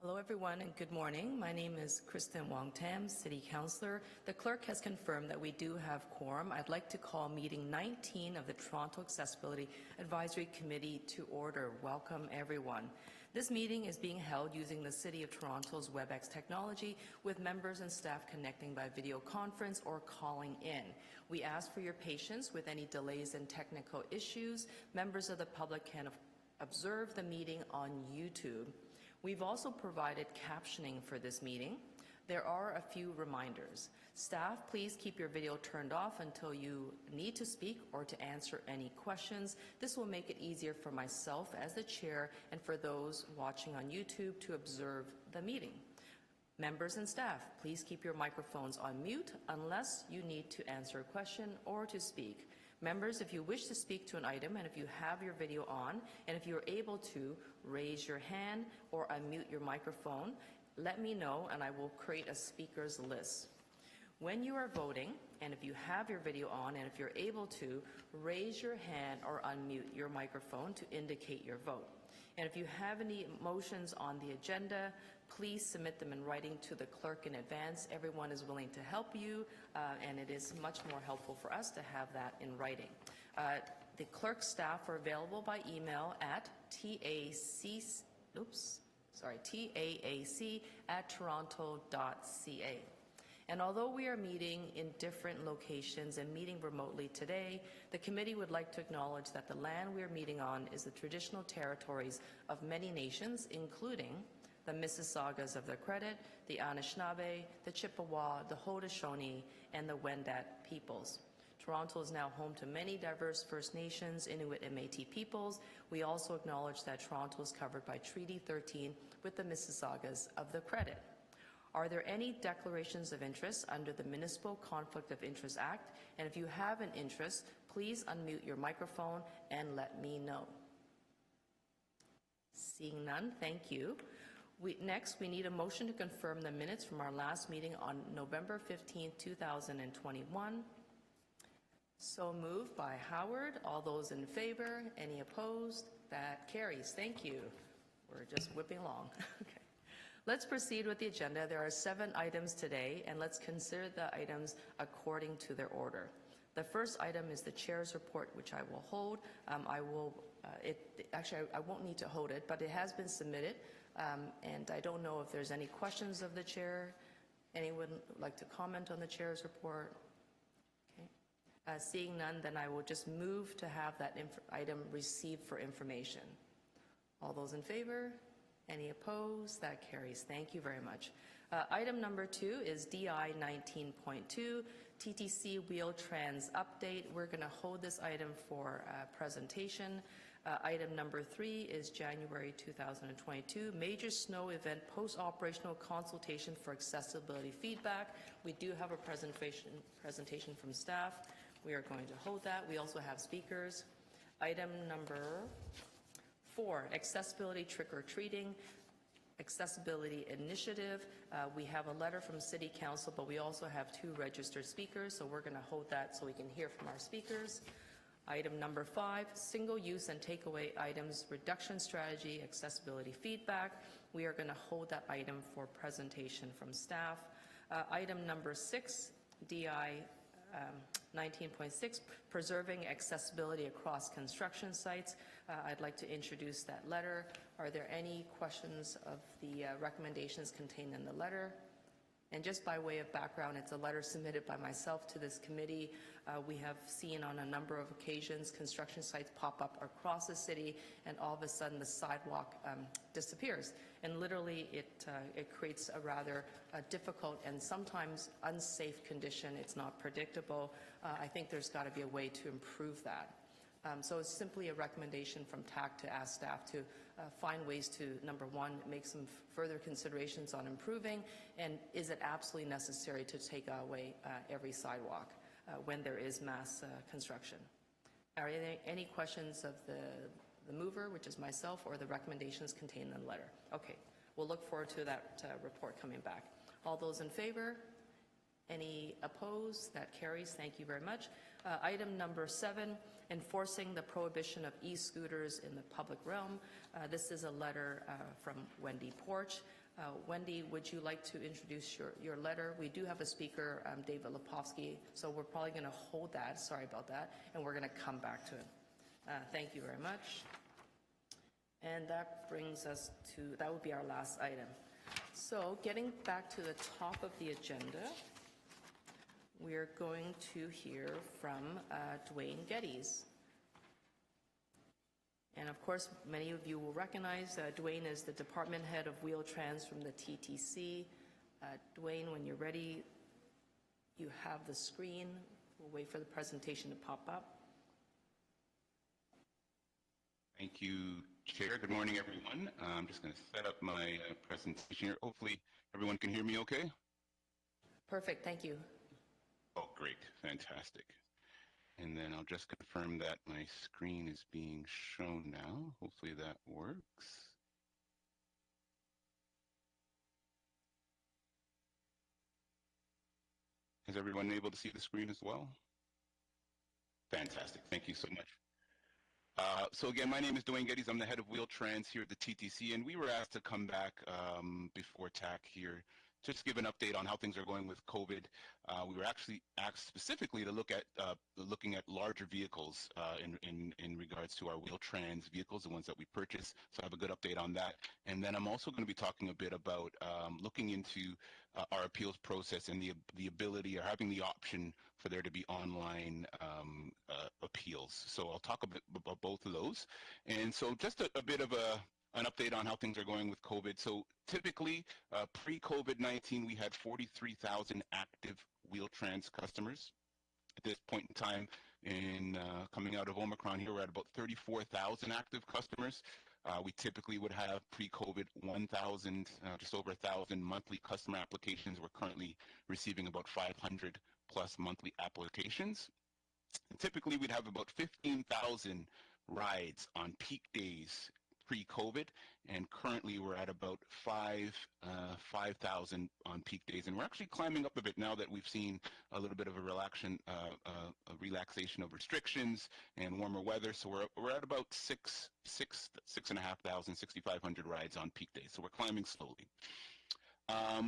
Hello, everyone, and good morning. My name is Kristen Wong-Tam, City Councillor. The clerk has confirmed that we do have quorum. I'd like to call meeting 19 of the Toronto Accessibility Advisory Committee to order. Welcome, everyone. This meeting is being held using the City of Toronto's WebEx technology, with members and staff connecting by video conference or calling in. We ask for your patience with any delays and technical issues. Members of the public can observe the meeting on YouTube. We've also provided captioning for this meeting. There are a few reminders. Staff, please keep your video turned off until you need to speak or to answer any questions. This will make it easier for myself as the chair and for those watching on YouTube to observe the meeting. Members and staff, please keep your microphones on mute unless you need to answer a question or to speak. Members, if you wish to speak to an item and if you have your video on, and if you're able to, raise your hand or unmute your microphone, let me know and I will create a speakers list. When you are voting, and if you have your video on and if you're able to, raise your hand or unmute your microphone to indicate your vote. And if you have any motions on the agenda, please submit them in writing to the clerk in advance. Everyone is willing to help you, and it is much more helpul for us to have that in writing. The clerk staff are available by email at taac@toronto.ca. And although we are meeting in different locations and meeting remotely today, the committee would like to acknowledge that the land we are meeting on is the traditional territories of many nations, including the Mississaugas of the Credit, the Anishinaabe, the Chippewa, the Haudenosaunee, and the Wendat peoples. Toronto is now home to many diverse First Nations, Inuit, and Métis peoples. We also acknowledge that Toronto is covered by Treaty 13 with the Mississaugas of the Credit. Are there any declarations of interest under the Municipal Conflict of Interest Act? And if you have an interest, please unmute your microphone and let me know. Seeing none, thank you. Next, we need a motion to confirm the minutes from our last meeting on November 15, 2021. So moved by Howard. All those in favor? Any opposed? That carries. Thank you. We're just whipping along. Okay. Let's proceed with the agenda. There are 7 items today, and let's consider the items according to their order. The first item is the chair's report, which I will hold. I won't need to hold it, but it has been submitted, and I don't know if there's any questions of the chair. Anyone would like to comment on the chair's report? Okay. Seeing none, then I will just move to have that item received for information. All those in favor? Any opposed? That carries. Thank you very much. Item number 2 is DI 19.2, TTC Wheel Trans Update. We're going to hold this item for presentation. Item number 3 is January 2022, Major Snow Event Post-Operational Consultation for Accessibility Feedback. We do have a presentation from staff. We are going to hold that. We also have speakers. Item number 4, Accessibility Trick-or-Treating, Accessibility Initiative. We have a letter from City Council, but we also have 2 registered speakers, so we're going to hold that so we can hear from our speakers. Item number 5, Single-Use and Takeaway Items Reduction Strategy, Accessibility Feedback. We are going to hold that item for presentation from staff. Item number 6, DI 19.6, Preserving Accessibility Across Construction Sites. I'd like to introduce that letter. Are there any questions of the recommendations contained in the letter? And just by way of background, it's a letter submitted by myself to this committee. We have seen on a number of occasions construction sites pop up across the city, and all of a sudden the sidewalk disappears. And literally it creates a rather difficult and sometimes unsafe condition. It's not predictable. I think there's got to be a way to improve that. So it's simply a recommendation from TAC to ask staff to find ways to, number 1, make some further considerations on improving, and is it absolutely necessary to take away every sidewalk when there is mass construction? Are there any questions of the mover, which is myself, or the recommendations contained in the letter? Okay, we'll look forward to that report coming back. All those in favor? Any opposed? That carries. Thank you very much. Item number 7, enforcing the prohibition of e-scooters in the public realm. This is a letter from Wendy Porch. Wendy, would you like to introduce your letter? We do have a speaker, David Lepofsky, so we're probably going to hold that, sorry about that, and we're going to come back to it. Thank you very much. And that brings us to, that would be our last item. So getting back to the top of the agenda, we're going to hear from Dwayne Geddes. And of course, many of you will recognize Dwayne is the department head of Wheel-Trans from the TTC. Dwayne, when you're ready, you have the screen. We'll wait for the presentation to pop up. Thank you, Chair. Good morning, everyone. I'm just going to set up my presentation here. Hopefully, everyone can hear me okay? Perfect, thank you. Oh, great. Fantastic. And then I'll just confirm that my screen is being shown now. Hopefully that works. Is everyone able to see the screen as well? Fantastic. Thank you so much. So again, my name is Dwayne Geddes. I'm the head of Wheel-Trans here at the TTC, and we were asked to come back before TAC here just to give an update on how things are going with COVID. We were actually asked specifically to look at looking at larger vehicles in regards to our Wheel-Trans vehicles, the ones that we purchase. So I have a good update on that. And then I'm also going to be talking a bit about looking into our appeals process and the ability or having the option for there to be online appeals. So I'll talk a bit about both of those. And so just a bit of an update on how things are going with COVID. So typically, pre-COVID-19, we had 43,000 active Wheel-Trans customers. At this point in time, in coming out of Omicron here, we're at about 34,000 active customers. We typically would have pre-COVID 1,000, just over 1,000 monthly customer applications. We're currently receiving about 500 plus monthly applications. And typically, we'd have about 15,000 rides on peak days pre-COVID, and currently we're at about 5,000 on peak days, and we're actually climbing up a bit now that we've seen a little bit of a relaxation of restrictions and warmer weather. So we're at about 6,500, 6,500 rides on peak days. So we're climbing slowly.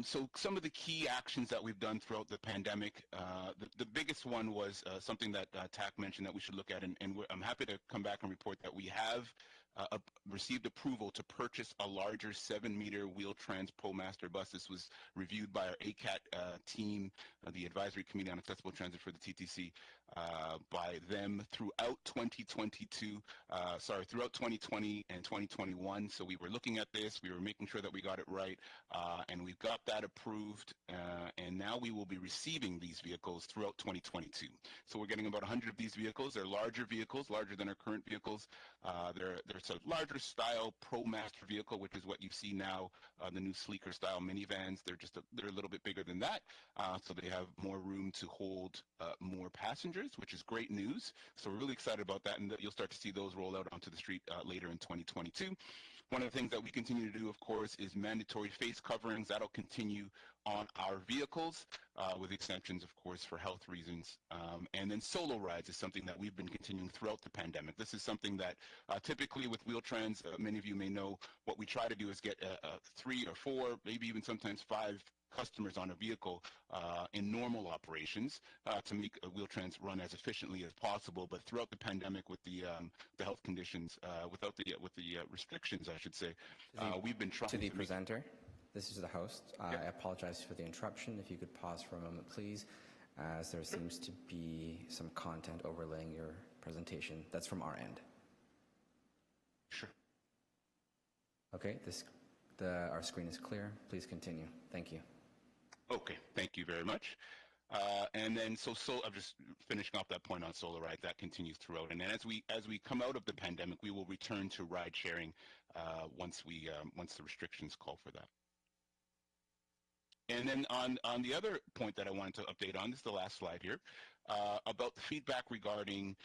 So some of the key actions that we've done throughout the pandemic, the biggest one was something that TAC mentioned that we should look at, and I'm happy to come back and report that we have received approval to purchase a larger 7-meter Wheel-Trans ProMaster bus. This was reviewed by our ACAT team, the Advisory Committee on Accessible Transit for the TTC, by them throughout 2020 and 2021. So we were looking at this, we were making sure that we got it right, and we've got that approved, and now we will be receiving these vehicles throughout 2022. So we're getting about 100 of these vehicles. They're larger vehicles, larger than our current vehicles. They're a larger style ProMaster vehicle, which is what you see now, the new sleeker style minivans. They're a little bit bigger than that, so they have more room to hold more passengers, which is great news. So we're really excited about that, and you'll start to see those roll out onto the street later in 2022. One of the things that we continue to do, of course, is mandatory face coverings. That'll continue on our vehicles, with exceptions, of course, for health reasons. And then solo rides is something that we've been continuing throughout the pandemic. This is something that typically with Wheel-Trans, many of you may know, what we try to do is get 3 or 4, maybe even sometimes 5 customers on a vehicle in normal operations to make Wheel-Trans run as efficiently as possible. But throughout the pandemic, with the health conditions, with the restrictions, I should say, we've been trying to the presenter. This is the host. I apologize for the interruption. If you could pause for a moment, please, as there seems to be some content overlaying your presentation. That's from our end. Sure. Okay, our screen is clear. Please continue. Thank you. Okay, thank you very much. And then so I'm just finishing off that point on solar rides. That continues throughout, and then as we come out of the pandemic, we will return to ride sharing once the restrictions call for that. And then on the other point that I wanted to update on, this is the last slide here, about the feedback regarding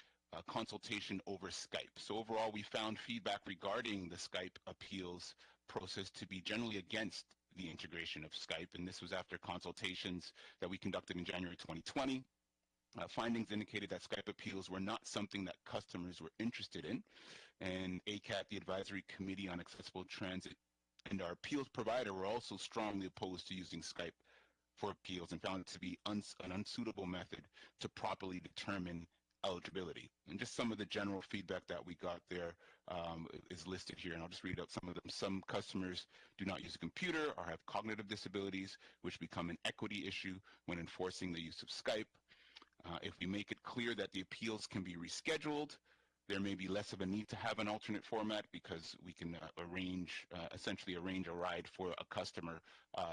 consultation over Skype. So overall, we found feedback regarding the Skype appeals process to be generally against the integration of Skype, and this was after consultations that we conducted in January 2020. Findings indicated that Skype appeals were not something that customers were interested in, and ACAT, the Advisory Committee on Accessible Transit, and our appeals provider were also strongly opposed to using Skype for appeals and found it to be an unsuitable method to properly determine eligibility. And just some of the general feedback that we got there is listed here, and I'll just read out some of them. Some customers do not use a computer or have cognitive disabilities, which become an equity issue when enforcing the use of Skype. If we make it clear that the appeals can be rescheduled, there may be less of a need to have an alternate format because we can essentially arrange a ride for a customer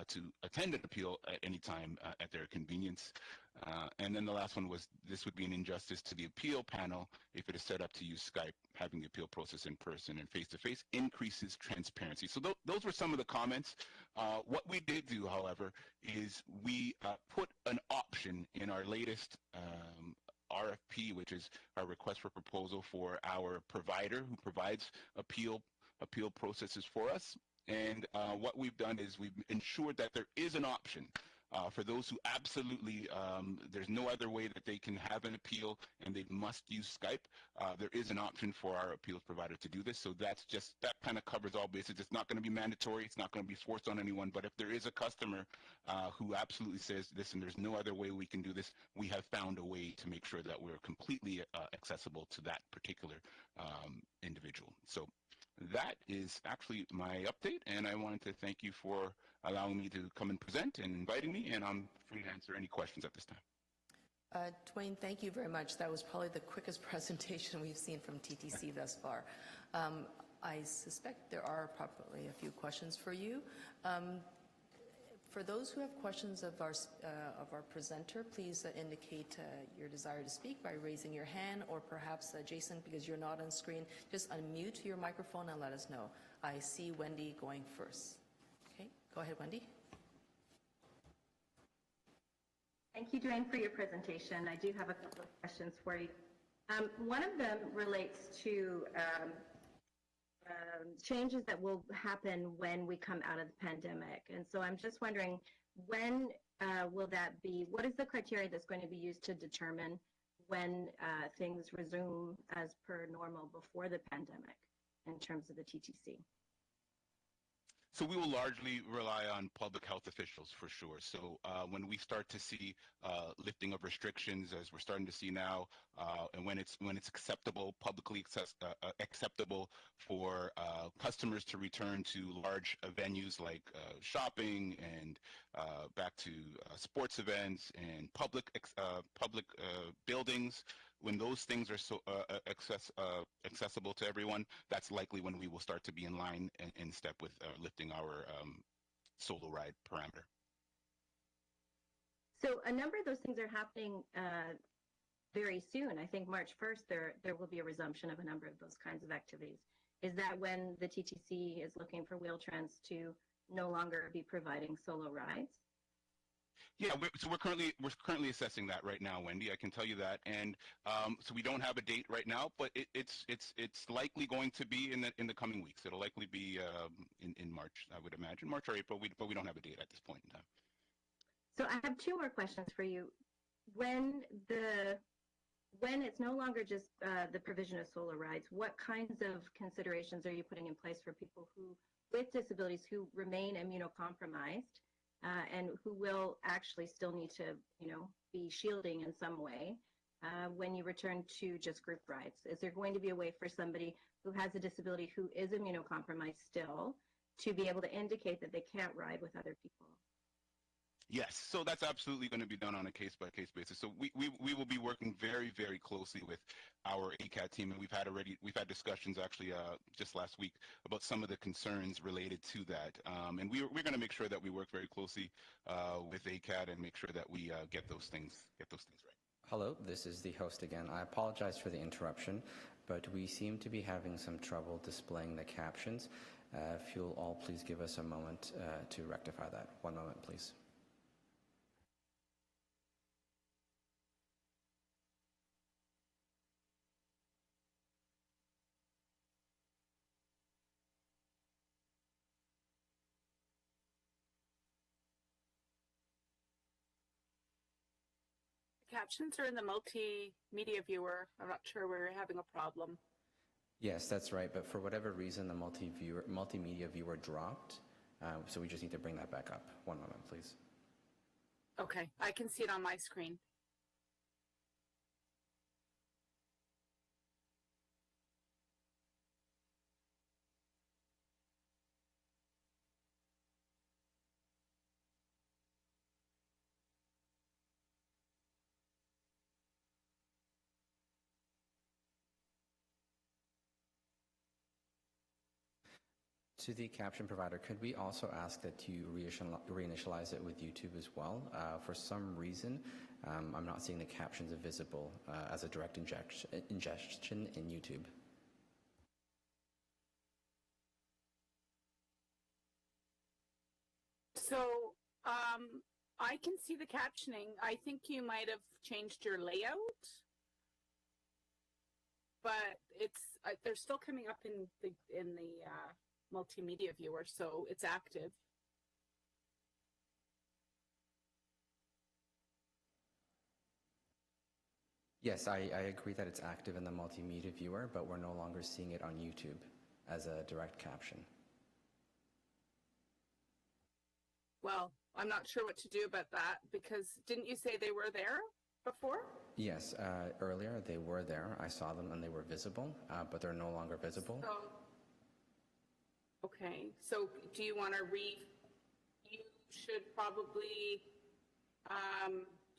to attend an appeal at any time at their convenience. And then the last one was, this would be an injustice to the appeal panel if it is set up to use Skype. Having the appeal process in person and face-to-face increases transparency. So those were some of the comments. What we did do, however, is we put an option in our latest RFP, which is our request for proposal for our provider who provides appeal processes for us. And what we've done is we've ensured that there is an option for those who absolutely, there's no other way that they can have an appeal and they must use Skype. There is an option for our appeals provider to do this. So that kind of covers all bases. It's not going to be mandatory. It's not going to be forced on anyone. But if there is a customer who absolutely says, listen, there's no other way we can do this, we have found a way to make sure that we're completely accessible to that particular individual. So that is actually my update, and I wanted to thank you for allowing me to come and present and inviting me, and I'm free to answer any questions at this time. Dwayne, thank you very much. That was probably the quickest presentation we've seen from TTC thus far. I suspect there are probably a few questions for you. For those who have questions of our presenter, please indicate your desire to speak by raising your hand, or perhaps, Jason, because you're not on screen, just unmute your microphone and let us know. I see Wendy going first. Okay, go ahead, Wendy. Thank you, Dwayne, for your presentation. I do have a couple of questions for you. One of them relates to changes that will happen when we come out of the pandemic. And so I'm just wondering, when will that be? What is the criteria that's going to be used to determine when things resume as per normal before the pandemic in terms of the TTC? So we will largely rely on public health officials for sure. So when we start to see lifting of restrictions, as we're starting to see now, and when it's acceptable, publicly acceptable for customers to return to large venues like shopping and back to sports events and public buildings, when those things are so accessible to everyone, that's likely when we will start to be in line and in step with lifting our solo ride parameter. So a number of those things are happening very soon. I think March 1st, there will be a resumption of a number of those kinds of activities. Is that when the TTC is looking for Wheel-Trans to no longer be providing solo rides? Yeah, so we're currently assessing that right now, Wendy. I can tell you that, and so we don't have a date right now, but it's likely going to be in the coming weeks. It'll likely be in March, I would imagine, March or April. But we don't have a date at this point in time. So I have two more questions for you. When it's no longer just the provision of solo rides, what kinds of considerations are you putting in place for people with disabilities who remain immunocompromised? And who will actually still need to, be shielding in some way when you return to just group rides? Is there going to be a way for somebody who has a disability who is immunocompromised still to be able to indicate that they can't ride with other people? Yes, so that's absolutely going to be done on a case-by-case basis. So we will be working very, very closely with our ACAT team, and we've had discussions actually just last week about some of the concerns related to that. And we're going to make sure that we work very closely with ACAT and make sure that we get those things right. Hello, this is the host again. I apologize for the interruption, but we seem to be having some trouble displaying the captions. If you'll all please give us a moment to rectify that. One moment, please. Captions are in the multimedia viewer. I'm not sure we're having a problem. Yes, that's right. But for whatever reason, the multimedia viewer dropped. So we just need to bring that back up. One moment, please. Okay, I can see it on my screen. To the caption provider, could we also ask that you reinitialize it with YouTube as well? For some reason, I'm not seeing the captions visible as a direct ingestion in YouTube. So I can see the captioning. I think you might have changed your layout, but it's they're still coming up in the multimedia viewer, so it's active. Yes, I agree that it's active in the multimedia viewer, but we're no longer seeing it on YouTube as a direct caption. Well, I'm not sure what to do about that, because didn't you say they were there before? Yes, earlier they were there. I saw them and they were visible, but they're no longer visible. So, okay, so do you want to you should probably,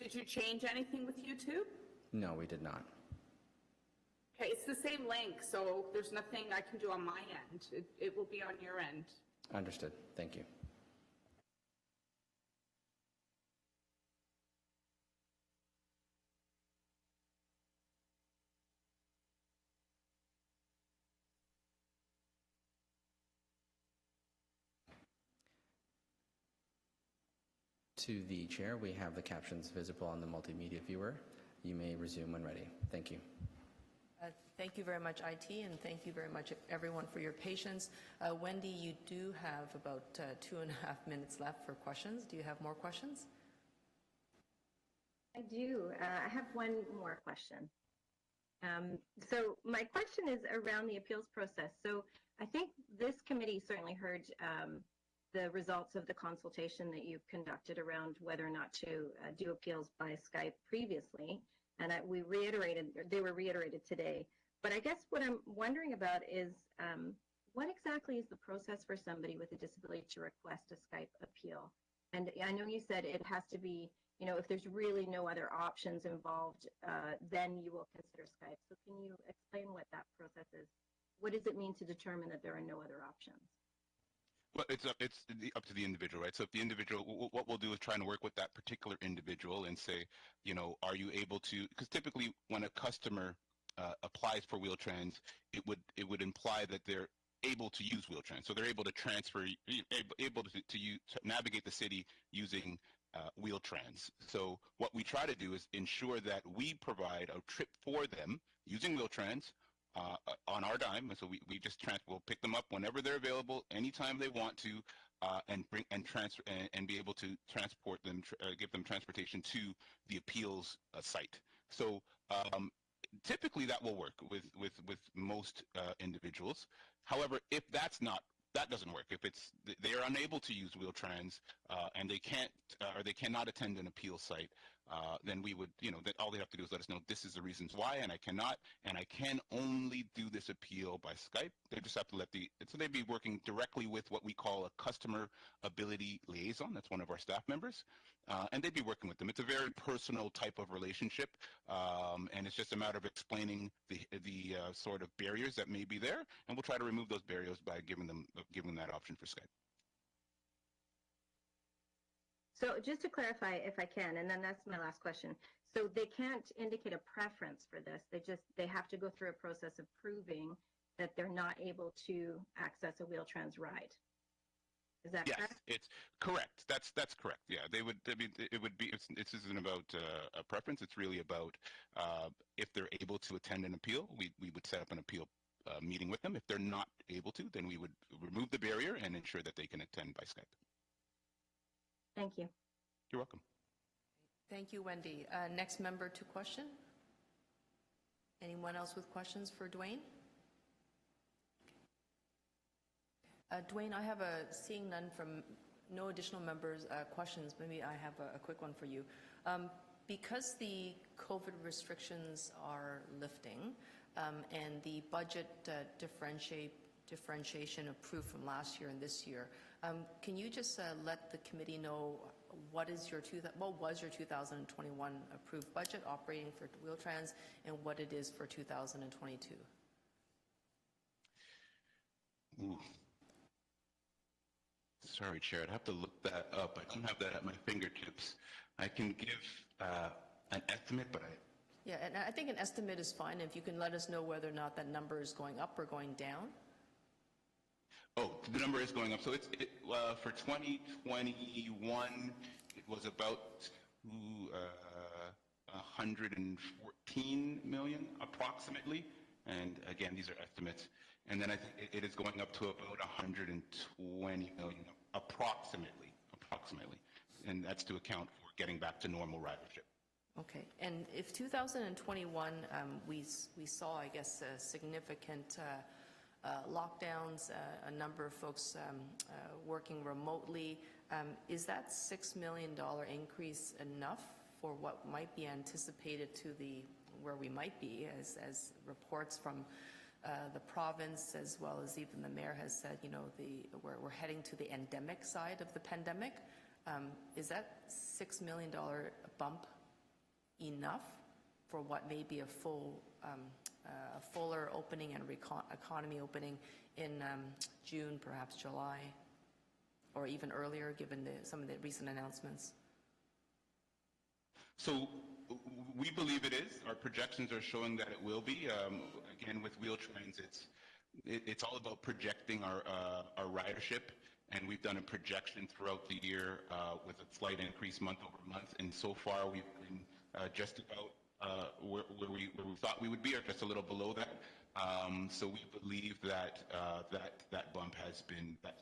did you change anything with YouTube? No, we did not. Okay, it's the same link, so there's nothing I can do on my end. It will be on your end. Understood. Thank you. To the chair, we have the captions visible on the multimedia viewer. You may resume when ready. Thank you. Thank you very much, IT, and thank you very much, everyone, for your patience. Wendy, you do have about 2.5 minutes left for questions. Do you have more questions? I do. I have one more question. So my question is around the appeals process. So I think this committee certainly heard the results of the consultation that you've conducted around whether or not to do appeals by Skype previously, and they were reiterated today. But I guess what I'm wondering about is what exactly is the process for somebody with a disability to request a Skype appeal? And I know you said it has to be, if there's really no other options involved, then you will consider Skype. So can you explain what that process is? What does it mean to determine that there are no other options? Well, it's up to the individual, right? So if the individual, what we'll do is try and work with that particular individual and say, are you able to? Because typically, when a customer applies for Wheel-Trans, it would imply that they're able to use Wheel-Trans, so they're able to transfer, able to navigate the city using Wheel-Trans. So what we try to do is ensure that we provide a trip for them using Wheel-Trans. On our dime, so we'll pick them up whenever they're available, anytime they want to, and transfer and be able to transport them, give them transportation to the appeals site. So typically that will work with most individuals. However, if that doesn't work, if they are unable to use Wheel-Trans and they can't or they cannot attend an appeal site, then we would, that all they have to do is let us know this is the reasons why, and I cannot, and I can only do this appeal by Skype. They just have to so they'd be working directly with what we call a customer ability liaison. That's one of our staff members, and they'd be working with them. It's a very personal type of relationship, and it's just a matter of explaining the sort of barriers that may be there, and we'll try to remove those barriers by giving them that option for Skype. So just to clarify, if I can, and then that's my last question. So they can't indicate a preference for this. They have to go through a process of proving that they're not able to access a Wheel-Trans ride. Is that correct? Yes, it's correct. That's correct. Yeah, they would. I mean, it would be. This isn't about a preference. It's really about if they're able to attend an appeal, we would set up an appeal meeting with them. If they're not able to, then we would remove the barrier and ensure that they can attend by Skype. Thank you. You're welcome. Thank you, Wendy. Next member to question. Anyone else with questions for Dwayne? Dwayne, I have seeing none from no additional members, questions, maybe I have a quick one for you. Because the COVID restrictions are lifting and the budget differentiation approved from last year and this year, can you just let the committee know what was your 2021 approved budget operating for Wheel-Trans and what it is for 2022? Ooh. Sorry, Chair, I'd have to look that up. I don't have that at my fingertips. I can give an estimate, but Yeah, and I think an estimate is fine if you can let us know whether or not that number is going up or going down. Oh, the number is going up. So for 2021, it was about 114 million approximately. And again, these are estimates. And then I think it is going up to about 120 million approximately. And that's to account for getting back to normal ridership. Okay, and if 2021, we saw, I guess, significant lockdowns, a number of folks working remotely, is that $6 million increase enough for what might be anticipated to where we might be, as reports from the province as well as even the mayor has said, you know, we're heading to the endemic side of the pandemic. Is that $6 million bump enough for what may be a fuller opening and economy opening in June, perhaps July, or even earlier, given some of the recent announcements? So we believe it is. Our projections are showing that it will be. Again, with Wheel-Trans, it's all about projecting our ridership, and we've done a projection throughout the year with a slight increase month over month. And so far, we've been just about where we thought we would be, or just a little below that. So we believe that that bump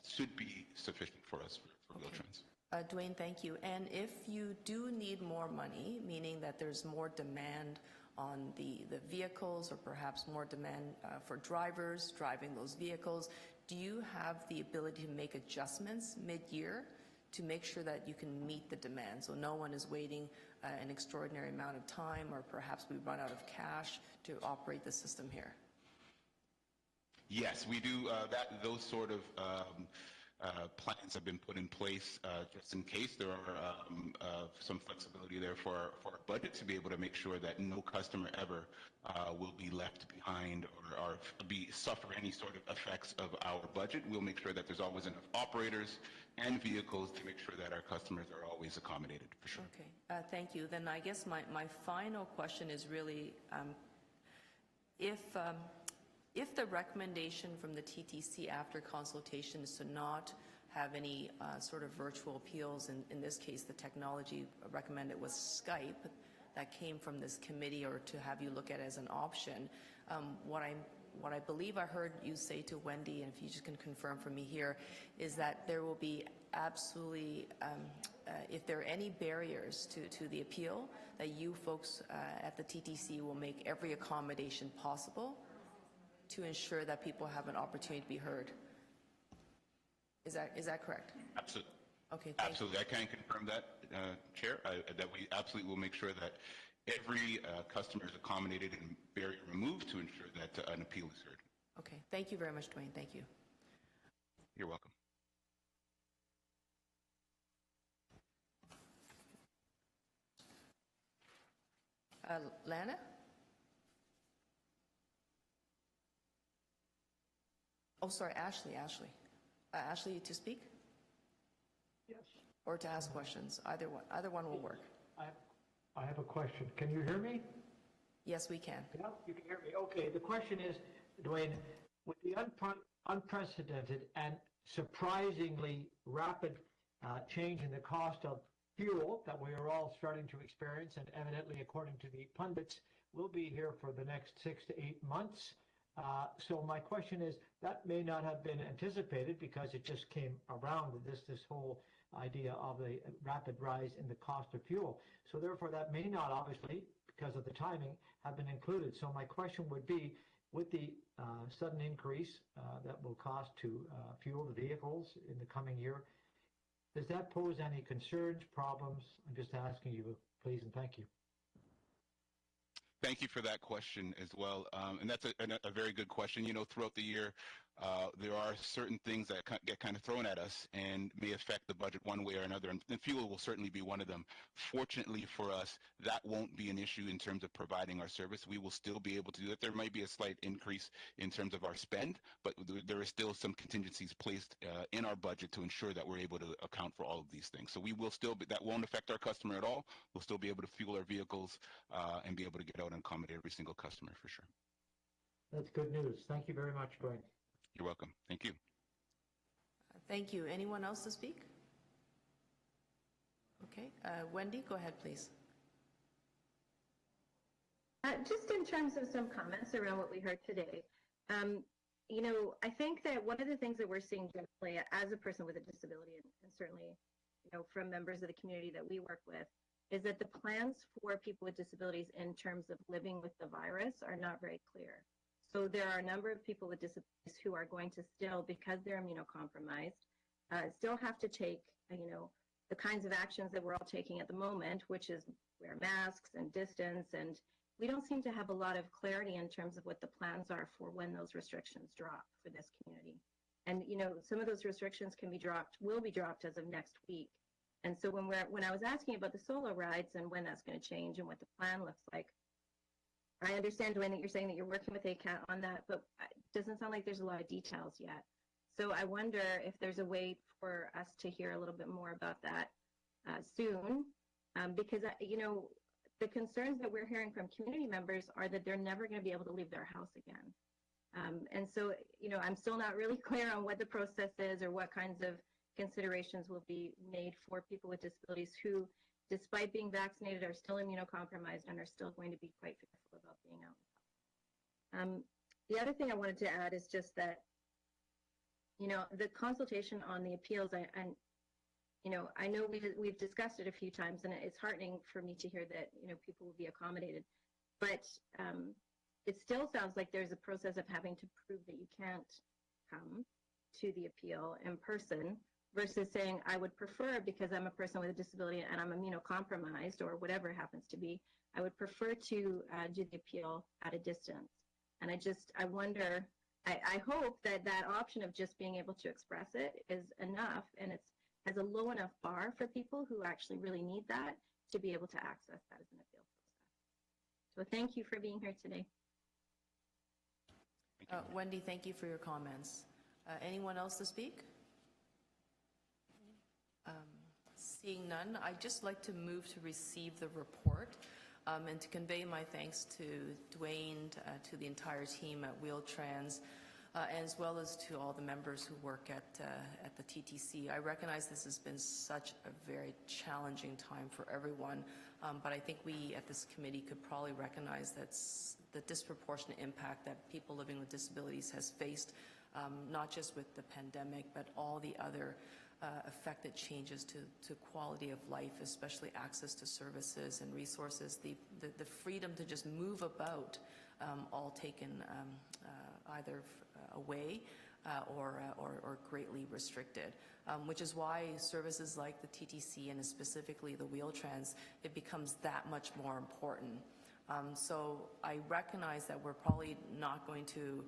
should be sufficient for us for Wheel-Trans. Dwayne, thank you. And if you do need more money, meaning that there's more demand on the vehicles, or perhaps more demand for drivers driving those vehicles, do you have the ability to make adjustments mid-year to make sure that you can meet the demand, so no one is waiting an extraordinary amount of time, or perhaps we run out of cash to operate the system here? Yes, we do. Those sort of plans have been put in place just in case. There are some flexibility there for our budget to be able to make sure that no customer ever will be left behind or suffer any sort of effects of our budget. We'll make sure that there's always enough operators and vehicles to make sure that our customers are always accommodated, for sure. Okay, thank you. Then I guess my final question is really, if the recommendation from the TTC after consultation is to not have any sort of virtual appeals, in this case the technology recommended was Skype, that came from this committee, or to have you look at as an option, what I believe I heard you say to Wendy, and if you just can confirm for me here, is that there will be absolutely, if there are any barriers to the appeal, that you folks at the TTC will make every accommodation possible to ensure that people have an opportunity to be heard. Is that correct? Absolutely. Okay. Absolutely. I can confirm that, Chair, that we absolutely will make sure that every customer is accommodated and barrier removed to ensure that an appeal is heard. Okay. Thank you very much, Dwayne. Thank you. You're welcome. Lana? Oh, sorry, Ashley. Ashley, to speak? Yes. Or to ask questions? Either one will work. I have a question. Can you hear me? Yes, we can. Yeah, you can hear me. Okay, the question is, Dwayne, with the unprecedented and surprisingly rapid change in the cost of fuel that we are all starting to experience, and evidently, according to the pundits, will be here for the next 6 to 8 months. So my question is, that may not have been anticipated because it just came around, this whole idea of a rapid rise in the cost of fuel. So therefore, that may not, obviously, because of the timing, have been included. So my question would be, with the sudden increase that will cost to fuel the vehicles in the coming year, does that pose any concerns, problems? I'm just asking you, please, and thank you. Thank you for that question as well. And that's a very good question. You know, throughout the year, there are certain things that get kind of thrown at us and may affect the budget one way or another, and fuel will certainly be one of them. Fortunately for us, that won't be an issue in terms of providing our service. We will still be able to do that. There might be a slight increase in terms of our spend, but there is still some contingencies placed in our budget to ensure that we're able to account for all of these things. So we will still be, that won't affect our customer at all. We'll still be able to fuel our vehicles and be able to get out and accommodate every single customer for sure. That's good news. Thank you very much, Dwayne. You're welcome. Thank you. Thank you. Anyone else to speak? Okay. Wendy, go ahead, please. Just in terms of some comments around what we heard today, you know, I think that one of the things that we're seeing generally as a person with a disability, and certainly, you know, from members of the community that we work with, is that the plans for people with disabilities in terms of living with the virus are not very clear. So there are a number of people with disabilities who are going to still, because they're immunocompromised, still have to take, you know, the kinds of actions that we're all taking at the moment, which is wear masks and distance, and we don't seem to have a lot of clarity in terms of what the plans are for when those restrictions drop for this community. And, you know, some of those restrictions can be dropped, will be dropped as of next week. And so when I was asking about the solo rides and when that's going to change and what the plan looks like, I understand, Dwayne, that you're saying that you're working with ACAT on that, but it doesn't sound like there's a lot of details yet. So I wonder if there's a way for us to hear a little bit more about that soon, because, you know, the concerns that we're hearing from community members are that they're never going to be able to leave their house again. And so, you know, I'm still not really clear on what the process is or what kinds of considerations will be made for people with disabilities who, despite being vaccinated, are still immunocompromised and are still going to be quite fearful about being out. The other thing I wanted to add is just that, you know, the consultation on the appeals, and you know, I know we've discussed it a few times, and it's heartening for me to hear that, you know, people will be accommodated, but it still sounds like there's a process of having to prove that you can't come to the appeal in person, versus saying, I would prefer, because I'm a person with a disability and I'm immunocompromised or whatever it happens to be, I would prefer to do the appeal at a distance. And I wonder, I hope that that option of just being able to express it is enough, and it's has a low enough bar for people who actually really need that to be able to access that as an appeal process. So thank you for being here today. Wendy, thank you for your comments. Anyone else to speak? Seeing none, I'd just like to move to receive the report and to convey my thanks to Dwayne, to the entire team at Wheel-Trans, as well as to all the members who work at the TTC. I recognize this has been such a very challenging time for everyone, but I think we at this committee could probably recognize that the disproportionate impact that people living with disabilities has faced, not just with the pandemic, but all the other affected changes to quality of life, especially access to services and resources, the freedom to just move about, all taken either away or greatly restricted, which is why services like the TTC and specifically the Wheel-Trans, it becomes that much more important. So I recognize that we're probably not going to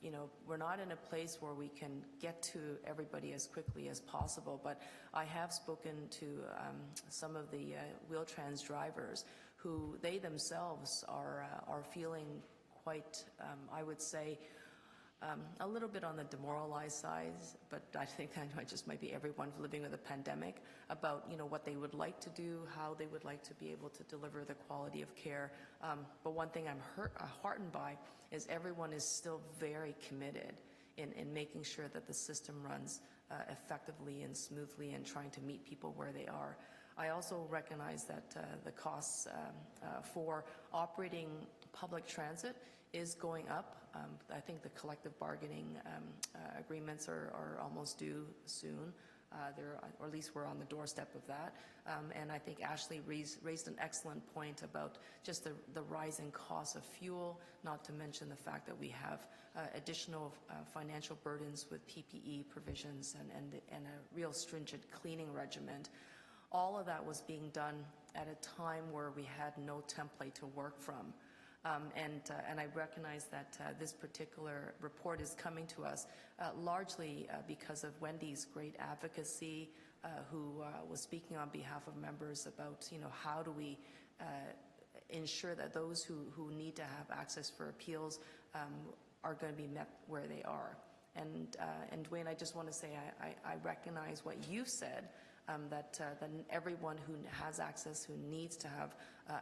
you know, we're not in a place where we can get to everybody as quickly as possible, but I have spoken to some of the Wheel-Trans drivers who they themselves are feeling quite, I would say, a little bit on the demoralized side, but I think that just might be everyone living with a pandemic, about, you know, what they would like to do, how they would like to be able to deliver the quality of care. But one thing I'm heartened by is everyone is still very committed in making sure that the system runs effectively and smoothly and trying to meet people where they are. I also recognize that the costs for operating public transit is going up. I think the collective bargaining agreements are almost due soon. or at least we're on the doorstep of that. And I think Ashley raised an excellent point about just the rising cost of fuel, not to mention the fact that we have additional financial burdens with PPE provisions and a real stringent cleaning regimen. All of that was being done at a time where we had no template to work from. And I recognize that this particular report is coming to us largely because of Wendy's great advocacy, who was speaking on behalf of members about, how do we ensure that those who need to have access for appeals are going to be met where they are. And Dwayne, I just want to say I recognize what you've said, that everyone who has access, who needs to have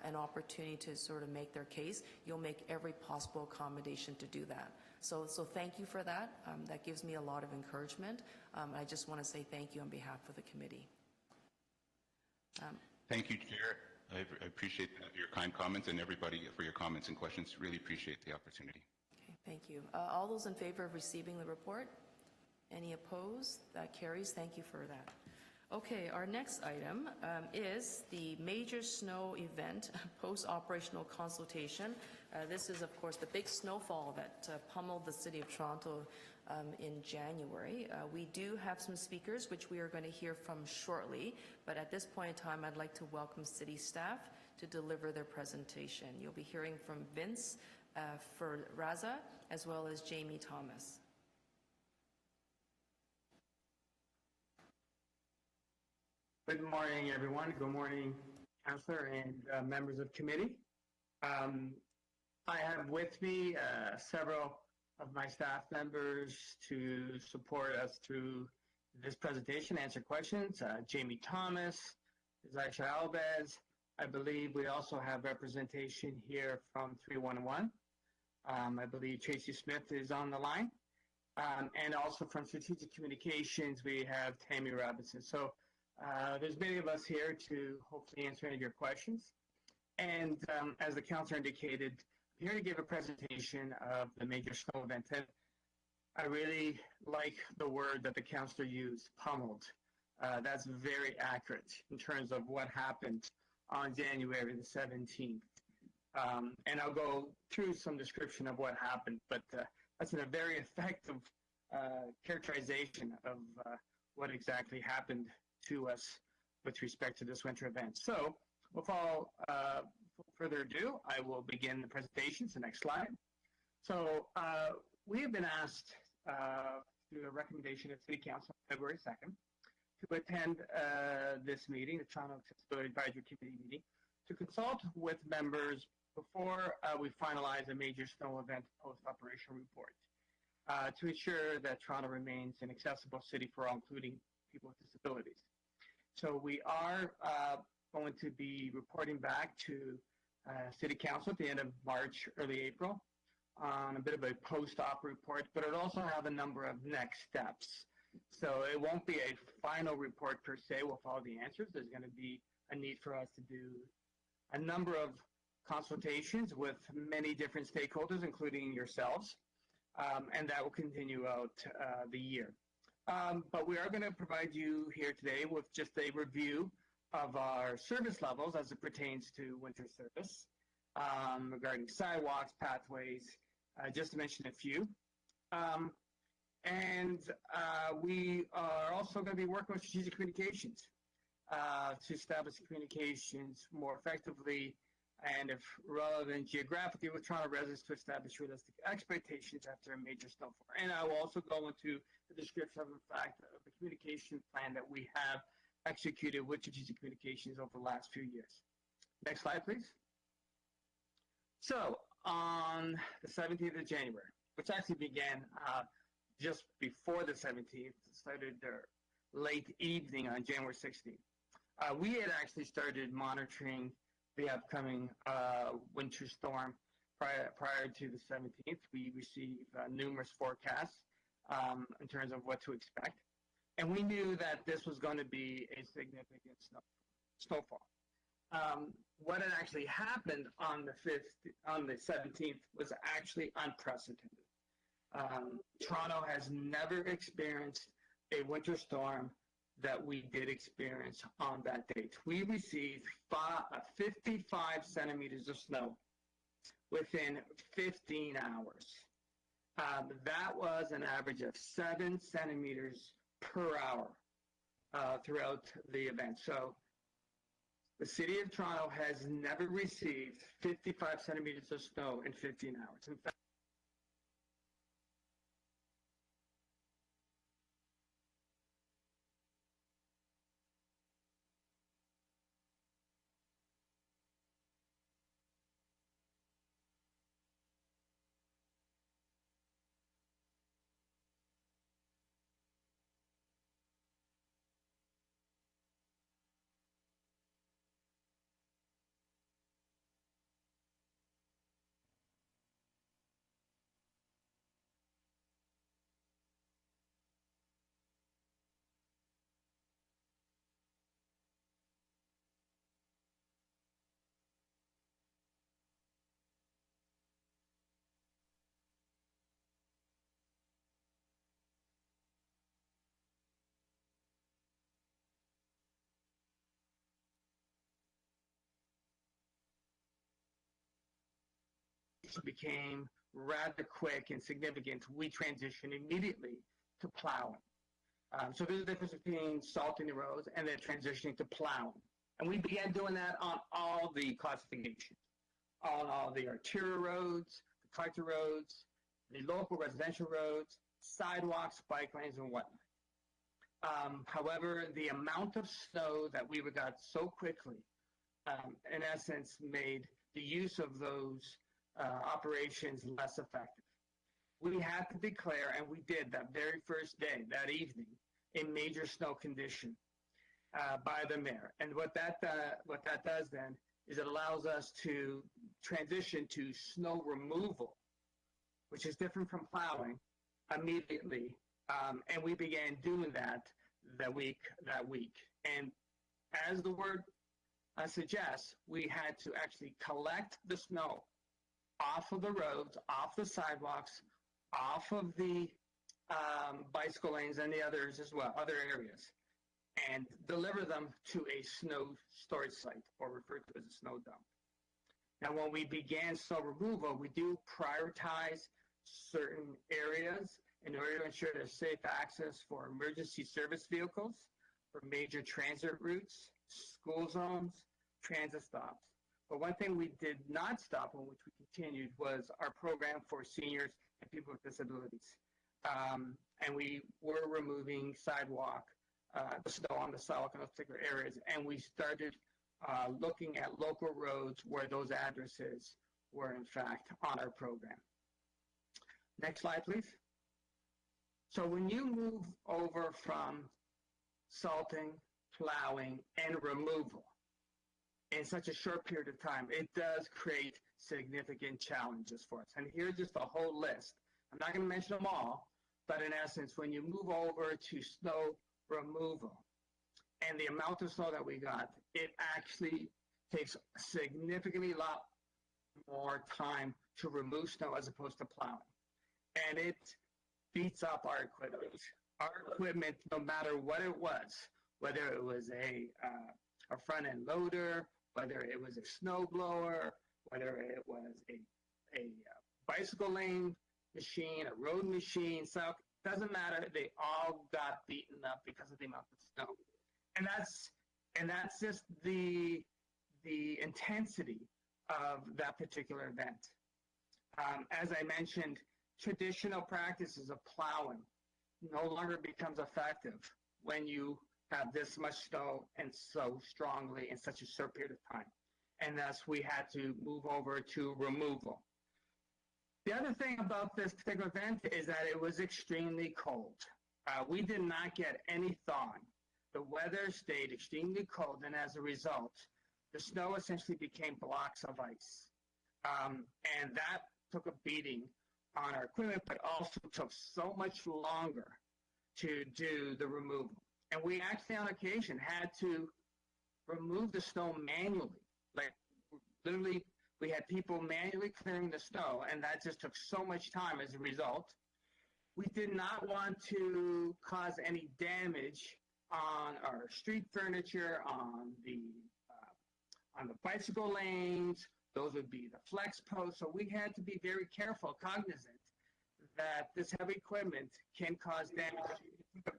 an opportunity to sort of make their case, you'll make every possible accommodation to do that. So thank you for that. That gives me a lot of encouragement. I just want to say thank you on behalf of the committee. Thank you, Chair. I appreciate your kind comments, and everybody for your comments and questions. Really appreciate the opportunity. Okay, thank you. All those in favor of receiving the report? Any opposed? That carries. Thank you for that. Okay, our next item is the major snow event post-operational consultation. This is, of course, the big snowfall that pummeled the City of Toronto in January. We do have some speakers, which we are going to hear from shortly, but at this point in time, I'd like to welcome City staff to deliver their presentation. You'll be hearing from Vince Raza, as well as Jamie Thomas. Good morning, everyone. Good morning, Councillor and members of committee. I have with me several of my staff members to support us through this presentation, answer questions. Jamie Thomas, Zaisha Albez. I believe we also have representation here from 311. I believe Tracy Smith is on the line. And also from Strategic Communications, we have Tammy Robinson. So there's many of us here to hopefully answer any of your questions. And as the councillor indicated, I'm here to give a presentation of the major snow event. And I really like the word that the councillor used, pummeled. That's very accurate in terms of what happened on January the 17th. And I'll go through some description of what happened, but that's a very effective characterization of what exactly happened to us with respect to this winter event. So without further ado, I will begin the presentation. So next slide. So we have been asked through a recommendation of City Council on February 2nd to attend this meeting, the Toronto Accessibility Advisory Committee meeting, to consult with members before we finalize a major snow event post-operational report to ensure that Toronto remains an accessible city for all, including people with disabilities. So we are going to be reporting back to City Council at the end of March, early April, on a bit of a post-op report, but it'll also have a number of next steps. So it won't be a final report per se with all the answers. There's going to be a need for us to do a number of consultations with many different stakeholders, including yourselves, and that will continue out the year. But we are going to provide you here today with just a review of our service levels as it pertains to winter service, regarding sidewalks, pathways, just to mention a few. And we are also going to be working with strategic communications to establish communications more effectively and, if relevant, geographically with Toronto residents to establish realistic expectations after a major snowfall. And I will also go into the description of, in fact, of the communication plan that we have executed with strategic communications over the last few years. Next slide, please. So on the 17th of January, which actually began just before the 17th, started late evening on January 16th. We had actually started monitoring the upcoming winter storm prior to the 17th. We received numerous forecasts in terms of what to expect. And we knew that this was going to be a significant snowfall. What had actually happened on the 17th was actually unprecedented. Toronto has never experienced a winter storm that we did experience on that date. We received 55 centimeters of snow within 15 hours. That was an average of 7 centimeters per hour throughout the event. So the City of Toronto has never received 55 centimeters of snow in 15 hours. In fact, became rather quick and significant. We transitioned immediately to plowing. So there's a difference between salting the roads and then transitioning to plowing. And we began doing that on all the classifications, on all the arterial roads, the collector roads, the local residential roads, sidewalks, bike lanes, and whatnot. However, the amount of snow that we got so quickly, in essence, made the use of those operations less effective. We had to declare, and we did that very first day, that evening, a major snow condition by the mayor. And what that does then is it allows us to transition to snow removal, which is different from plowing, immediately. And we began doing that week. And as the word suggests, we had to actually collect the snow off of the roads, off the sidewalks, off of the bicycle lanes and the others as well, other areas, and deliver them to a snow storage site, or referred to as a snow dump. Now, when we began snow removal, we do prioritize certain areas in order to ensure there's safe access for emergency service vehicles, for major transit routes, school zones, transit stops. But one thing we did not stop on, which we continued, was our program for seniors and people with disabilities. And we were removing the snow on the sidewalk in those particular areas. And we started looking at local roads where those addresses were, in fact, on our program. Next slide, please. So when you move over from salting, plowing, and removal in such a short period of time, it does create significant challenges for us. And here's just a whole list. I'm not going to mention them all, but in essence, when you move over to snow removal and the amount of snow that we got, it actually takes significantly a lot more time to remove snow as opposed to plowing. And it beats up our equipment. Our equipment, no matter what it was, whether it was a front-end loader, whether it was a snow blower, whether it was a bicycle lane machine, a road machine, so it doesn't matter. They all got beaten up because of the amount of snow. And that's just the intensity of that particular event. As I mentioned, traditional practices of plowing no longer becomes effective when you have this much snow and so strongly in such a short period of time. And thus we had to move over to removal. The other thing about this particular event is that it was extremely cold. We did not get any thawing. The weather stayed extremely cold, and as a result, the snow essentially became blocks of ice. And that took a beating on our equipment, but also took so much longer to do the removal. And we actually, on occasion, had to remove the snow manually. Like, literally, we had people manually clearing the snow, and that just took so much time as a result. We did not want to cause any damage on our street furniture, on the bicycle lanes. Those would be the flex posts. So we had to be very careful, cognizant that this heavy equipment can cause damage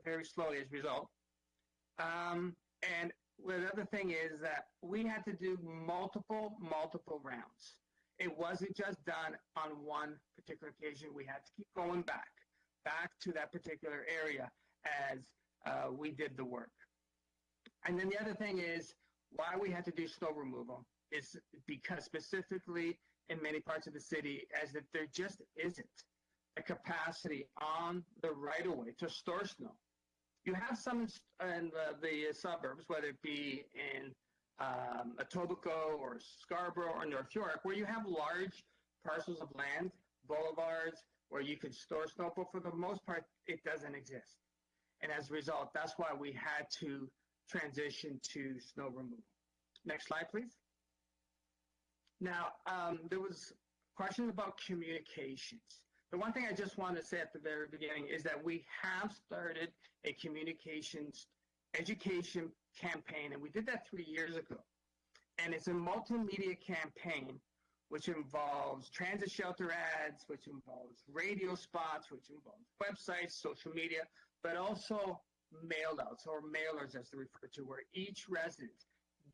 very slowly as a result. And the other thing is that we had to do multiple rounds. It wasn't just done on one particular occasion. We had to keep going back to that particular area as we did the work. And then the other thing is why we had to do snow removal is because specifically in many parts of the city, as that there just isn't a capacity on the right-of-way to store snow. You have some in the suburbs, whether it be in Etobicoke or Scarborough or North York, where you have large parcels of land, boulevards, where you can store snow, but for the most part, it doesn't exist. And as a result, that's why we had to transition to snow removal. Next slide, please. Now, there was questions about communications. The one thing I just want to say at the very beginning is that we have started a communications education campaign, and we did that 3 years ago. And it's a multimedia campaign which involves transit shelter ads, which involves radio spots, which involves websites, social media, but also mail outs or mailers as they're referred to, where each resident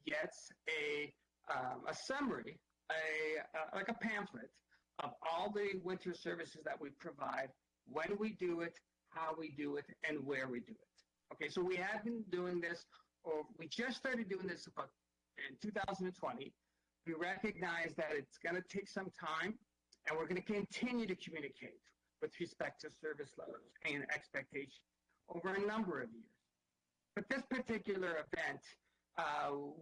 gets a summary, like a pamphlet of all the winter services that we provide, when we do it, how we do it, and where we do it. Okay, so we have been doing this, or we just started doing this about in 2020. We recognize that it's going to take some time, and we're going to continue to communicate with respect to service levels and expectations over a number of years. But this particular event,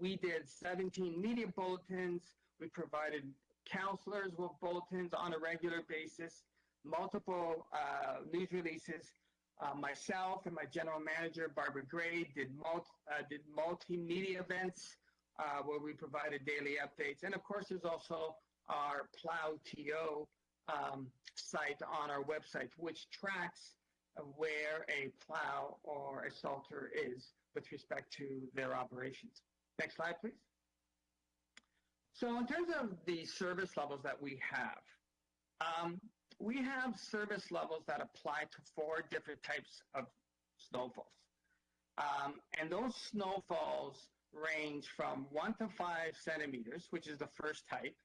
we did 17 media bulletins. We provided counselors with bulletins on a regular basis, multiple news releases. Myself and my general manager, Barbara Gray, did multimedia events where we provided daily updates. And of course, there's also our Plow TO site on our website, which tracks where a plow or a salter is with respect to their operations. Next slide, please. So in terms of the service levels that we have service levels that apply to 4 different types of snowfalls. And those snowfalls range from 1 to 5 centimeters, which is the first type.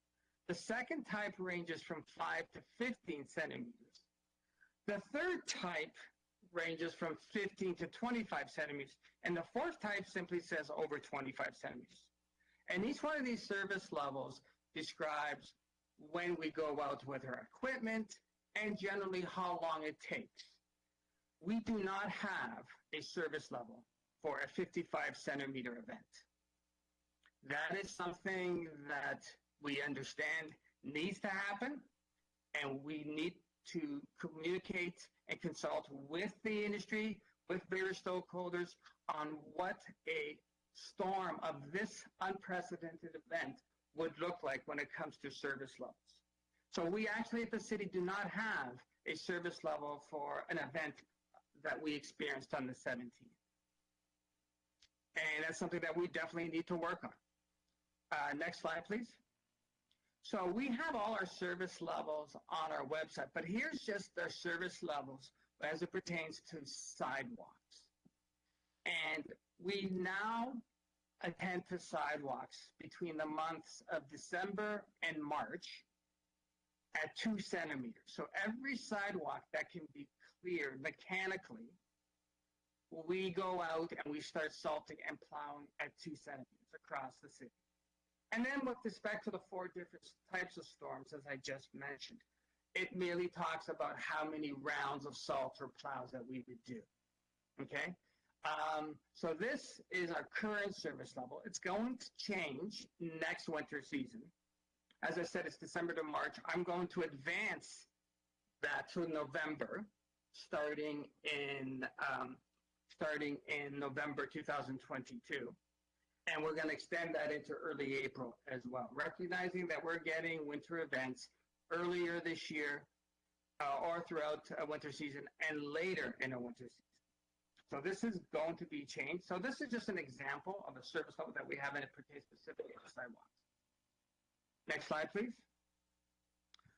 The second type ranges from 5 to 15 centimeters. The third type ranges from 15 to 25 centimeters. And the fourth type simply says over 25 centimeters. And each one of these service levels describes when we go out with our equipment and generally how long it takes. We do not have a service level for a 55 centimeter event. That is something that we understand needs to happen, and we need to communicate and consult with the industry, with various stakeholders on what a storm of this unprecedented event would look like when it comes to service levels. So we actually at the city do not have a service level for an event that we experienced on the 17th. And that's something that we definitely need to work on. Next slide, please. So we have all our service levels on our website, but here's just the service levels as it pertains to sidewalks. And we now attend to sidewalks between the months of December and March at 2 centimeters. So every sidewalk that can be cleared mechanically, we go out and we start salting and plowing at 2 centimeters across the city. And then with respect to the 4 different types of storms, as I just mentioned, it merely talks about how many rounds of salt or plows that we would do, okay? So this is our current service level. It's going to change next winter season. As I said, it's December to March. I'm going to advance that to November, starting in November 2022. And we're going to extend that into early April as well, recognizing that we're getting winter events earlier this year or throughout a winter season and later in a winter season. So this is going to be changed. So this is just an example of a service level that we have, and it pertains specifically to sidewalks. Next slide, please.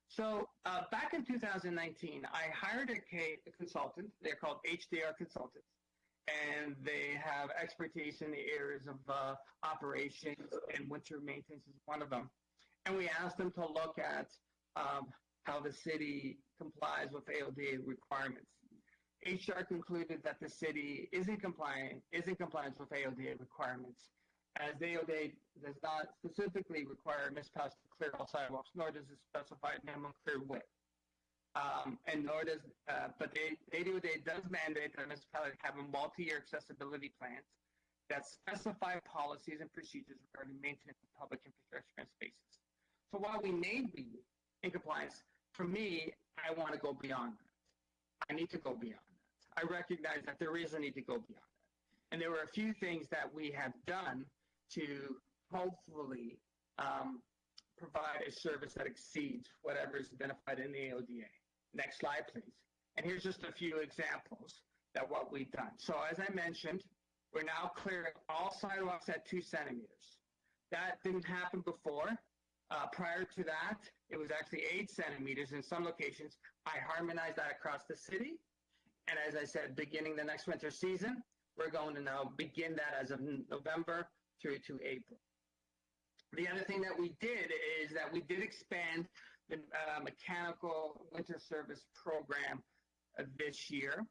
So back in 2019, I hired a consultant. They're called HDR Consultants, and they have expertise in the areas of operations, and winter maintenance is one of them. And we asked them to look at how the city complies with AODA requirements. HR concluded that the city is in compliance with AODA requirements, as AODA does not specifically require municipalities to clear all sidewalks, nor does it specify minimum clear width. And nor does, but AODA does mandate that municipalities have a multi-year accessibility plans that specify policies and procedures regarding maintenance of public infrastructure and spaces. So while we may be in compliance, for me, I want to go beyond that. I need to go beyond that. I recognize that there is a need to go beyond that. And there were a few things that we have done to hopefully provide a service that exceeds whatever is identified in the AODA. Next slide, please. And here's just a few examples that what we've done. So as I mentioned, we're now clearing all sidewalks at 2 centimeters. That didn't happen before. Prior to that, it was actually 8 centimeters in some locations. I harmonized that across the city. And as I said, beginning the next winter season, we're going to now begin that as of November through to April. The other thing that we did is that we did expand the mechanical winter service program this year.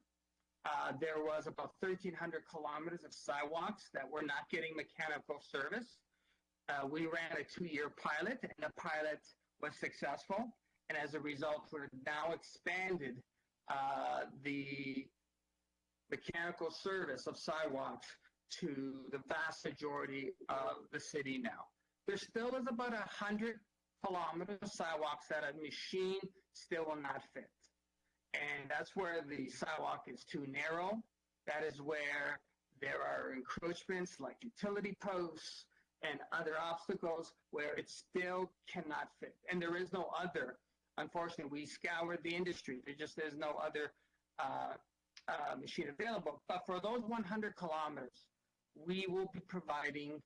There was about 1,300 kilometers of sidewalks that were not getting mechanical service. We ran a 2-year pilot, and the pilot was successful. And as a result, we're now expanded the mechanical service of sidewalks to the vast majority of the city now. There still is about 100 kilometers of sidewalks that a machine still will not fit. And that's where the sidewalk is too narrow. That is where there are encroachments like utility posts and other obstacles where it still cannot fit. And there is no other. Unfortunately, we scoured the industry. There just is no other machine available. But for those 100 kilometers, we will be providing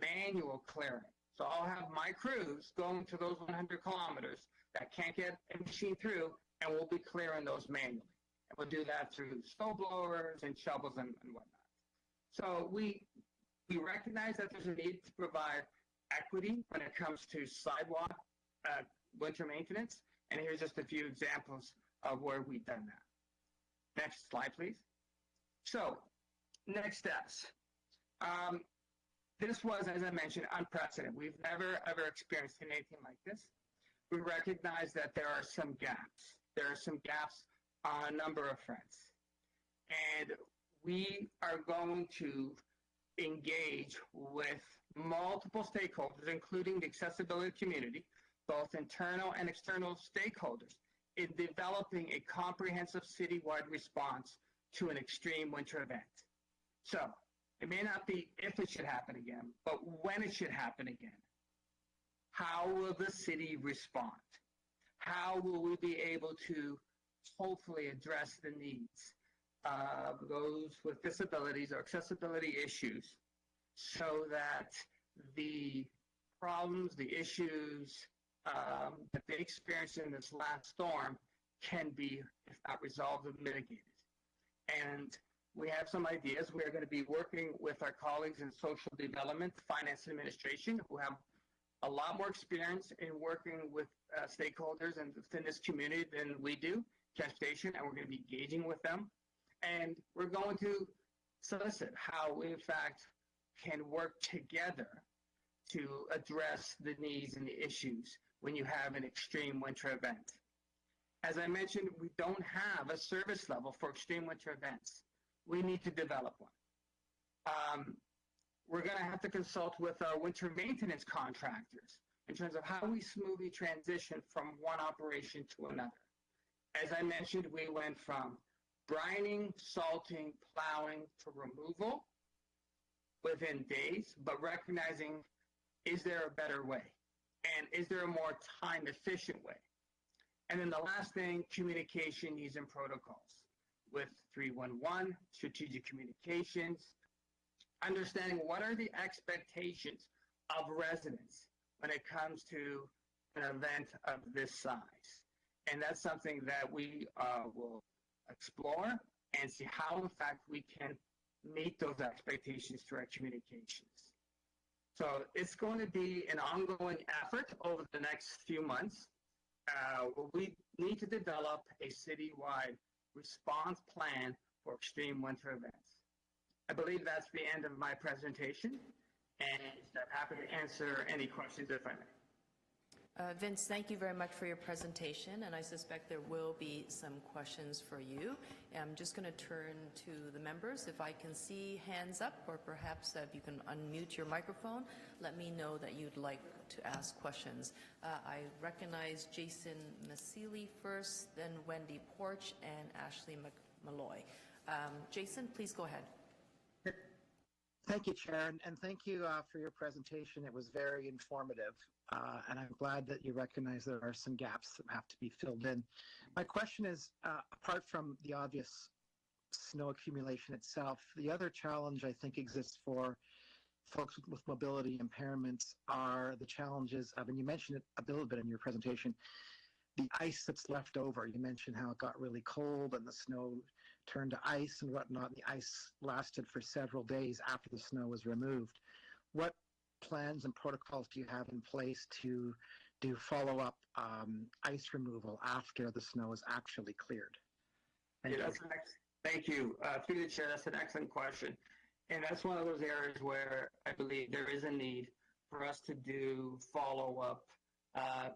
manual clearing. So I'll have my crews going to those 100 kilometers that can't get a machine through, and we'll be clearing those manually. And we'll do that through snow blowers and shovels and whatnot. So we recognize that there's a need to provide equity when it comes to sidewalk winter maintenance. And here's just a few examples of where we've done that. Next slide, please. So next steps. This was, as I mentioned, unprecedented. We've never, ever experienced anything like this. We recognize that there are some gaps. There are some gaps on a number of fronts. And we are going to engage with multiple stakeholders, including the accessibility community, both internal and external stakeholders, in developing a comprehensive citywide response to an extreme winter event. So it may not be if it should happen again, but when it should happen again. How will the city respond? How will we be able to hopefully address the needs of those with disabilities or accessibility issues so that the problems, the issues that they experienced in this last storm can be, if not resolved, mitigated. And we have some ideas. We're going to be working with our colleagues in social development, finance, and administration, who have a lot more experience in working with stakeholders and within this community than we do, Consultation, and we're going to be engaging with them. And we're going to solicit how we, in fact, can work together to address the needs and the issues when you have an extreme winter event. As I mentioned, we don't have a service level for extreme winter events. We need to develop one. We're going to have to consult with our winter maintenance contractors in terms of how we smoothly transition from one operation to another. As I mentioned, we went from brining, salting, plowing to removal within days, but recognizing, is there a better way? And is there a more time-efficient way? And then the last thing, communication needs and protocols. with 311, strategic communications, understanding what are the expectations of residents when it comes to an event of this size. And that's something that we will explore and see how, in fact, we can meet those expectations through our communications. So it's going to be an ongoing effort over the next few months. We need to develop a citywide response plan for extreme winter events. I believe that's the end of my presentation, and I'm happy to answer any questions if I may. Vince, thank you very much for your presentation, and I suspect there will be some questions for you. I'm just going to turn to the members. If I can see hands up, or perhaps if you can unmute your microphone, let me know that you'd like to ask questions. I recognize Jason Masili first, then Wendy Porch, and Ashley Malloy. Jason, please go ahead. Thank you, Chair, and thank you for your presentation. It was very informative, and I'm glad that you recognize there are some gaps that have to be filled in. My question is, apart from the obvious snow accumulation itself, the other challenge I think exists for folks with mobility impairments are the challenges of, and you mentioned it a little bit in your presentation, the ice that's left over. You mentioned how it got really cold and the snow turned to ice and whatnot. The ice lasted for several days after the snow was removed. What plans and protocols do you have in place to do follow-up ice removal after the snow is actually cleared? Thank you. Thank you. Through the chair, that's an excellent question. And that's one of those areas where I believe there is a need for us to do follow-up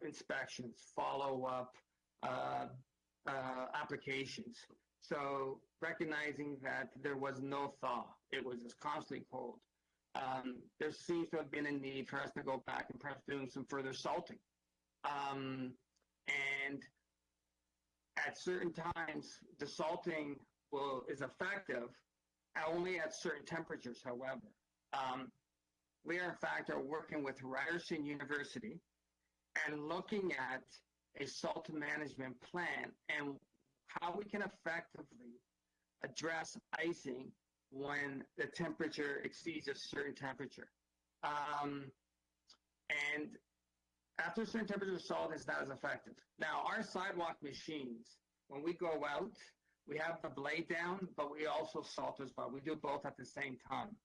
inspections, follow-up applications. So recognizing that there was no thaw, it was just constantly cold. There seems to have been a need for us to go back and perhaps doing some further salting. And at certain times, the salting is effective only at certain temperatures, however. We are, in fact, working with Ryerson University and looking at a salt management plan and how we can effectively address icing when the temperature exceeds a certain temperature. And after a certain temperature, salt is not as effective. Now, our sidewalk machines, when we go out, we have the blade down, but we also salt as well. We do both at the same time.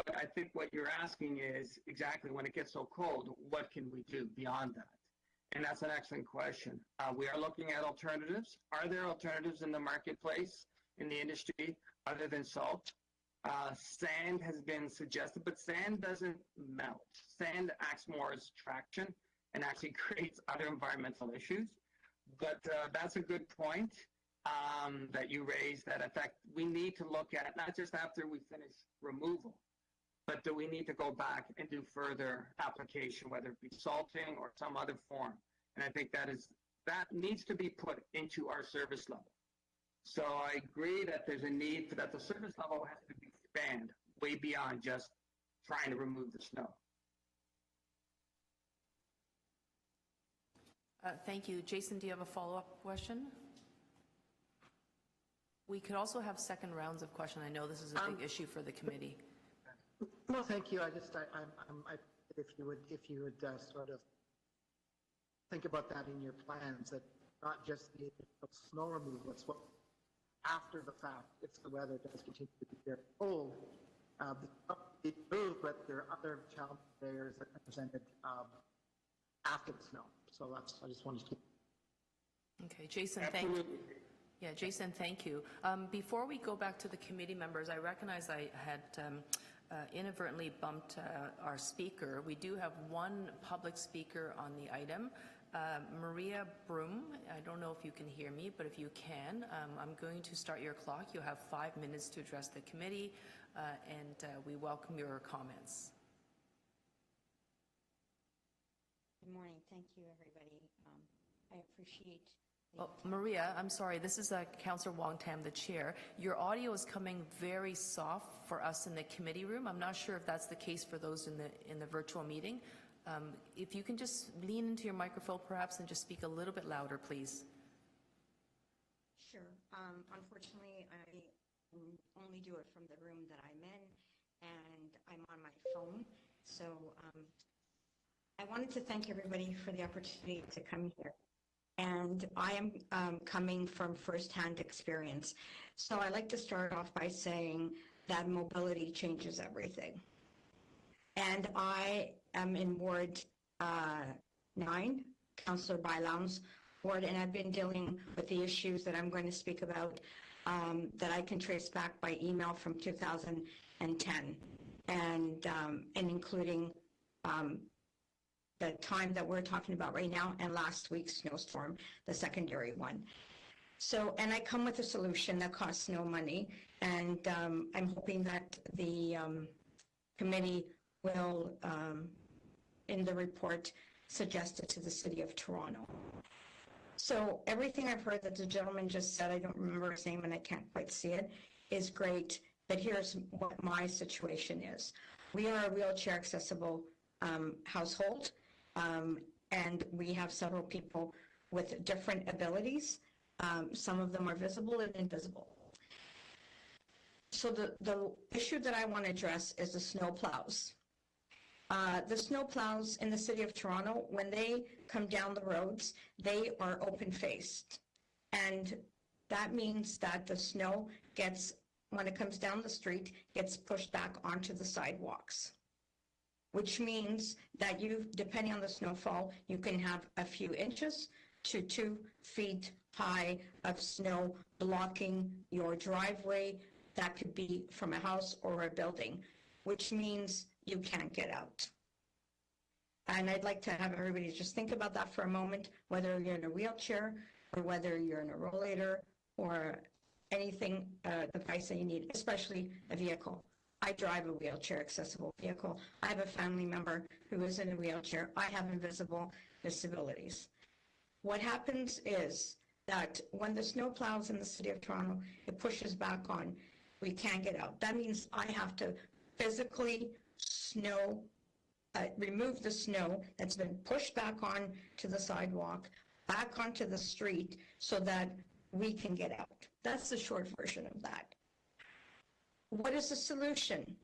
But I think what you're asking is exactly when it gets so cold, what can we do beyond that? And that's an excellent question. We are looking at alternatives. Are there alternatives in the marketplace, in the industry, other than salt? Sand has been suggested, but sand doesn't melt. Sand acts more as traction and actually creates other environmental issues. But that's a good point that you raised, that in fact we need to look at, not just after we finish removal, but do we need to go back and do further application, whether it be salting or some other form? And I think that needs to be put into our service level. So I agree that there's a need for that. The service level has to expand way beyond just trying to remove the snow. Thank you. Jason, do you have a follow-up question? We could also have second rounds of questions. I know this is a big issue for the committee. No, thank you. If you would sort of think about that in your plans, that not just the snow removal, it's what after the fact, if the weather does continue to be very cold, it moves, but there are other challenge barriers that are presented after the snow. So I just wanted to. Okay, Jason, thank you. Yeah, Jason, thank you. Before we go back to the committee members, I recognize I had inadvertently bumped our speaker. We do have one public speaker on the item. Maria Broom, I don't know if you can hear me, but if you can, I'm going to start your clock. You have 5 minutes to address the committee, and we welcome your comments. Good morning. Thank you, everybody. I appreciate Oh, Maria, I'm sorry. This is Councillor Wong Tam, the chair. Your audio is coming very soft for us in the committee room. I'm not sure if that's the case for those in the virtual meeting. If you can just lean into your microphone perhaps and just speak a little bit louder, please. Sure. Unfortunately, I only do it from the room that I'm in, and I'm on my phone. So I wanted to thank everybody for the opportunity to come here. And I am coming from firsthand experience. So I like to start off by saying that mobility changes everything. And I am in Ward 9, Councillor Byloun's ward, and I've been dealing with the issues that I'm going to speak about that I can trace back by email from 2010, and including the time that we're talking about right now and last week's snowstorm, the secondary one. So, and I come with a solution that costs no money, and I'm hoping that the committee will, in the report, suggest it to the City of Toronto. So everything I've heard that the gentleman just said, I don't remember his name and I can't quite see it, is great, but here's what my situation is. We are a wheelchair accessible household, and we have several people with different abilities. Some of them are visible and invisible. So the issue that I want to address is the snow plows. The snow plows in the City of Toronto, when they come down the roads, they are open-faced. And that means that the snow gets, when it comes down the street, gets pushed back onto the sidewalks, which means that you, depending on the snowfall, you can have a few inches to 2 feet high of snow blocking your driveway. That could be from a house or a building, which means you can't get out. And I'd like to have everybody just think about that for a moment, whether you're in a wheelchair or whether you're in a rollator or anything, device that you need, especially a vehicle. I drive a wheelchair accessible vehicle. I have a family member who is in a wheelchair. I have invisible disabilities. What happens is that when the snow plows in the City of Toronto, it pushes back on, we can't get out. That means I have to physically remove the snow that's been pushed back on to the sidewalk, back onto the street, so that we can get out. That's the short version of that. What is the solution?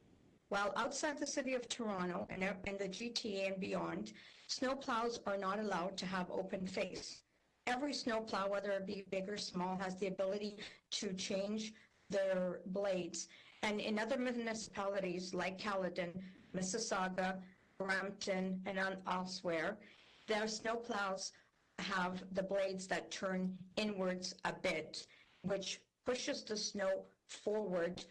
Well, outside the City of Toronto and the GTA and beyond, snow plows are not allowed to have open face. Every snow plow, whether it be big or small, has the ability to change their blades. And in other municipalities like Caledon, Mississauga, Brampton, and elsewhere, their snow plows have the blades that turn inwards a bit, which pushes the snow forward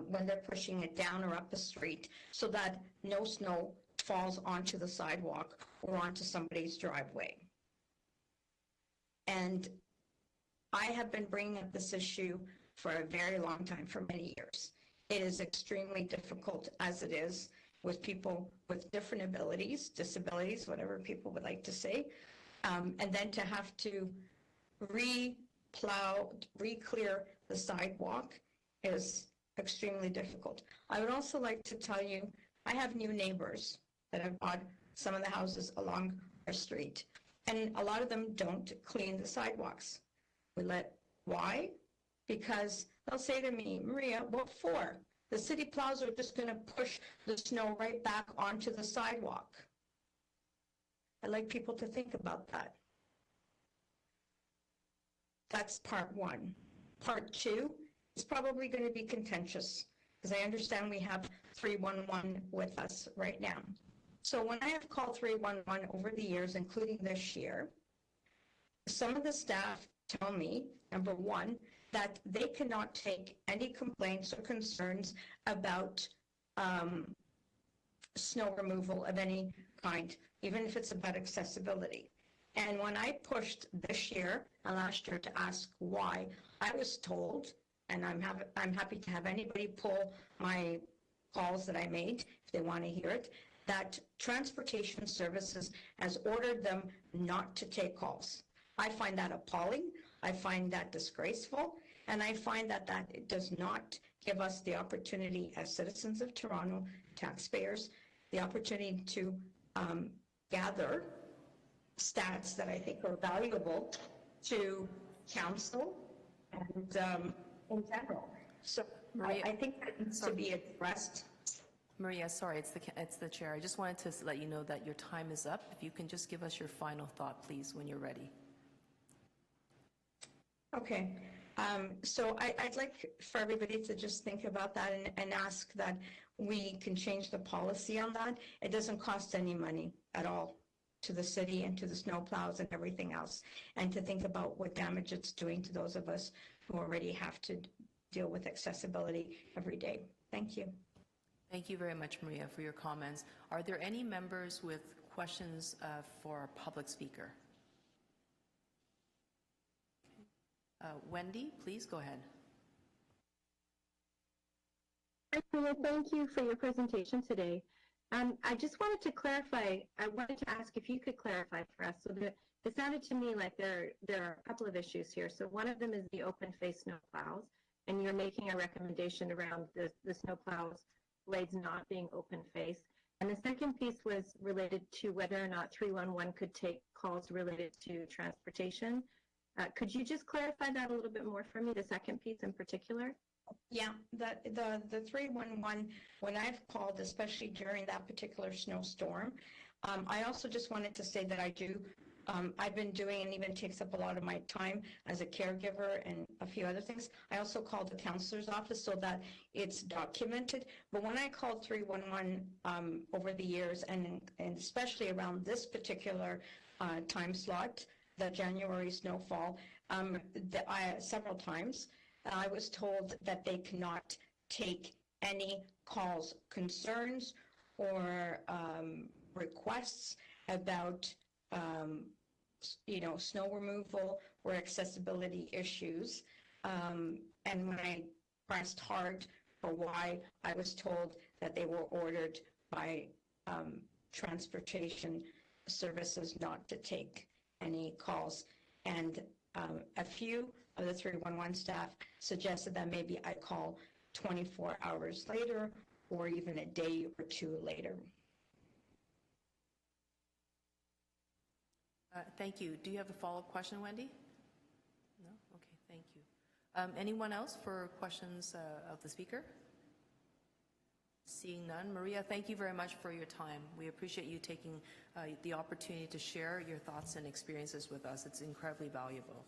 when they're pushing it down or up the street, so that no snow falls onto the sidewalk or onto somebody's driveway. And I have been bringing up this issue for a very long time, for many years. It is extremely difficult as it is with people with different abilities, disabilities, whatever people would like to say, and then to have to re-clear the sidewalk is extremely difficult. I would also like to tell you, I have new neighbors that have bought some of the houses along our street, and a lot of them don't clean the sidewalks. Why? Because they'll say to me, Maria, what for? The city plows are just going to push the snow right back onto the sidewalk. I'd like people to think about that. That's part one. Part two is probably going to be contentious, because I understand we have 311 with us right now. So when I have called 311 over the years, including this year, some of the staff tell me, number one, that they cannot take any complaints or concerns about snow removal of any kind, even if it's about accessibility. And when I pushed this year and last year to ask why, I was told, and I'm happy to have anybody pull my calls that I made if they want to hear it, that Transportation Services has ordered them not to take calls. I find that appalling. I find that disgraceful, and I find that it does not give us the opportunity as citizens of Toronto, taxpayers, the opportunity to gather stats that I think are valuable to council and in general. So Maria, I think that needs to be addressed. Maria, sorry, it's the chair. I just wanted to let you know that your time is up. If you can just give us your final thought, please, when you're ready. Okay. So I'd like for everybody to just think about that and ask that we can change the policy on that. It doesn't cost any money at all to the city and to the snowplows and everything else, and to think about what damage it's doing to those of us who already have to deal with accessibility every day. Thank you. Thank you very much, Maria, for your comments. Are there any members with questions for our public speaker? Wendy, please go ahead. Thank you for your presentation today. I just wanted to clarify, I wanted to ask if you could clarify for us. So it sounded to me like there are a couple of issues here. So one of them is the open face snowplows, and you're making a recommendation around the snowplows blades not being open face. And the second piece was related to whether or not 311 could take calls related to transportation. Could you just clarify that a little bit more for me, the second piece in particular? Yeah, the 311, when I've called, especially during that particular snowstorm, I also just wanted to say that I've been doing, and even takes up a lot of my time as a caregiver and a few other things. I also called the counselor's office so that it's documented. But when I called 311 over the years, and especially around this particular time slot, the January snowfall, several times, I was told that they cannot take any calls, concerns, or requests about snow removal or accessibility issues. And when I pressed hard for why, I was told that they were ordered by transportation services not to take any calls. And a few of the 311 staff suggested that maybe I call 24 hours later or even a day or two later. Thank you. Do you have a follow-up question, Wendy? No? Okay, thank you. Anyone else for questions of the speaker? Seeing none. Maria, thank you very much for your time. We appreciate you taking the opportunity to share your thoughts and experiences with us. It's incredibly valuable.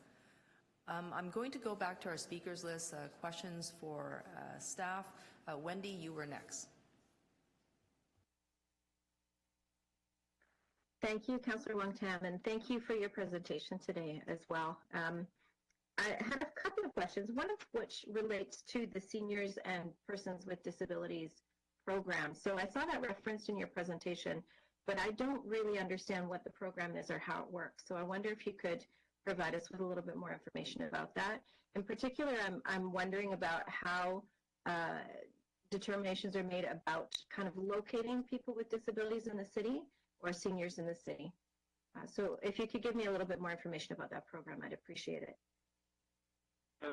I'm going to go back to our speakers list. Questions for staff. Wendy, you were next. Thank you, Councillor Wong-Tam, and thank you for your presentation today as well. I had a couple of questions, one of which relates to the Seniors and Persons with Disabilities program. So I saw that referenced in your presentation, but I don't really understand what the program is or how it works. So I wonder if you could provide us with a little bit more information about that. In particular, I'm wondering about how determinations are made about kind of locating people with disabilities in the city or seniors in the city. So if you could give me a little bit more information about that program, I'd appreciate it.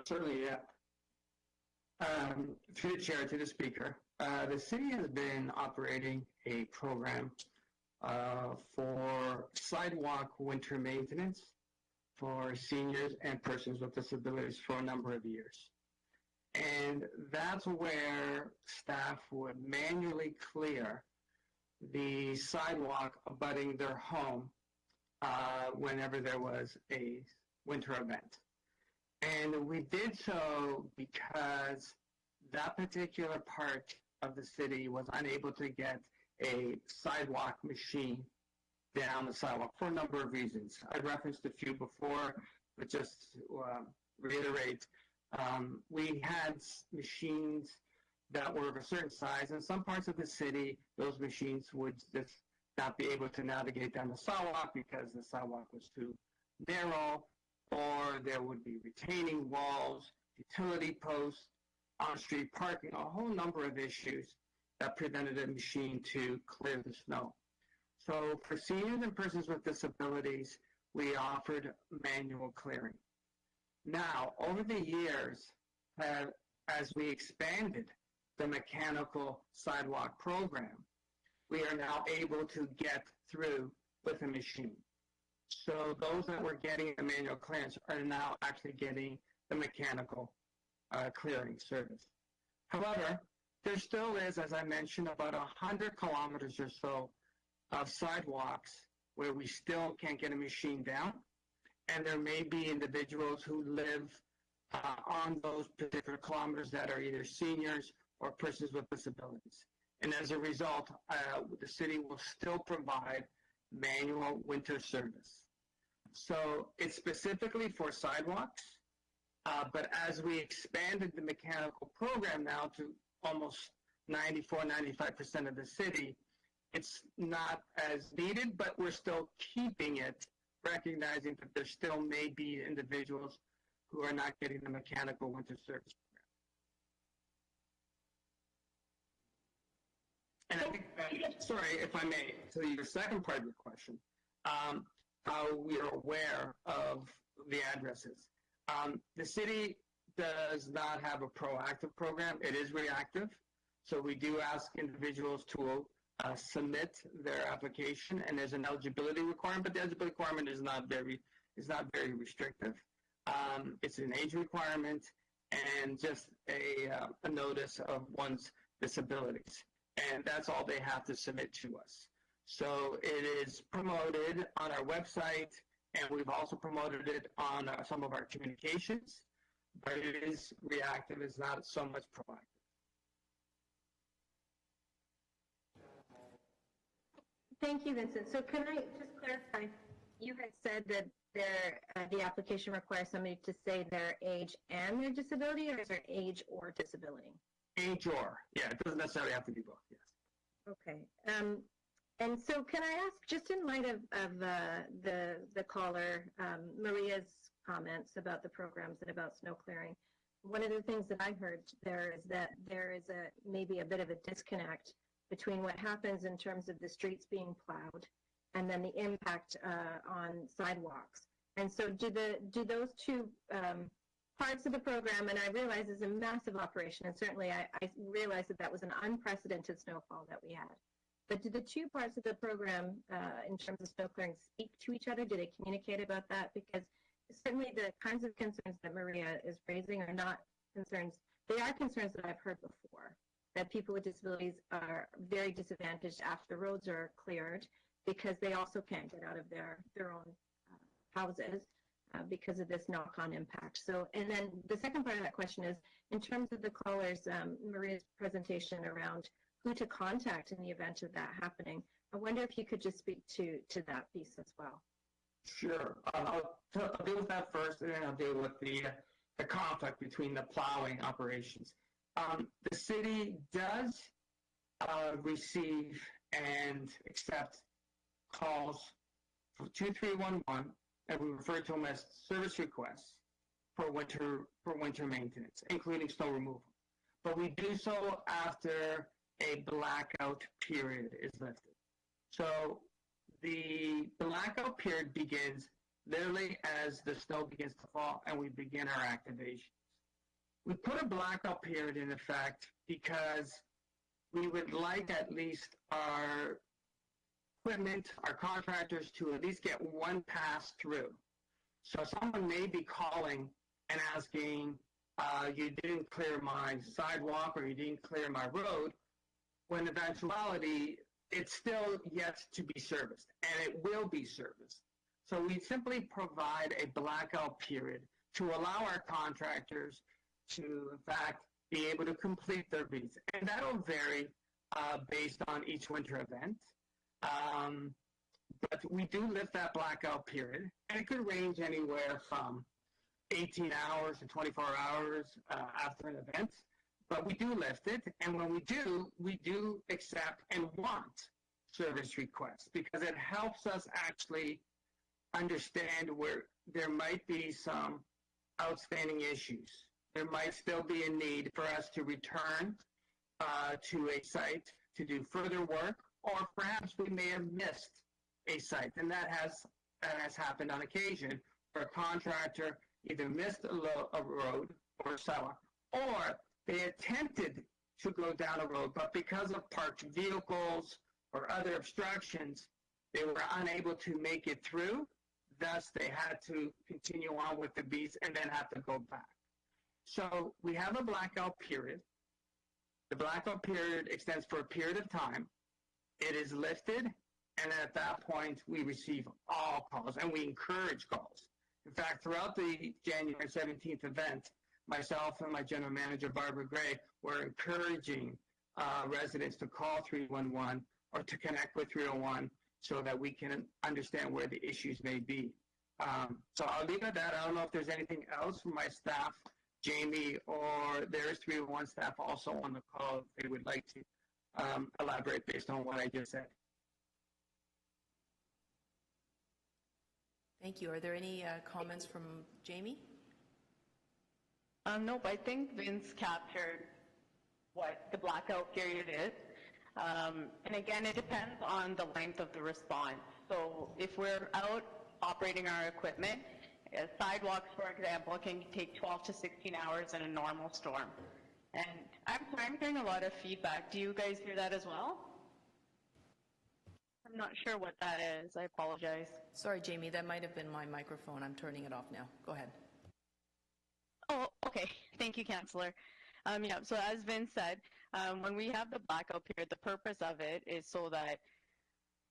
Certainly, yeah. Through the chair to the speaker, the city has been operating a program for sidewalk winter maintenance for seniors and persons with disabilities for a number of years. And that's where staff would manually clear the sidewalk abutting their home whenever there was a winter event. And we did so because that particular part of the city was unable to get a sidewalk machine down the sidewalk for a number of reasons. I referenced a few before, but just reiterate, we had machines that were of a certain size. In some parts of the city, those machines would just not be able to navigate down the sidewalk because the sidewalk was too narrow, or there would be retaining walls, utility posts, on-street parking, a whole number of issues that prevented a machine to clear the snow. So for seniors and persons with disabilities, we offered manual clearing. Now, over the years, as we expanded the mechanical sidewalk program, we are now able to get through with a machine. So those that were getting a manual clearance are now actually getting the mechanical clearing service. However, there still is, as I mentioned, about 100 kilometers or so of sidewalks where we still can't get a machine down, and there may be individuals who live on those particular kilometers that are either seniors or persons with disabilities. And as a result, the city will still provide manual winter service. So it's specifically for sidewalks, but as we expanded the mechanical program now to almost 94-95% of the city, it's not as needed, but we're still keeping it, recognizing that there still may be individuals who are not getting the mechanical winter service program. And I think, sorry, if I may, to your second part of your question, how we are aware of the addresses. The city does not have a proactive program. It is reactive. So we do ask individuals to submit their application, and there's an eligibility requirement, but the eligibility requirement is not very restrictive. It's an age requirement and just a notice of one's disabilities, and that's all they have to submit to us. So it is promoted on our website, and we've also promoted it on some of our communications, but it is reactive. It's not so much proactive. Thank you, Vincent. So can I just clarify? You had said that the application requires somebody to say their age and their disability, or is there age or disability? Age or, yeah, it doesn't necessarily have to be both, yes. Okay. And so can I ask, just in light of the caller, Maria's comments about the programs and about snow clearing, one of the things that I heard there is that there is maybe a bit of a disconnect between what happens in terms of the streets being plowed and then the impact on sidewalks. And so do those two parts of the program, and I realize it's a massive operation, and certainly I realize that was an unprecedented snowfall that we had. But do the two parts of the program, in terms of snow clearing, speak to each other? Do they communicate about that? Because certainly the kinds of concerns that Maria is raising are not concerns, they are concerns that I've heard before, that people with disabilities are very disadvantaged after the roads are cleared because they also can't get out of their own houses because of this knock-on impact. So, and then the second part of that question is, in terms of the callers, Maria's presentation around who to contact in the event of that happening, I wonder if you could just speak to that piece as well. Sure. I'll deal with that first, and then I'll deal with the conflict between the plowing operations. The city does receive and accept calls for 2311, and we refer to them as service requests for winter maintenance, including snow removal. But we do so after a blackout period is lifted. So the blackout period begins literally as the snow begins to fall and we begin our activations. We put a blackout period in effect because we would like at least our equipment, our contractors, to at least get one pass through. So someone may be calling and asking, you didn't clear my sidewalk or you didn't clear my road, when in eventuality, it's still yet to be serviced, and it will be serviced. So we simply provide a blackout period to allow our contractors to, in fact, be able to complete their beats. And that'll vary based on each winter event. But we do lift that blackout period, and it could range anywhere from 18 hours to 24 hours after an event. But we do lift it, and when we do accept and want service requests because it helps us actually understand where there might be some outstanding issues. There might still be a need for us to return to a site to do further work, or perhaps we may have missed a site, and that has happened on occasion where a contractor either missed a road or a sidewalk, or they attempted to go down a road, but because of parked vehicles or other obstructions, they were unable to make it through. Thus, they had to continue on with the beats and then have to go back. So we have a blackout period. The blackout period extends for a period of time. It is lifted, and at that point, we receive all calls, and we encourage calls. In fact, throughout the January 17th event, myself and my general manager, Barbara Gray, were encouraging residents to call 311 or to connect with 301 so that we can understand where the issues may be. So I'll leave it at that. I don't know if there's anything else from my staff, Jamie, or there's 301 staff also on the call if they would like to elaborate based on what I just said. Thank you. Are there any comments from Jamie? Nope, I think Vince captured what the blackout period is. And again, it depends on the length of the response. So if we're out operating our equipment, sidewalks, for example, can take 12 to 16 hours in a normal storm. And I'm hearing a lot of feedback. Do you guys hear that as well? I'm not sure what that is. I apologize. Sorry, Jamie, that might have been my microphone. I'm turning it off now. Go ahead. Oh, okay. Thank you, Councillor. Yeah, so as Vince said, when we have the blackout period, the purpose of it is so that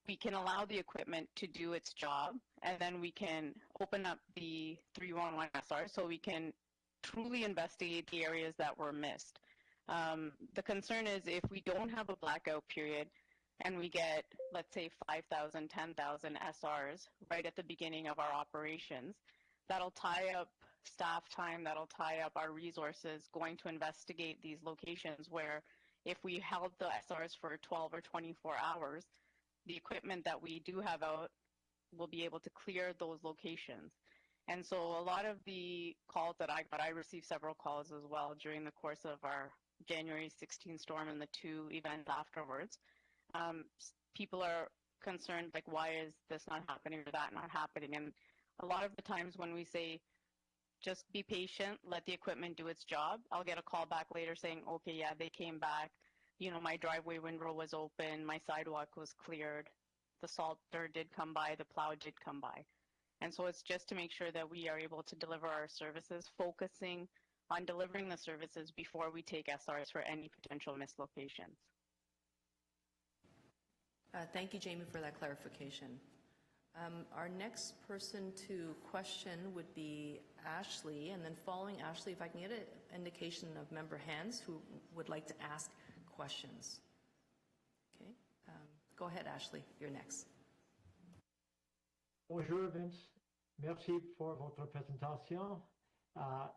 we can allow the equipment to do its job, and then we can open up the 311 SR so we can truly investigate the areas that were missed. The concern is if we don't have a blackout period and we get, let's say, 5,000, 10,000 SRs right at the beginning of our operations, that'll tie up staff time, that'll tie up our resources going to investigate these locations where if we held the SRs for 12 or 24 hours, the equipment that we do have out will be able to clear those locations. And so a lot of the calls that I got, I received several calls as well during the course of our January 16 storm and the 2 events afterwards. People are concerned, like, why is this not happening or that not happening? And a lot of the times when we say, just be patient, let the equipment do its job, I'll get a call back later saying, okay, yeah, they came back. You know, my driveway window was open, my sidewalk was cleared, the salter did come by, the plow did come by. And so it's just to make sure that we are able to deliver our services, focusing on delivering the services before we take SRs for any potential missed locations. Thank you, Jamie, for that clarification. Our next person to question would be Ashley, and then following Ashley, if I can get an indication of member hands who would like to ask questions. Okay, go ahead, Ashley, you're next. Bonjour, Vince. Merci for votre présentation.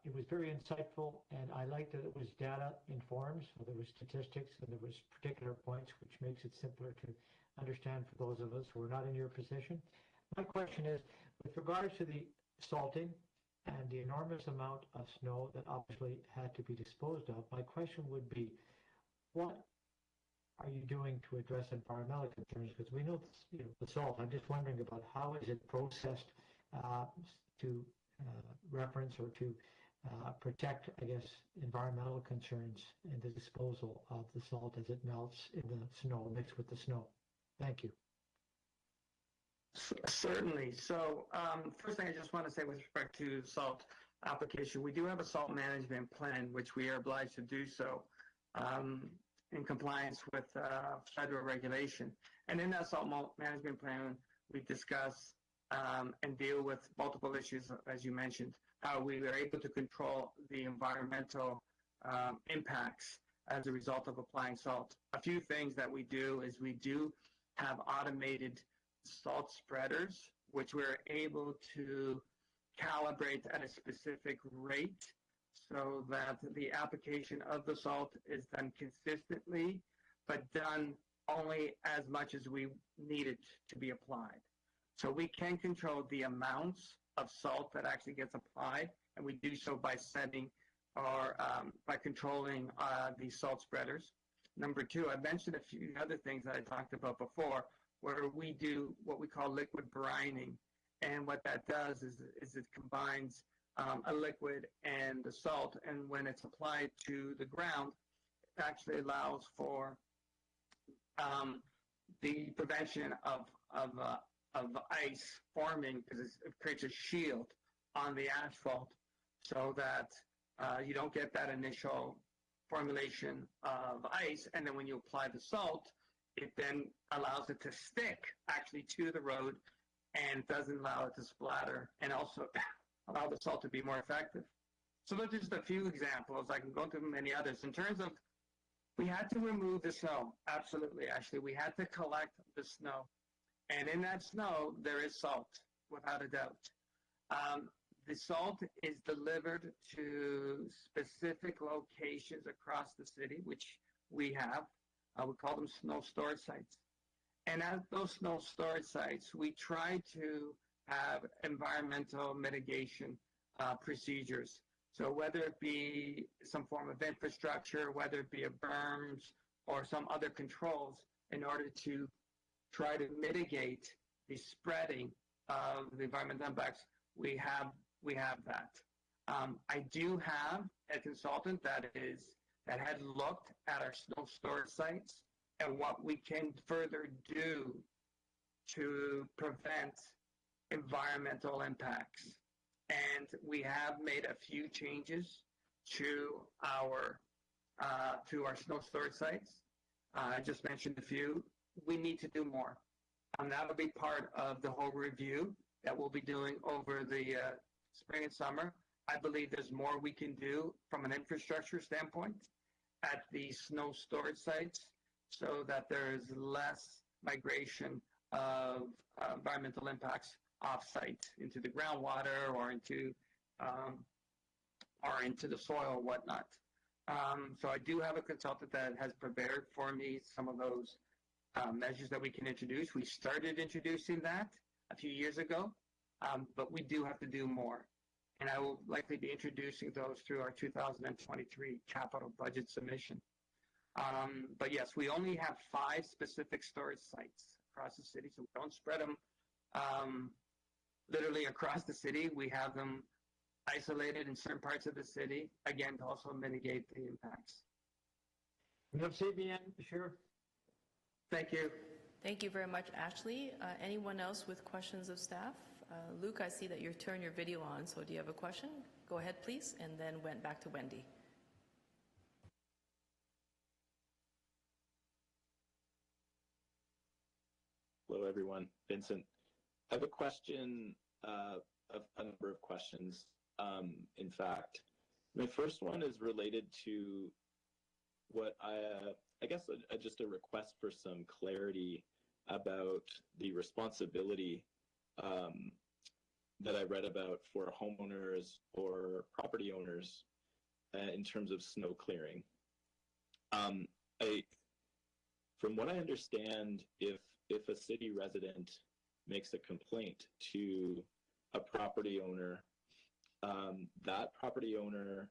It was very insightful, and I liked that it was data informed, so there was statistics and there was particular points, which makes it simpler to understand for those of us who are not in your position. My question is, with regards to the salting and the enormous amount of snow that obviously had to be disposed of, my question would be, what are you doing to address environmental concerns? Because we know, the salt. I'm just wondering about how is it processed to reference or to protect, I guess, environmental concerns in the disposal of the salt as it melts in the snow, mixed with the snow. Thank you. Certainly. So first thing I just want to say with respect to salt application, we do have a salt management plan, which we are obliged to do so in compliance with federal regulation. And in that salt management plan, we discuss and deal with multiple issues, as you mentioned, how we are able to control the environmental impacts as a result of applying salt. A few things that we do is we do have automated salt spreaders, which we're able to calibrate at a specific rate so that the application of the salt is done consistently, but done only as much as we need it to be applied. So we can control the amounts of salt that actually gets applied, and we do so by setting or by controlling the salt spreaders. Number two, I mentioned a few other things that I talked about before, where we do what we call liquid brining. And what that does is it combines a liquid and the salt, and when it's applied to the ground, it actually allows for the prevention of ice forming, because it creates a shield on the asphalt so that You don't get that initial formulation of ice, and then when you apply the salt, it then allows it to stick actually to the road and doesn't allow it to splatter, and also allow the salt to be more effective. So those are just a few examples. I can go into many others. In terms of, we had to remove the snow. Absolutely, actually. We had to collect the snow. And in that snow, there is salt, without a doubt. The salt is delivered to specific locations across the city, which we have. We call them snow storage sites. And at those snow storage sites, we try to have environmental mitigation procedures. So whether it be some form of infrastructure, whether it be a berms or some other controls, in order to try to mitigate the spreading of the environmental impacts, we have that. I do have a consultant that had looked at our snow storage sites and what we can further do to prevent environmental impacts. And we have made a few changes to our snow storage sites. I just mentioned a few. We need to do more. That'll be part of the whole review that we'll be doing over the spring and summer. I believe there's more we can do from an infrastructure standpoint at the snow storage sites so that there's less migration of environmental impacts off-site into the groundwater or into the soil or whatnot. So I do have a consultant that has prepared for me some of those measures that we can introduce. We started introducing that a few years ago, but we do have to do more. And I will likely be introducing those through our 2023 capital budget submission. But yes, we only have 5 specific storage sites across the city, so we don't spread them literally across the city. We have them isolated in certain parts of the city, again, to also mitigate the impacts. Merci bien, monsieur. Thank you. Thank you very much, Ashley. Anyone else with questions of staff? Luke, I see that you've turned your video on, so do you have a question? Go ahead, please, and then went back to Wendy. Hello, everyone. Vincent. I have a question, a number of questions, in fact. My first one is related to what I guess just a request for some clarity about the responsibility that I read about for homeowners or property owners in terms of snow clearing. From what I understand, if a city resident makes a complaint to a property owner, that property owner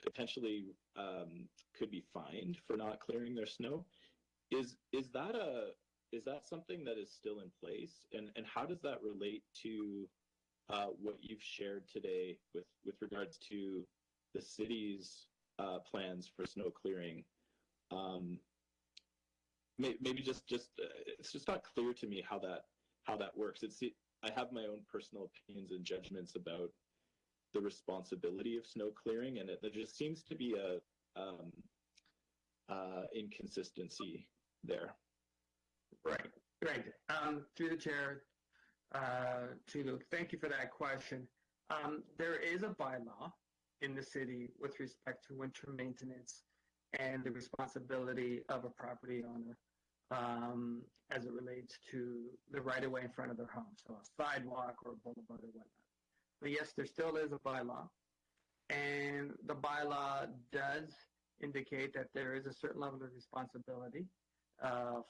potentially could be fined for not clearing their snow. Is that something that is still in place, and how does that relate to what you've shared today with regards to the city's plans for snow clearing? Maybe just it's just not clear to me how that works. I have my own personal opinions and judgments about the responsibility of snow clearing, and there just seems to be a inconsistency there. Right. Through the chair, to Luke, thank you for that question. There is a bylaw in the city with respect to winter maintenance and the responsibility of a property owner as it relates to the right-of-way in front of their home, so a sidewalk or a boulevard or whatnot. But yes, there still is a bylaw, and the bylaw does indicate that there is a certain level of responsibility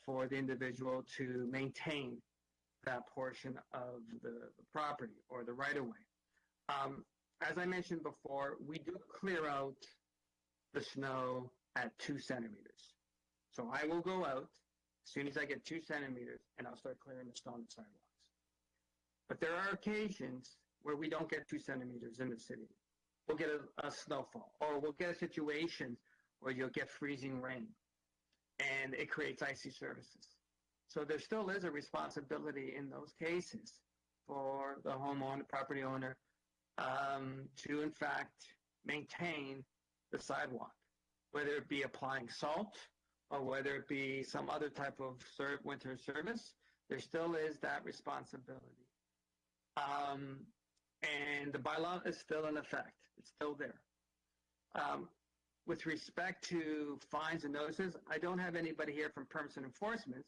for the individual to maintain that portion of the property or the right-of-way. As I mentioned before, we do clear out the snow at 2 centimeters. So I will go out as soon as I get 2 centimeters and I'll start clearing the snow on the sidewalks. But there are occasions where we don't get 2 centimeters in the city. We'll get a snowfall, or we'll get a situation where you'll get freezing rain and it creates icy surfaces. So there still is a responsibility in those cases for the homeowner, property owner, to in fact maintain the sidewalk, whether it be applying salt or whether it be some other type of winter service. There still is that responsibility. And the bylaw is still in effect. It's still there. With respect to fines and notices, I don't have anybody here from permits and enforcement,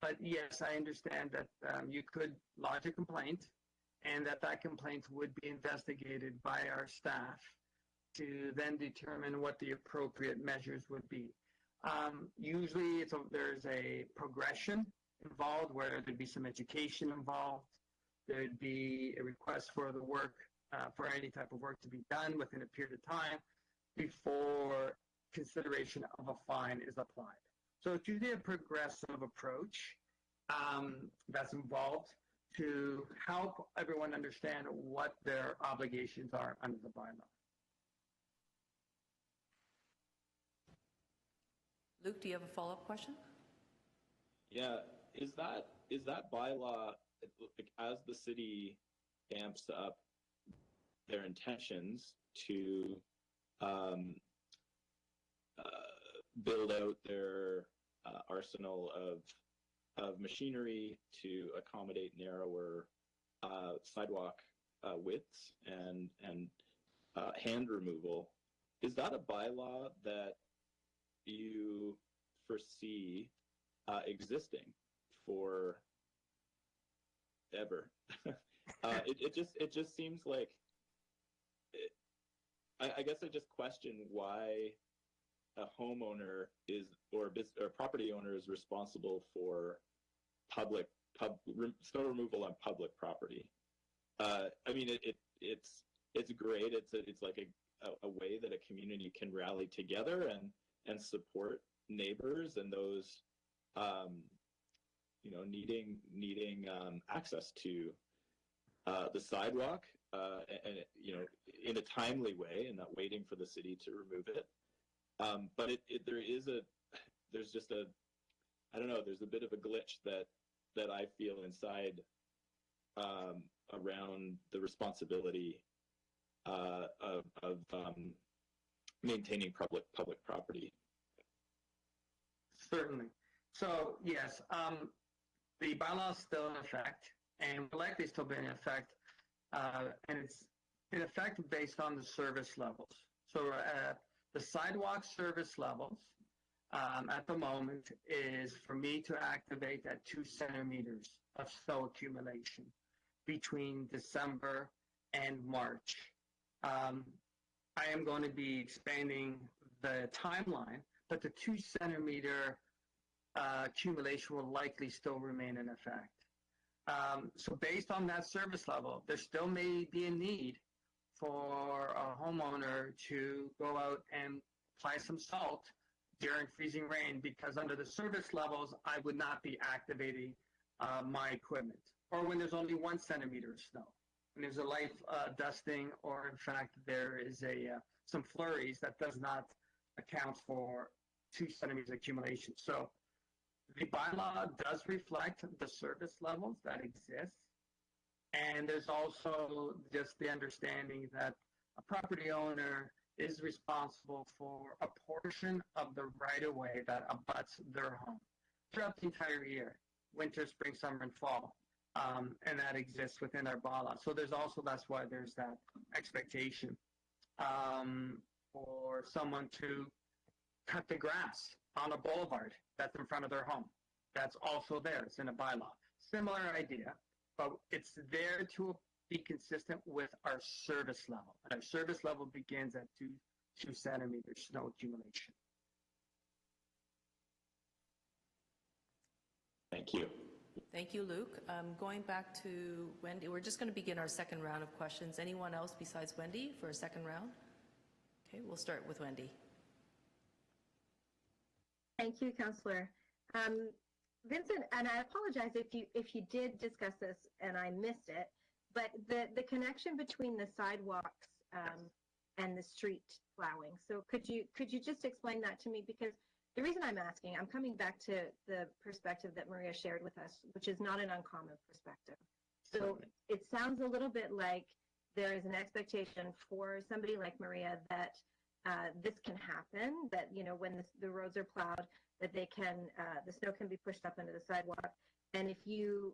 but yes, I understand that you could lodge a complaint and that complaint would be investigated by our staff to then determine what the appropriate measures would be. Usually there's a progression involved where there'd be some education involved. There'd be a request for the work, for any type of work to be done within a period of time before consideration of a fine is applied. So it's usually a progressive approach that's involved to help everyone understand what their obligations are under the bylaw. Luke, do you have a follow-up question? Yeah, is that bylaw, as the city amps up their intentions to build out their arsenal of machinery to accommodate narrower sidewalk widths and hand removal, is that a bylaw that you foresee existing for ever? It just seems like I guess I just question why a homeowner or property owner is responsible for snow removal on public property. I mean, it's great. It's like a way that a community can rally together and support neighbors and those needing access to the sidewalk and in a timely way, and not waiting for the city to remove it. But there's just a I don't know, there's a bit of a glitch that I feel inside around the responsibility of maintaining public property. Certainly. So yes, the bylaw is still in effect and will likely still be in effect, and it's in effect based on the service levels. So the sidewalk service levels at the moment is for me to activate at 2 centimeters of snow accumulation between December and March. I am going to be expanding the timeline, but the 2 centimeter accumulation will likely still remain in effect. So based on that service level, there still may be a need for a homeowner to go out and apply some salt during freezing rain, because under the service levels, I would not be activating my equipment. Or when there's only 1 centimeter of snow, when there's a light dusting, or in fact there is some flurries that does not account for 2 centimeters accumulation. So the bylaw does reflect the service levels that exist. And there's also just the understanding that a property owner is responsible for a portion of the right-of-way that abuts their home throughout the entire year, winter, spring, summer, and fall. And that exists within our bylaw. So that's why there's that expectation for someone to cut the grass on a boulevard that's in front of their home. That's also there. It's in a bylaw. Similar idea, but it's there to be consistent with our service level. And our service level begins at 2 centimeters snow accumulation. Thank you. Thank you, Luke. Going back to Wendy, we're just going to begin our second round of questions. Anyone else besides Wendy for a second round? Okay, we'll start with Wendy. Thank you, Councillor. Vincent, and I apologize if you did discuss this and I missed it, but the connection between the sidewalks and the street plowing. So could you just explain that to me? Because the reason I'm asking, I'm coming back to the perspective that Maria shared with us, which is not an uncommon perspective. So it sounds a little bit like there is an expectation for somebody like Maria that this can happen, that, you know, when the roads are plowed, that they can, the snow can be pushed up into the sidewalk. And if you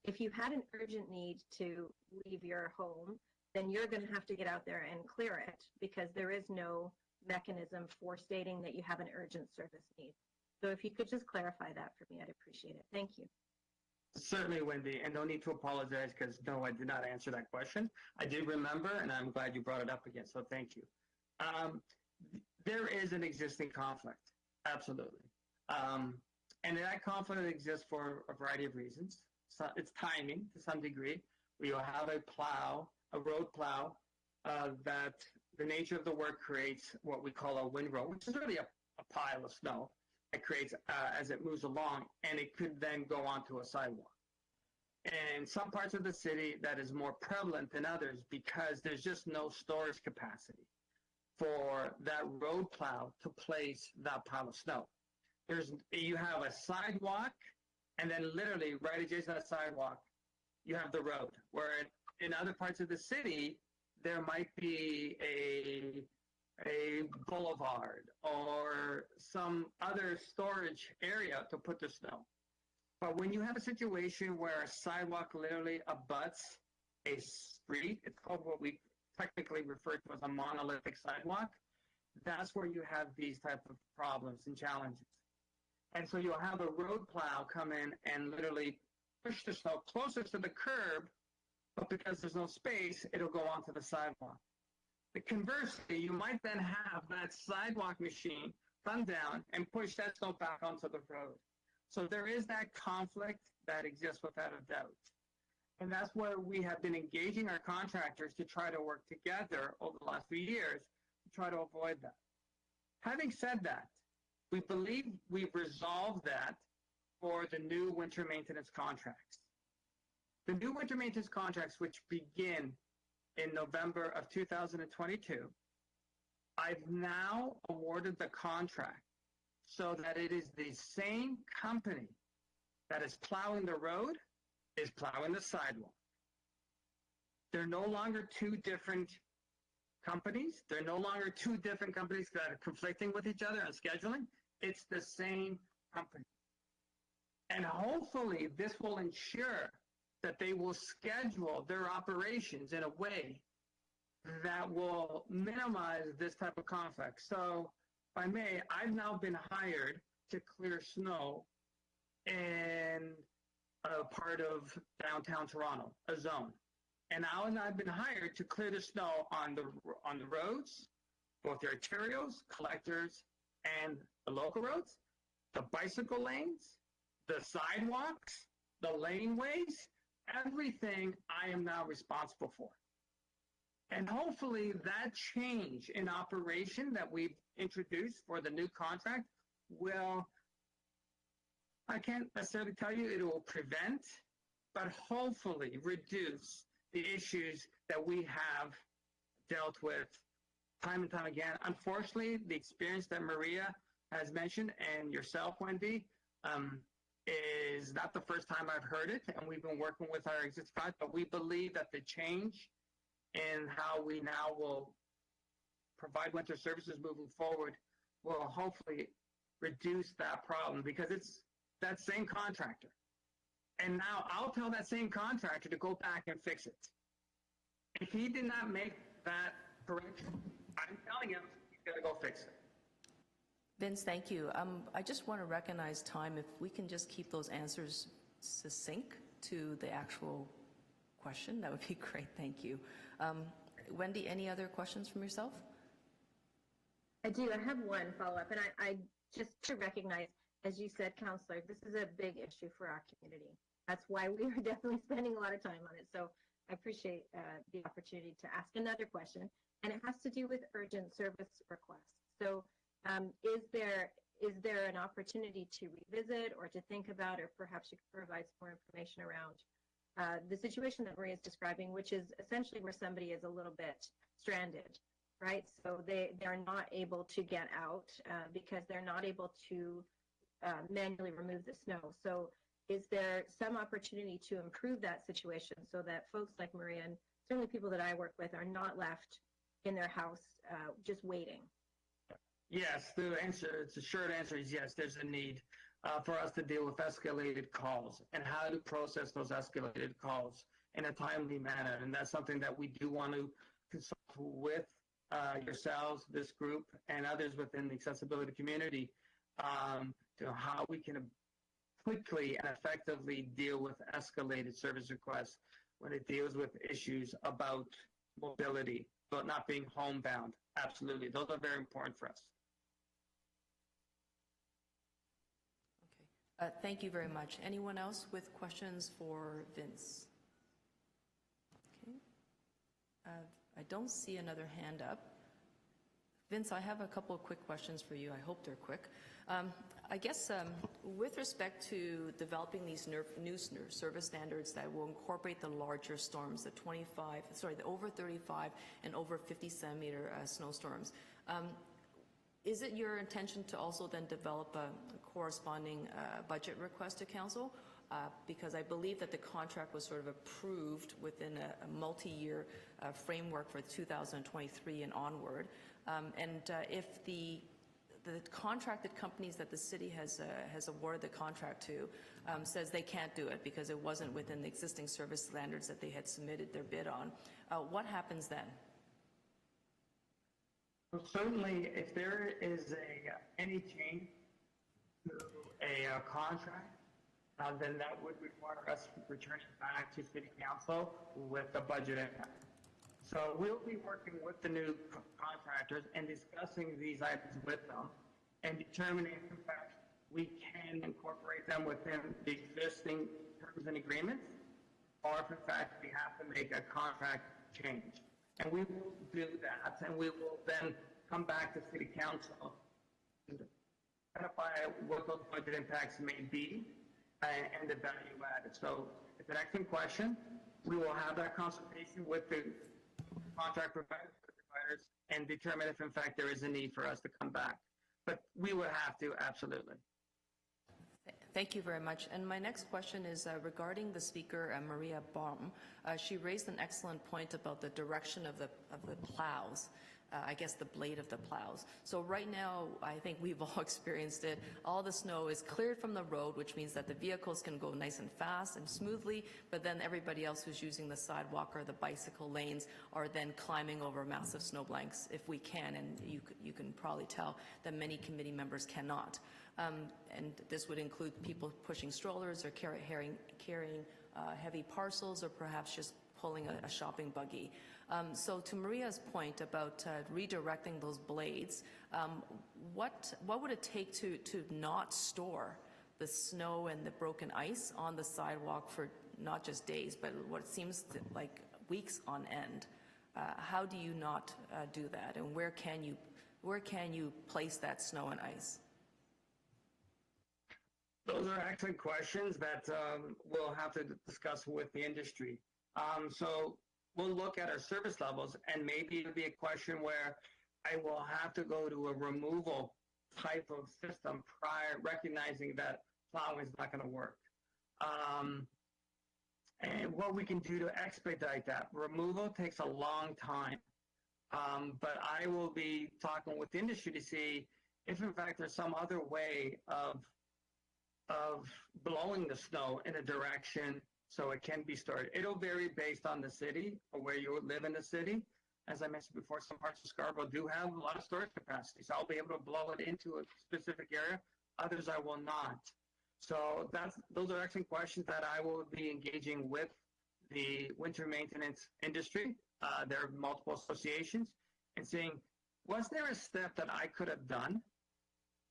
if you had an urgent need to leave your home, then you're going to have to get out there and clear it, because there is no mechanism for stating that you have an urgent service need. So if you could just clarify that for me, I'd appreciate it. Thank you. Certainly, Wendy, and no need to apologize, because no, I did not answer that question. I did remember, and I'm glad you brought it up again, so thank you. There is an existing conflict, absolutely. And that conflict exists for a variety of reasons. So it's timing to some degree, where you'll have a road plow, that the nature of the work creates what we call a windrow, which is really a pile of snow that creates as it moves along, and it could then go onto a sidewalk. And some parts of the city that is more prevalent than others, because there's just no storage capacity for that road plow to place that pile of snow. You have a sidewalk, and then literally right adjacent to that sidewalk, you have the road, where in other parts of the city, there might be a boulevard or some other storage area to put the snow. But when you have a situation where a sidewalk literally abuts a street, it's called what we technically refer to as a monolithic sidewalk, that's where you have these type of problems and challenges. And so you'll have a road plow come in and literally push the snow closer to the curb, but because there's no space, it'll go onto the sidewalk. But conversely, you might then have that sidewalk machine run down and push that snow back onto the road. So there is that conflict that exists without a doubt. And that's where we have been engaging our contractors to try to work together over the last few years to try to avoid that. Having said that, we believe we've resolved that for the new winter maintenance contracts. The new winter maintenance contracts, which begin in November of 2022, I've now awarded the contract so that it is the same company that is plowing the road is plowing the sidewalk. They're no longer two different companies. They're no longer two different companies that are conflicting with each other on scheduling. It's the same company. And hopefully this will ensure that they will schedule their operations in a way that will minimize this type of conflict. So if I may, I've now been hired to clear snow in a part of downtown Toronto, a zone. And now I've been hired to clear the snow on the roads, both the arterials, collectors, and the local roads, the bicycle lanes, the sidewalks, the laneways, everything I am now responsible for. And hopefully that change in operation that we've introduced for the new contract will, I can't necessarily tell you it will prevent, but hopefully reduce the issues that we have dealt with time and time again. Unfortunately, the experience that Maria has mentioned and yourself, Wendy, is not the first time I've heard it, and we've been working with our existing clients, but we believe that the change in how we now will provide winter services moving forward will hopefully reduce that problem, because it's that same contractor. And now I'll tell that same contractor to go back and fix it. If he did not make that correction, I'm telling him he's got to go fix it. Vince, thank you. I just want to recognize time. If we can just keep those answers succinct to the actual question, that would be great. Thank you. Wendy, any other questions from yourself? I do. I have one follow-up, and I just to recognize, as you said, Counselor, this is a big issue for our community. That's why we are definitely spending a lot of time on it. So I appreciate the opportunity to ask another question, and it has to do with urgent service requests. So is there an opportunity to revisit or to think about, or perhaps you could provide some more information around the situation that Maria is describing, which is essentially where somebody is a little bit stranded, right? So they're not able to get out because they're not able to manually remove the snow. So is there some opportunity to improve that situation so that folks like Maria and certainly people that I work with are not left in their house just waiting? Yes, the short answer is yes, there's a need for us to deal with escalated calls and how to process those escalated calls in a timely manner. And that's something that we do want to consult with yourselves, this group, and others within the accessibility community to how we can quickly and effectively deal with escalated service requests when it deals with issues about mobility, but not being homebound. Absolutely. Those are very important for us. Okay. Thank you very much. Anyone else with questions for Vince? Okay. I don't see another hand up. Vince, I have a couple of quick questions for you. I hope they're quick. I guess with respect to developing these new service standards that will incorporate the larger storms, the over 35 and over 50 centimeter snowstorms, is it your intention to also then develop a corresponding budget request to council? Because I believe that the contract was sort of approved within a multi-year framework for 2023 and onward. If the contracted companies that the city has awarded the contract to says they can't do it because it wasn't within the existing service standards that they had submitted their bid on, what happens then? Well, certainly, if there is any change to a contract, then that would require us returning back to City Council with a budget impact. So we'll be working with the new contractors and discussing these items with them and determining if, in fact, we can incorporate them within the existing terms and agreements, or if, in fact, we have to make a contract change. And we will do that, and we will then come back to City Council and identify what those budget impacts may be and the value added. So it's an excellent question. We will have that consultation with the contract providers and determine if, in fact, there is a need for us to come back. But we would have to, absolutely. Thank you very much. And my next question is regarding the speaker, Maria Baum. She raised an excellent point about the direction of the plows. I guess the blade of the plows. So right now, I think we've all experienced it. All the snow is cleared from the road, which means that the vehicles can go nice and fast and smoothly, but then everybody else who's using the sidewalk or the bicycle lanes are then climbing over massive snow blanks if we can, and you can probably tell that many committee members cannot. And this would include people pushing strollers or carrying heavy parcels or perhaps just pulling a shopping buggy. So to Maria's point about redirecting those blades, what would it take to not store the snow and the broken ice on the sidewalk for not just days, but what seems like weeks on end? How do you not do that, and where can you place that snow and ice? Those are excellent questions that we'll have to discuss with the industry. So we'll look at our service levels, and maybe it'll be a question where I will have to go to a removal type of system prior, recognizing that plowing is not going to work. And what we can do to expedite that. Removal takes a long time, but I will be talking with the industry to see if, in fact, there's some other way of blowing the snow in a direction so it can be stored. It'll vary based on the city or where you live in the city. As I mentioned before, some parts of Scarborough do have a lot of storage capacity, so I'll be able to blow it into a specific area. Others I will not. So those are excellent questions that I will be engaging with the winter maintenance industry. There are multiple associations, and seeing, was there a step that I could have done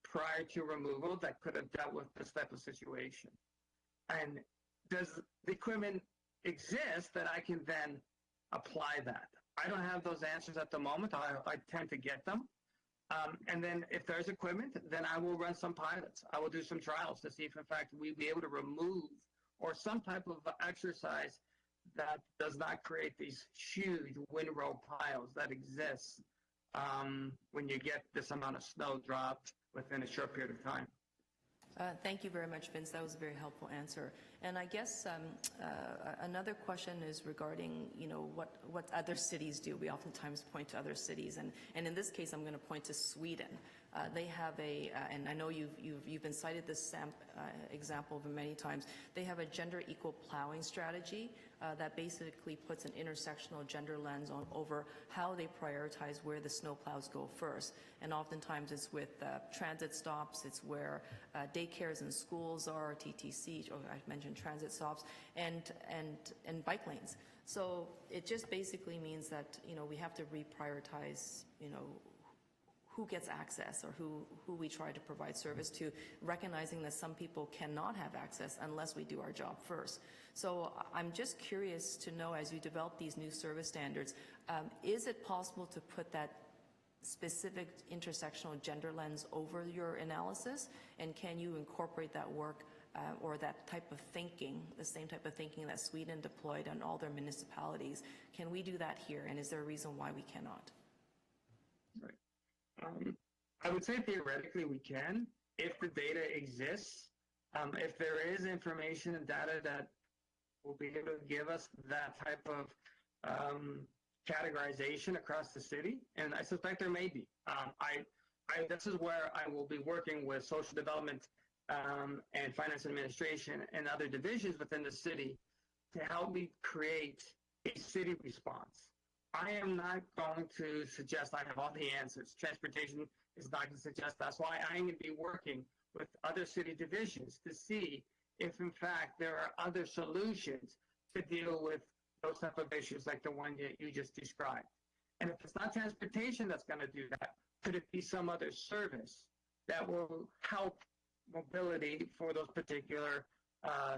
prior to removal that could have dealt with this type of situation? And does the equipment exist that I can then apply that? I don't have those answers at the moment. I tend to get them. And then if there's equipment, then I will run some pilots. I will do some trials to see if, in fact, we'll be able to remove or some type of exercise that does not create these huge windrow piles that exist when you get this amount of snow dropped within a short period of time. Thank you very much, Vince. That was a very helpful answer. And I guess another question is regarding, what other cities do. We oftentimes point to other cities, and in this case, I'm going to point to Sweden. They have and I know you've been cited this example many times. They have a gender equal plowing strategy that basically puts an intersectional gender lens over how they prioritize where the snow plows go first. And oftentimes it's with transit stops, it's where daycares and schools are, TTC, I mentioned transit stops, and bike lanes. So it just basically means that, we have to reprioritize, who gets access or who we try to provide service to, recognizing that some people cannot have access unless we do our job first. So I'm just curious to know, as you develop these new service standards, is it possible to put that specific intersectional gender lens over your analysis? And can you incorporate that work or that type of thinking, the same type of thinking that Sweden deployed on all their municipalities? Can we do that here? And is there a reason why we cannot? Right. I would say theoretically we can, if the data exists, if there is information and data that will be able to give us that type of categorization across the city, and I suspect there may be. This is where I will be working with social development and finance administration and other divisions within the city to help me create a city response. I am not going to suggest I have all the answers. Transportation is not going to suggest that's why I'm going to be working with other city divisions to see if, in fact, there are other solutions to deal with those type of issues like the one that you just described. And if it's not transportation that's going to do that, could it be some other service that will help mobility for those particular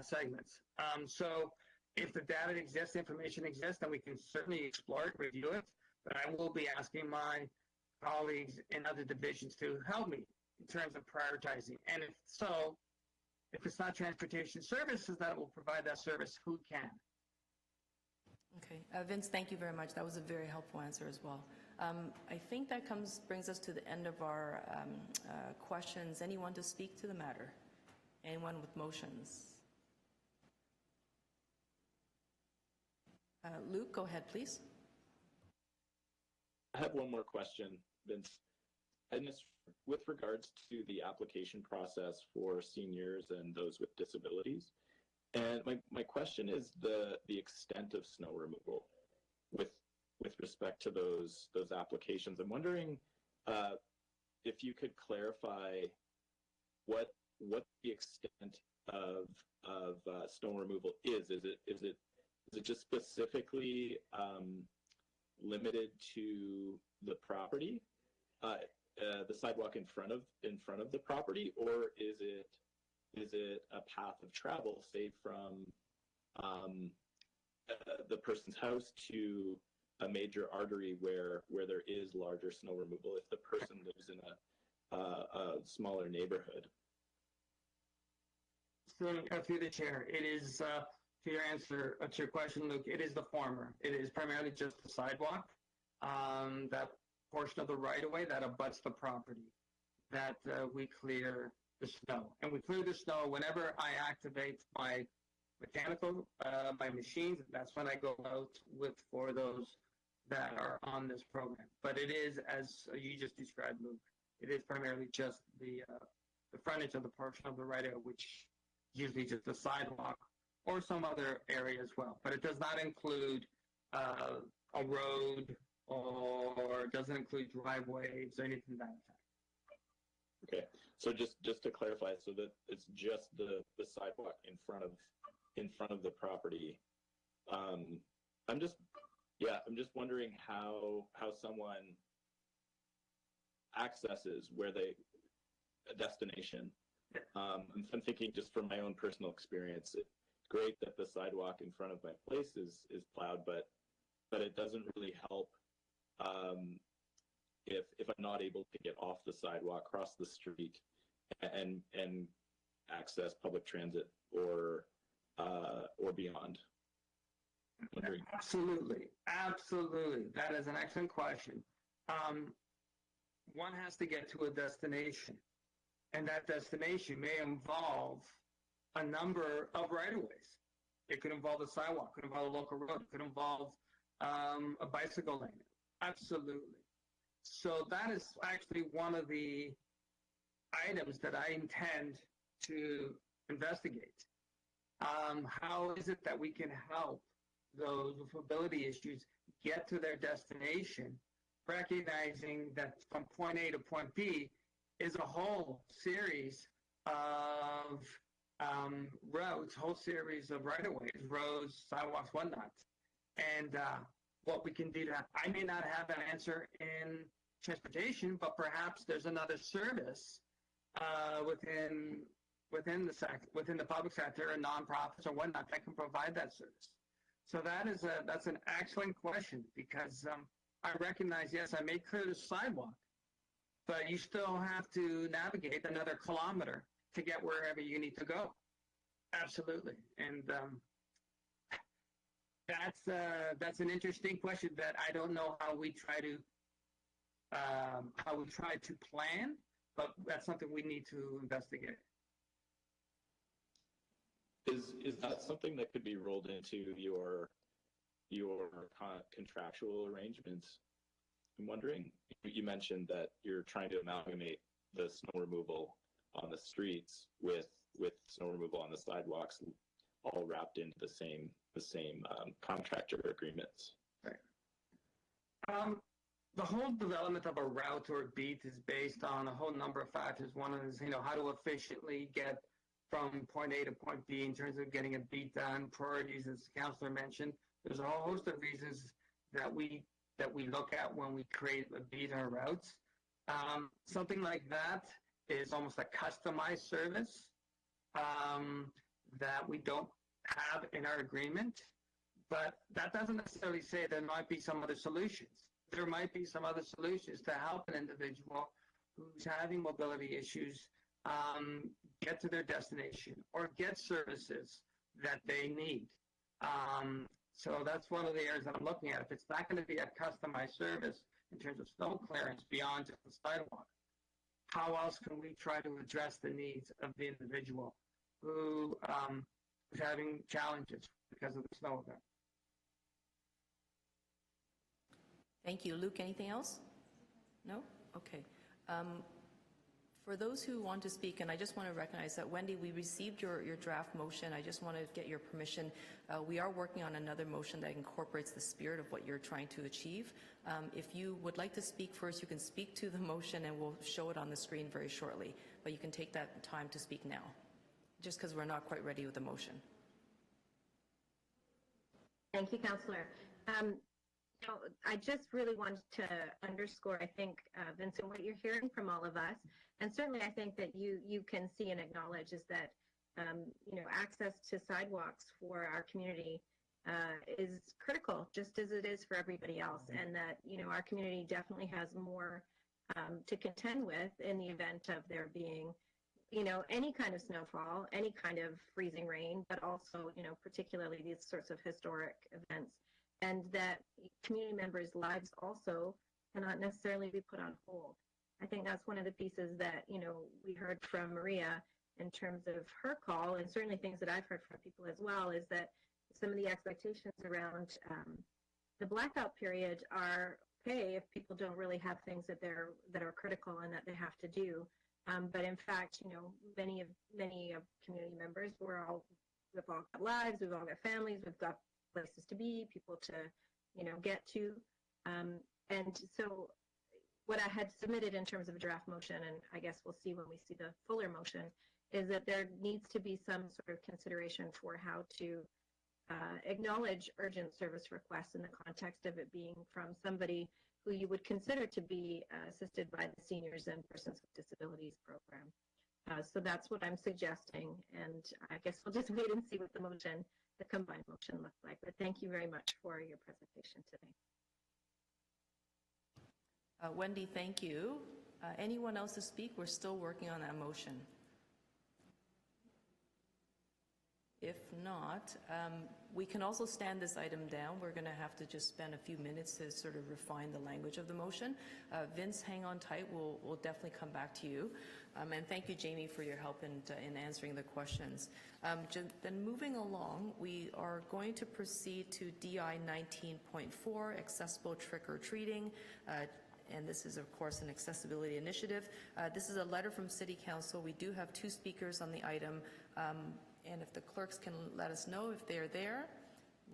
segments? So if the data exists, information exists, then we can certainly explore it, review it. But I will be asking my colleagues in other divisions to help me in terms of prioritizing. And if so, if it's not transportation services that will provide that service, who can? Okay. Vince, thank you very much. That was a very helpful answer as well. I think that brings us to the end of our questions. Anyone to speak to the matter? Anyone with motions? Luke, go ahead, please. I have one more question, Vince. And it's with regards to the application process for seniors and those with disabilities. And my question is the extent of snow removal with respect to those applications. I'm wondering if you could clarify what the extent of snow removal is. Is it just specifically limited to the property, the sidewalk in front of the property, or is it a path of travel, say from the person's house to a major artery where there is larger snow removal if the person lives in a smaller neighborhood? Through the chair, it is, to your answer to your question, Luke, it is the former. It is primarily just the sidewalk, that portion of the right-of-way that abuts the property, that we clear the snow. And we clear the snow whenever I activate my mechanical, my machines. That's when I go out for those that are on this program. But it is, as you just described, Luke, it is primarily just the frontage of the portion of the right-of-way, which is usually just the sidewalk or some other area as well. But it does not include a road, or doesn't include driveways or anything like that. Okay, so just to clarify, so that it's just the sidewalk in front of the property. I'm just wondering how someone accesses a destination. I'm thinking just from my own personal experience. It's great that the sidewalk in front of my place is plowed, but it doesn't really help if I'm not able to get off the sidewalk, cross the street, and access public transit or beyond. Absolutely. That is an excellent question. One has to get to a destination. And that destination may involve a number of right-of-ways. It could involve a sidewalk, it could involve a local road, it could involve a bicycle lane. Absolutely. So that is actually one of the items that I intend to investigate. How is it that we can help those with mobility issues get to their destination, recognizing that from point A to point B is a whole series of roads, whole series of right-of-ways, roads, sidewalks, whatnot. And what we can do to, I may not have an answer in transportation, but perhaps there's another service within the public sector and nonprofits or whatnot that can provide that service. So that's an excellent question, because I recognize, yes, I may clear the sidewalk, but you still have to navigate another kilometer to get wherever you need to go. Absolutely. And that's an interesting question that I don't know how we try to plan, but that's something we need to investigate. Is that something that could be rolled into your contractual arrangements? I'm wondering, you mentioned that you're trying to amalgamate the snow removal on the streets with snow removal on the sidewalks, all wrapped into the same contractor agreements. Right. The whole development of a route or a beat is based on a whole number of factors. One is, how to efficiently get from point A to point B in terms of getting a beat done, priorities, as the councillor mentioned. There's a whole host of reasons that we look at when we create a beat on routes. Something like that is almost a customized service that we don't have in our agreement, but that doesn't necessarily say there might be some other solutions. There might be some other solutions to help an individual who's having mobility issues get to their destination or get services that they need. So that's one of the areas that I'm looking at. If it's not going to be a customized service in terms of snow clearance beyond just the sidewalk, how else can we try to address the needs of the individual who is having challenges because of the snow event? Thank you. Luke, anything else? No? Okay. For those who want to speak, and I just want to recognize that, Wendy, we received your draft motion. I just want to get your permission. We are working on another motion that incorporates the spirit of what you're trying to achieve. If you would like to speak first, you can speak to the motion and we'll show it on the screen very shortly. But you can take that time to speak now, just because we're not quite ready with the motion. Thank you, Councillor. I just really wanted to underscore, I think, Vincent, what you're hearing from all of us, and certainly I think that you can see and acknowledge is that, access to sidewalks for our community is critical, just as it is for everybody else, and that, our community definitely has more to contend with in the event of there being, any kind of snowfall, any kind of freezing rain, but also, particularly these sorts of historic events. And that community members' lives also cannot necessarily be put on hold. I think that's one of the pieces that, we heard from Maria in terms of her call, and certainly things that I've heard from people as well, is that some of the expectations around the blackout period are okay if people don't really have things that are critical and that they have to do. But in fact, many of community members, we've all got lives, we've all got families, we've got places to be, people to, get to. And so what I had submitted in terms of a draft motion, and I guess we'll see when we see the fuller motion, is that there needs to be some sort of consideration for how to acknowledge urgent service requests in the context of it being from somebody who you would consider to be assisted by the Seniors and Persons with Disabilities program. So that's what I'm suggesting, and I guess we'll just wait and see what the combined motion looks like. But thank you very much for your presentation today. Wendy, thank you. Anyone else to speak? We're still working on that motion. If not, we can also stand this item down. We're going to have to just spend a few minutes to sort of refine the language of the motion. Vince, hang on tight. We'll definitely come back to you. And thank you, Jamie, for your help in answering the questions. Then moving along, we are going to proceed to DI 19.4, accessible trick-or-treating. And this is, of course, an accessibility initiative. This is a letter from City Council. We do have 2 speakers on the item. And if the clerks can let us know if they're there,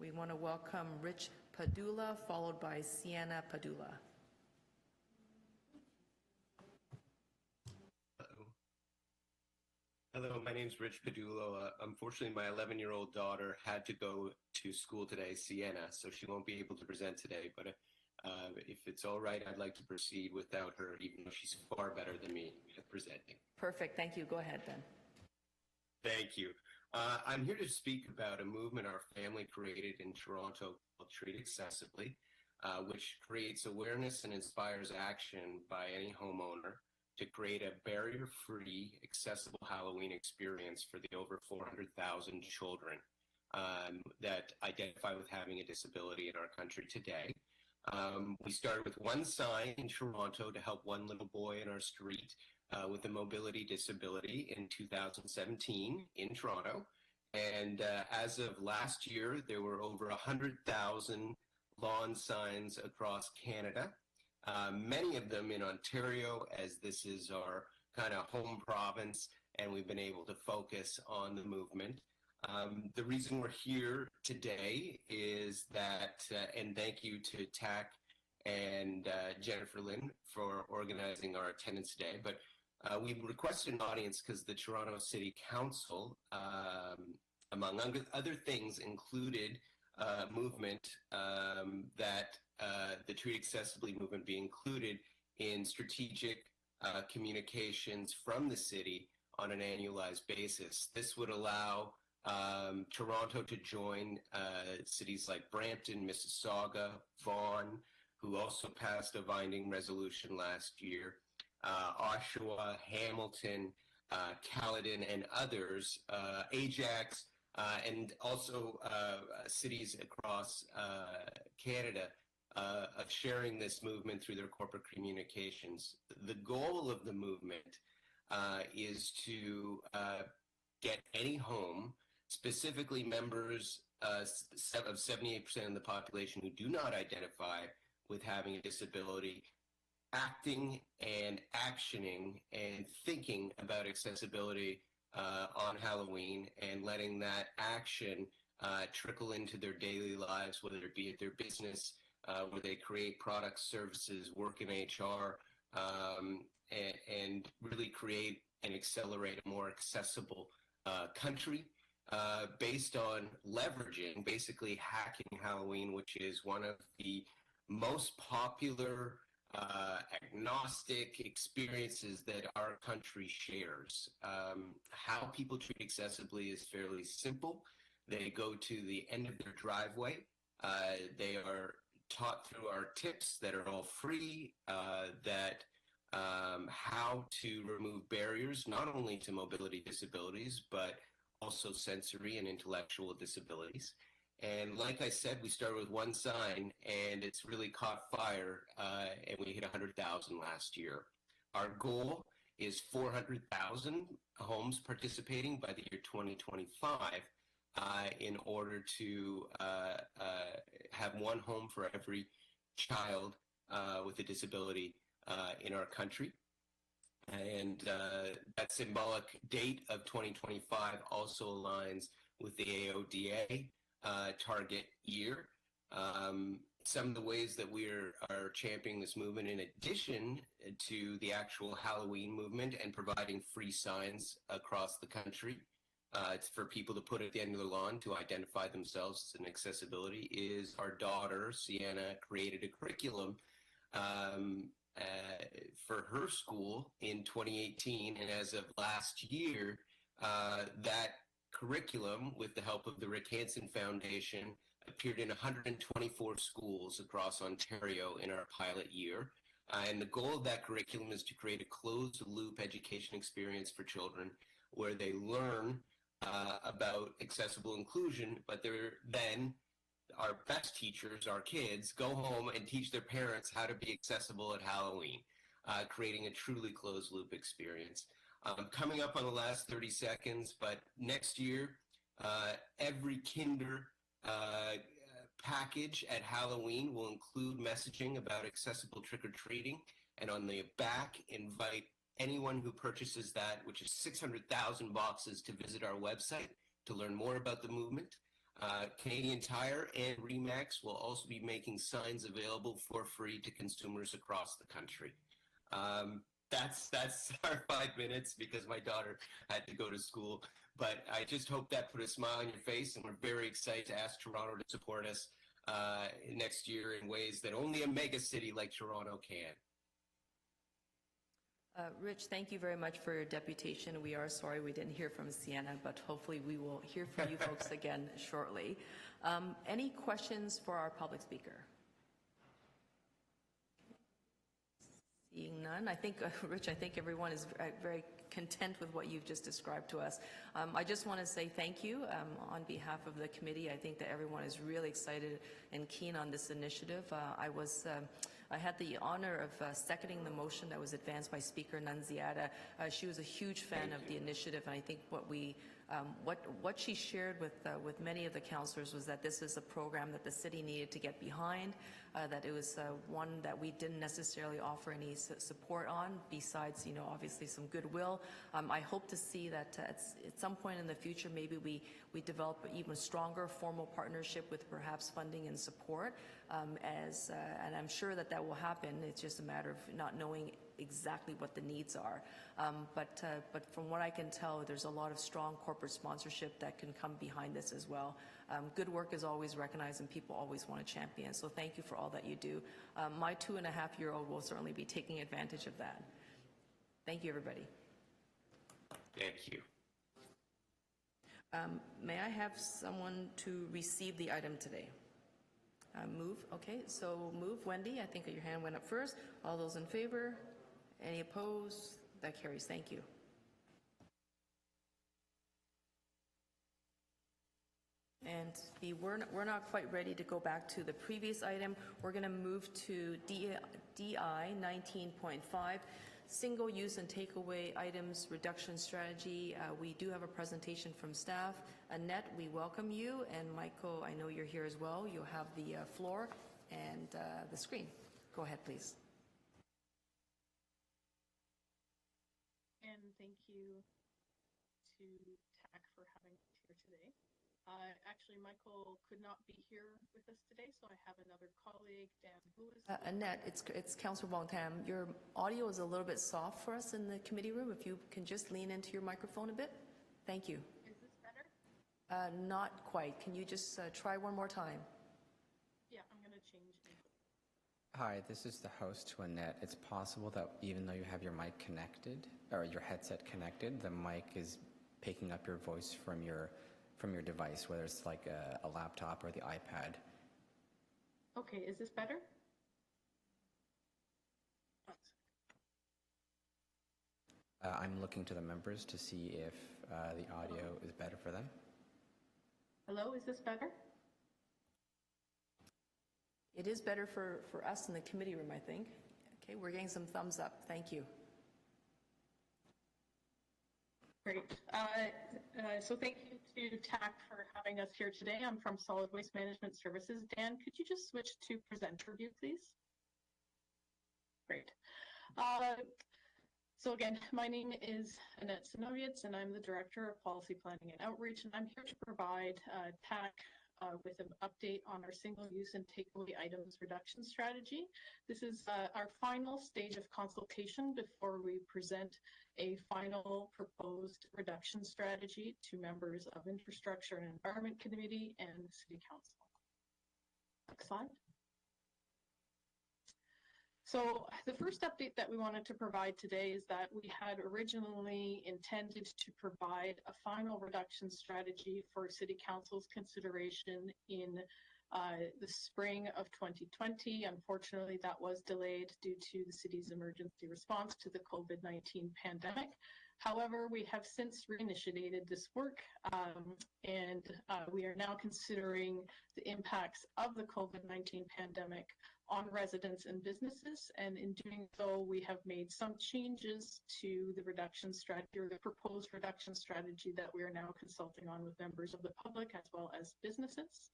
we want to welcome Rich Padula, followed by Sienna Padula. Hello, my name is Rich Padula. Unfortunately, my 11-year-old daughter had to go to school today, Sienna, so she won't be able to present today. But if it's all right, I'd like to proceed without her, even though she's far better than me at presenting. Perfect. Thank you. Go ahead, then. Thank you. I'm here to speak about a movement our family created in Toronto called Treat Accessibly, which creates awareness and inspires action by any homeowner to create a barrier-free, accessible Halloween experience for the over 400,000 children that identify with having a disability in our country today. We started with one sign in Toronto to help one little boy in our street with a mobility disability in 2017 in Toronto. And as of last year, there were over 100,000 lawn signs across Canada, many of them in Ontario, as this is our kind of home province, and we've been able to focus on the movement. The reason we're here today is that, and thank you to TAC and Jennifer Lynn for organizing our attendance today, but we requested an audience because the Toronto City Council, among other things, included a movement that the Treat Accessibly movement be included in strategic communications from the city on an annualized basis. This would allow Toronto to join cities like Brampton, Mississauga, Vaughan, who also passed a binding resolution last year, Oshawa, Hamilton, Caledon, and others, Ajax, and also cities across Canada of sharing this movement through their corporate communications. The goal of the movement is to get any home, specifically members of 78% of the population who do not identify with having a disability, acting and actioning and thinking about accessibility on Halloween, and letting that action trickle into their daily lives, whether it be at their business, where they create products, services, work in HR, and really create and accelerate a more accessible country based on leveraging, basically hacking Halloween, which is one of the most popular agnostic experiences that our country shares. How people treat accessibly is fairly simple. They go to the end of their driveway. They are taught through our tips that are all free, that how to remove barriers, not only to mobility disabilities, but also sensory and intellectual disabilities. And like I said, we started with one sign, and it's really caught fire, and we hit 100,000 last year. Our goal is 400,000 homes participating by the year 2025 in order to have one home for every child with a disability in our country. And that symbolic date of 2025 also aligns with the AODA target year. Some of the ways that we are championing this movement, in addition to the actual Halloween movement and providing free signs across the country, it's for people to put at the end of the lawn to identify themselves as an accessibility, is our daughter, Sienna, created a curriculum for her school in 2018. And as of last year, that curriculum, with the help of the Rick Hansen Foundation, appeared in 124 schools across Ontario in our pilot year. And the goal of that curriculum is to create a closed-loop education experience for children where they learn about accessible inclusion, but then our best teachers, our kids, go home and teach their parents how to be accessible at Halloween, creating a truly closed loop experience. Coming up on the last 30 seconds, but next year, every kinder package at Halloween will include messaging about accessible trick-or-treating, and on the back, invite anyone who purchases that, which is 600,000 boxes, to visit our website to learn more about the movement. Canadian Tire and Remax will also be making signs available for free to consumers across the country. That's our 5 minutes because my daughter had to go to school. But I just hope that put a smile on your face, and we're very excited to ask Toronto to support us next year in ways that only a mega city like Toronto can. Rich, thank you very much for your deputation. We are sorry we didn't hear from Sienna, but hopefully we will hear from you folks again shortly. Any questions for our public speaker? Seeing none, I think, Rich, I think everyone is very content with what you've just described to us. I just want to say thank you on behalf of the committee. I think that everyone is really excited and keen on this initiative. I had the honor of seconding the motion that was advanced by Speaker Nunziata. She was a huge fan of the initiative, and I think what she shared with many of the councillors was that this is a program that the city needed to get behind, that it was one that we didn't necessarily offer any support on, besides, obviously some goodwill. I hope to see that at some point in the future, maybe we develop an even stronger formal partnership with perhaps funding and support, and I'm sure that will happen. It's just a matter of not knowing exactly what the needs are. But from what I can tell, there's a lot of strong corporate sponsorship that can come behind this as well. Good work is always recognized, and people always want to champion. So thank you for all that you do. My 2.5-year-old will certainly be taking advantage of that. Thank you, everybody. Thank you. May I have someone to receive the item today? Move. Okay, so move. Wendy, I think your hand went up first. All those in favor? Any opposed? That carries. Thank you. And we're not quite ready to go back to the previous item. We're going to move to DI 19.5, single-use and takeaway items reduction strategy. We do have a presentation from staff. Annette, we welcome you, and Michael, I know you're here as well. You'll have the floor and the screen. Go ahead, please. And thank you to TAC for having us here today. Actually, Michael could not be here with us today, so I have another colleague, Dan, who is... Annette, it's Councillor Bontam. Your audio is a little bit soft for us in the committee room. If you can just lean into your microphone a bit. Thank you. Is this better? Not quite. Can you just try one more time? Yeah, I'm going to change. Hi, this is the host to Annette. It's possible that even though you have your mic connected, or your headset connected, the mic is picking up your voice from your device, whether it's like a laptop or the iPad. Okay, is this better? I'm looking to the members to see if the audio is better for them. Hello, is this better? It is better for us in the committee room, I think. Okay, we're getting some thumbs up. Thank you. Great. So thank you to TAC for having us here today. I'm from Solid Waste Management Services. Dan, could you just switch to presenter view, please? Great. So again, my name is Annette Sinovietz, and I'm the Director of Policy Planning and Outreach, and I'm here to provide TAC with an update on our single-use and takeaway items reduction strategy. This is our final stage of consultation before we present a final proposed reduction strategy to members of Infrastructure and Environment Committee and the City Council. Next slide. So the first update that we wanted to provide today is that we had originally intended to provide a final reduction strategy for City Council's consideration in the spring of 2020. Unfortunately, that was delayed due to the city's emergency response to the COVID-19 pandemic. However, we have since reinitiated this work, and we are now considering the impacts of the COVID-19 pandemic on residents and businesses. And in doing so, we have made some changes to the reduction strategy, or the proposed reduction strategy, that we are now consulting on with members of the public as well as businesses.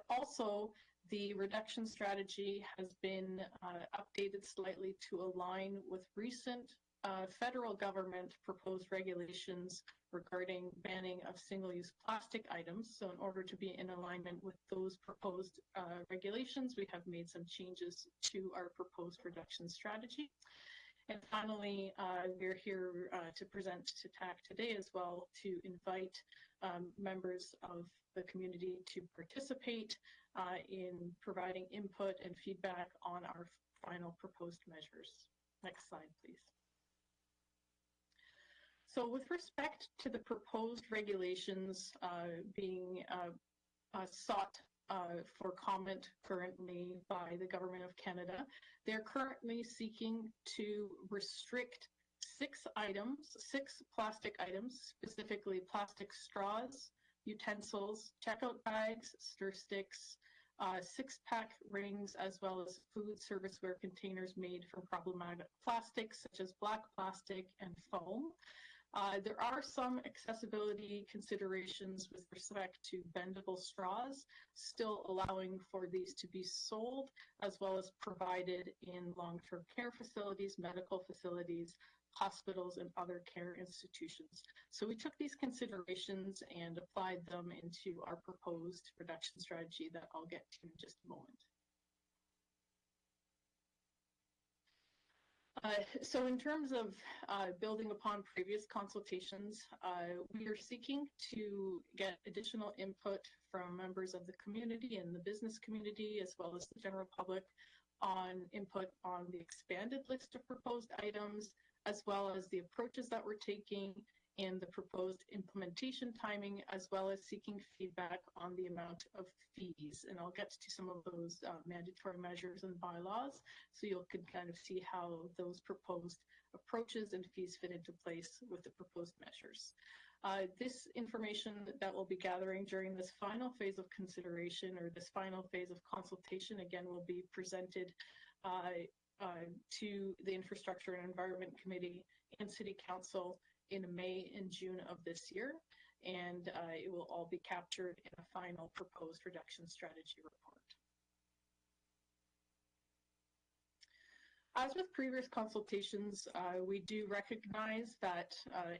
Also, the reduction strategy has been updated slightly to align with recent federal government proposed regulations regarding banning of single-use plastic items. So in order to be in alignment with those proposed regulations, we have made some changes to our proposed reduction strategy. And finally, we're here to present to TAC today as well, to invite members of the community to participate in providing input and feedback on our final proposed measures. Next slide, please. So with respect to the proposed regulations being sought for comment currently by the Government of Canada, they're currently seeking to restrict six plastic items, specifically plastic straws, utensils, checkout bags, stir sticks, six-pack rings, as well as food serviceware containers made from problematic plastics such as black plastic and foam. There are some accessibility considerations with respect to bendable straws, still allowing for these to be sold, as well as provided in long-term care facilities, medical facilities, hospitals, and other care institutions. So we took these considerations and applied them into our proposed reduction strategy that I'll get to in just a moment. So in terms of building upon previous consultations, we are seeking to get additional input from members of the community and the business community, as well as the general public, on input on the expanded list of proposed items, as well as the approaches that we're taking and the proposed implementation timing, as well as seeking feedback on the amount of fees. And I'll get to some of those mandatory measures and bylaws, so you can kind of see how those proposed approaches and fees fit into place with the proposed measures. This information that we'll be gathering during this final phase of consideration, or this final phase of consultation, again, will be presented to the Infrastructure and Environment Committee and City Council in May and June of this year, and it will all be captured in a final proposed reduction strategy report. As with previous consultations, we do recognize that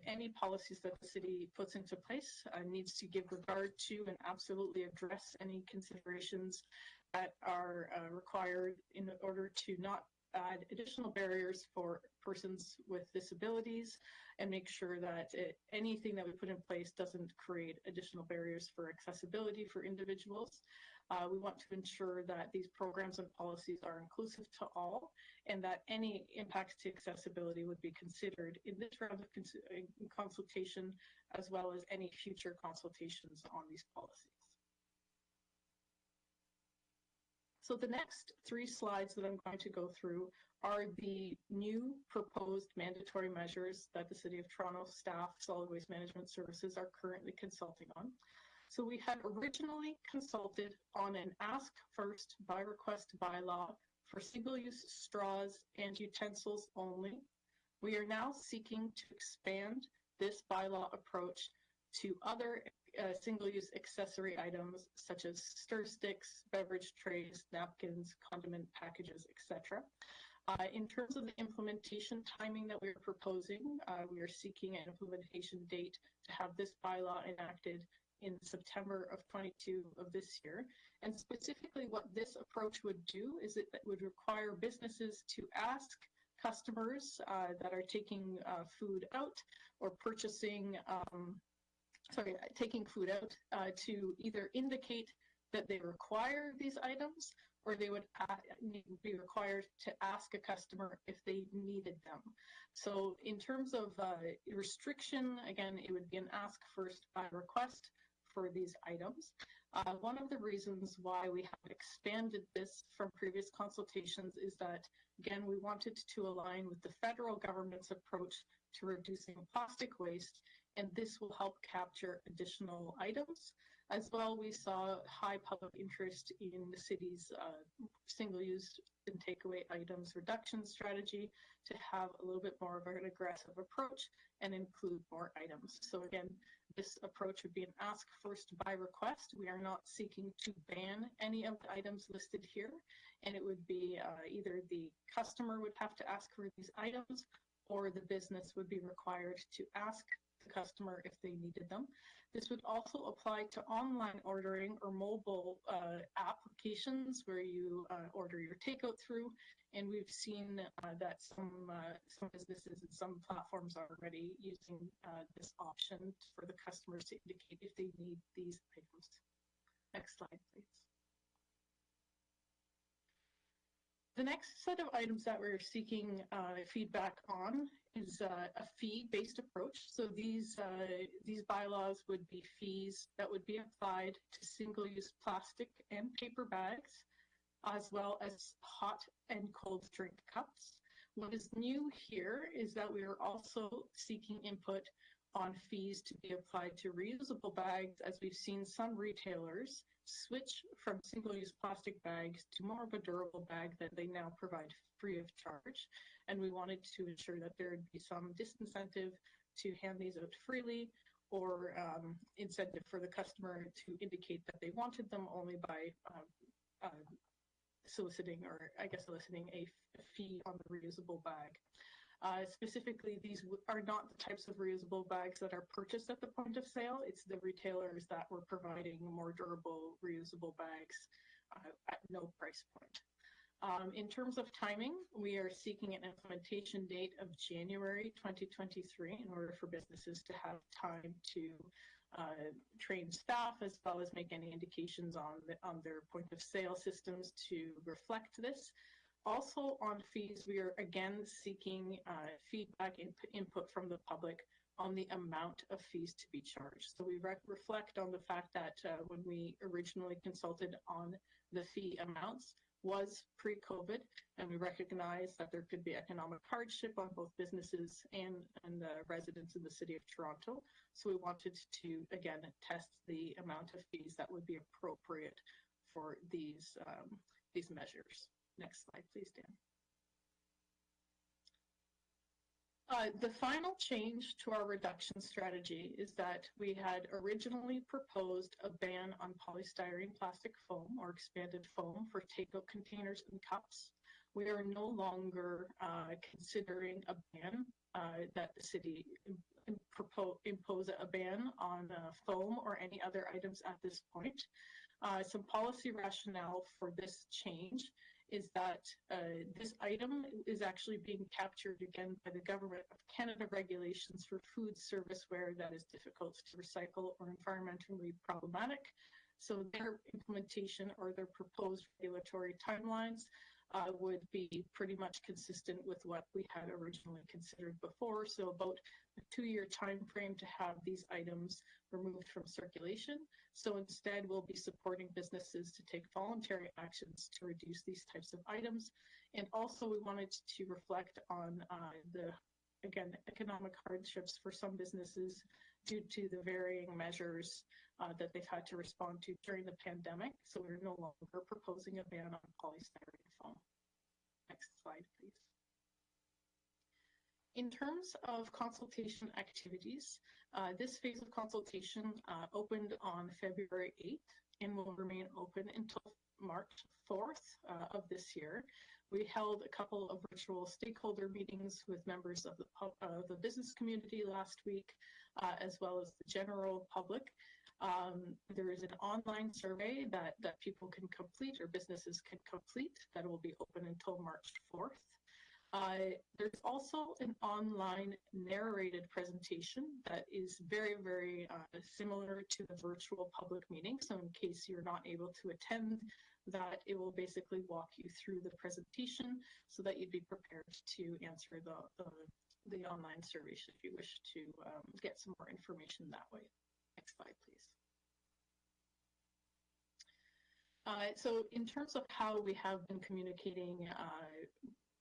any policies that the city puts into place needs to give regard to and absolutely address any considerations that are required in order to not add additional barriers for persons with disabilities, and make sure that anything that we put in place doesn't create additional barriers for accessibility for individuals. We want to ensure that these programs and policies are inclusive to all, and that any impacts to accessibility would be considered in this round of consultation, as well as any future consultations on these policies. So the next three slides that I'm going to go through are the new proposed mandatory measures that the City of Toronto staff, Solid Waste Management Services, are currently consulting on. So we had originally consulted on an ask first by request bylaw for single-use straws and utensils only. We are now seeking to expand this bylaw approach to other single-use accessory items such as stir sticks, beverage trays, napkins, condiment packages, etc. In terms of the implementation timing that we are proposing, we are seeking an implementation date to have this bylaw enacted in September of 22 of this year. And specifically what this approach would do is it would require businesses to ask customers that are taking food out or purchasing taking food out to either indicate that they require these items, or they would be required to ask a customer if they needed them. So in terms of restriction, again, it would be an ask first by request for these items. One of the reasons why we have expanded this from previous consultations is that, again, we wanted to align with the federal government's approach to reducing plastic waste, and this will help capture additional items. As well, we saw high public interest in the city's single-use and takeaway items reduction strategy to have a little bit more of an aggressive approach and include more items. So again, this approach would be an ask first by request. We are not seeking to ban any of the items listed here, and it would be either the customer would have to ask for these items or the business would be required to ask the customer if they needed them. This would also apply to online ordering or mobile applications where you order your takeout through, and we've seen that some businesses and some platforms are already using this option for the customers to indicate if they need these items. Next slide, please. The next set of items that we're seeking feedback on is a fee-based approach. So these bylaws would be fees that would be applied to single-use plastic and paper bags, as well as hot and cold drink cups. What is new here is that we are also seeking input on fees to be applied to reusable bags, as we've seen some retailers switch from single-use plastic bags to more of a durable bag that they now provide free of charge. And we wanted to ensure that there would be some disincentive to hand these out freely, or incentive for the customer to indicate that they wanted them only by soliciting, or I guess eliciting a fee on the reusable bag. Specifically, these are not the types of reusable bags that are purchased at the point of sale. It's the retailers that were providing more durable reusable bags at no price point. In terms of timing, we are seeking an implementation date of January 2023 in order for businesses to have time to train staff, as well as make any indications on their point of sale systems to reflect this. Also on fees, we are again seeking feedback input from the public on the amount of fees to be charged. So we reflect on the fact that when we originally consulted on the fee amounts was pre-COVID, and we recognize that there could be economic hardship on both businesses and the residents in the city of Toronto. So we wanted to, again, test the amount of fees that would be appropriate for these measures. Next slide, please, Dan. The final change to our reduction strategy is that we had originally proposed a ban on polystyrene plastic foam or expanded foam for takeout containers and cups. We are no longer considering a ban that the city impose a ban on foam or any other items at this point. Some policy rationale for this change is that this item is actually being captured again by the Government of Canada regulations for food serviceware that is difficult to recycle or environmentally problematic. So their implementation or their proposed regulatory timelines would be pretty much consistent with what we had originally considered before. So about a 2-year time frame to have these items removed from circulation. So instead, we'll be supporting businesses to take voluntary actions to reduce these types of items. And also, we wanted to reflect on again, economic hardships for some businesses due to the varying measures that they've had to respond to during the pandemic. So we're no longer proposing a ban on polystyrene foam. Next slide, please. In terms of consultation activities, this phase of consultation opened on February 8th and will remain open until March 4th of this year. We held a couple of virtual stakeholder meetings with members of the business community last week, as well as the general public. There is an online survey that people can complete, or businesses can complete, that will be open until March 4th. There's also an online narrated presentation that is very, very similar to the virtual public meeting. So in case you're not able to attend that, it will basically walk you through the presentation so that you'd be prepared to answer the online survey if you wish to get some more information that way. Next slide, please. So in terms of how we have been communicating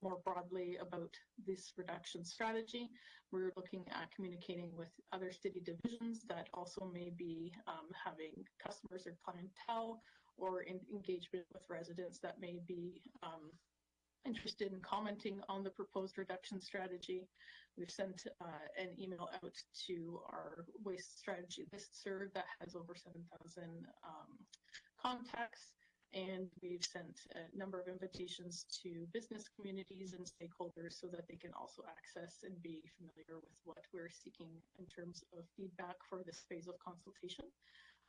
more broadly about this reduction strategy. We're looking at communicating with other city divisions that also may be having customers or clientele, or in engagement with residents that may be interested in commenting on the proposed reduction strategy. We've sent an email out to our waste strategy listserv that has over 7,000 contacts, and we've sent a number of invitations to business communities and stakeholders so that they can also access and be familiar with what we're seeking in terms of feedback for this phase of consultation.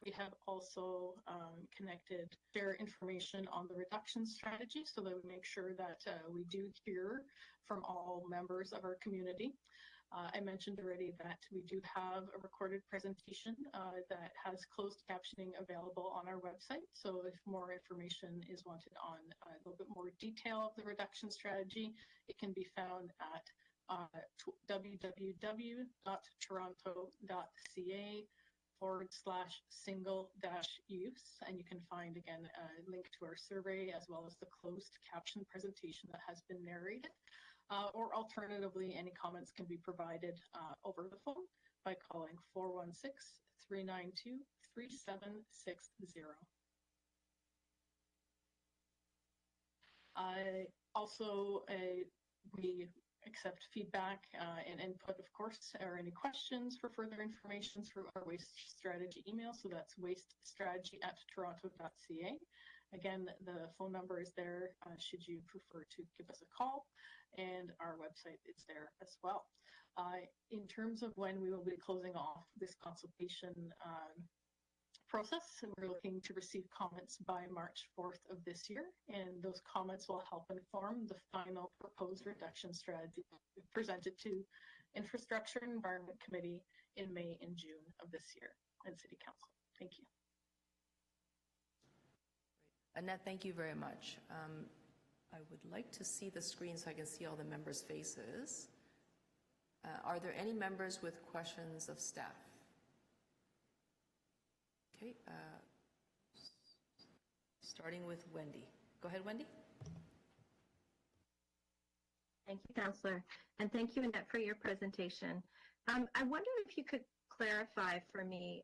We have also connected share information on the reduction strategy so that we make sure that we do hear from all members of our community. I mentioned already that we do have a recorded presentation that has closed captioning available on our website. So if more information is wanted on a little bit more detail of the reduction strategy, it can be found at www.toronto.ca/single-use, and you can find again a link to our survey as well as the closed caption presentation that has been narrated. Or alternatively, any comments can be provided over the phone by calling 416-392-3760. Also, we accept feedback and input, of course, or any questions for further information through our waste strategy email. So that's wastestrategy@toronto.ca. Again, the phone number is there should you prefer to give us a call, and our website is there as well. In terms of when we will be closing off this consultation process, we're looking to receive comments by March 4th of this year, and those comments will help inform the final proposed reduction strategy presented to Infrastructure and Environment Committee in May and June of this year, and City Council. Thank you. Annette, thank you very much. I would like to see the screen so I can see all the members' faces. Are there any members with questions of staff? Okay, starting with Wendy. Go ahead, Wendy. Thank you, Councillor, and thank you, Annette, for your presentation. I wonder if you could clarify for me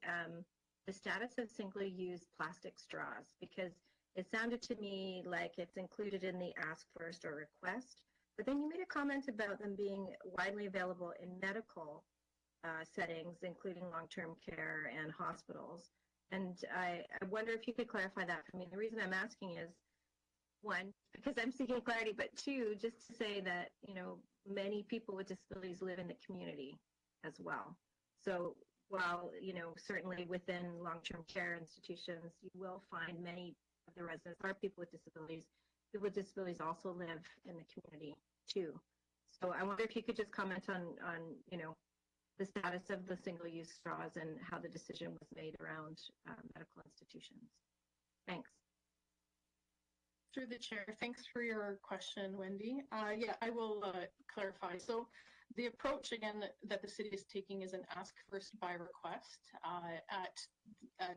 the status of single-use plastic straws, because it sounded to me like it's included in the ask first or request, but then you made a comment about them being widely available in medical settings, including long-term care and hospitals. And I wonder if you could clarify that for me. The reason I'm asking is, one, because I'm seeking clarity, but two, just to say that, you know, many people with disabilities live in the community as well. So while, you know, certainly within long-term care institutions, you will find many of the residents are people with disabilities. People with disabilities also live in the community too. So I wonder if you could just comment on you know, the status of the single-use straws and how the decision was made around medical institutions. Thanks. Through the chair, thanks for your question, Wendy. Yeah, I will clarify. So the approach, again, that the city is taking is an ask first by request at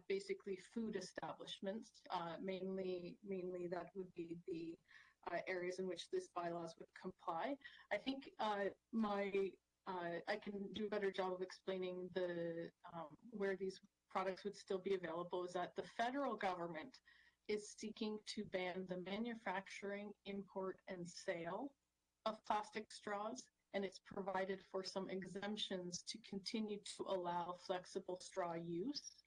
basically food establishments. Mainly that would be the areas in which this bylaws would comply. I think I can do a better job of explaining the where these products would still be available is that the federal government is seeking to ban the manufacturing, import, and sale of plastic straws, and it's provided for some exemptions to continue to allow flexible straw use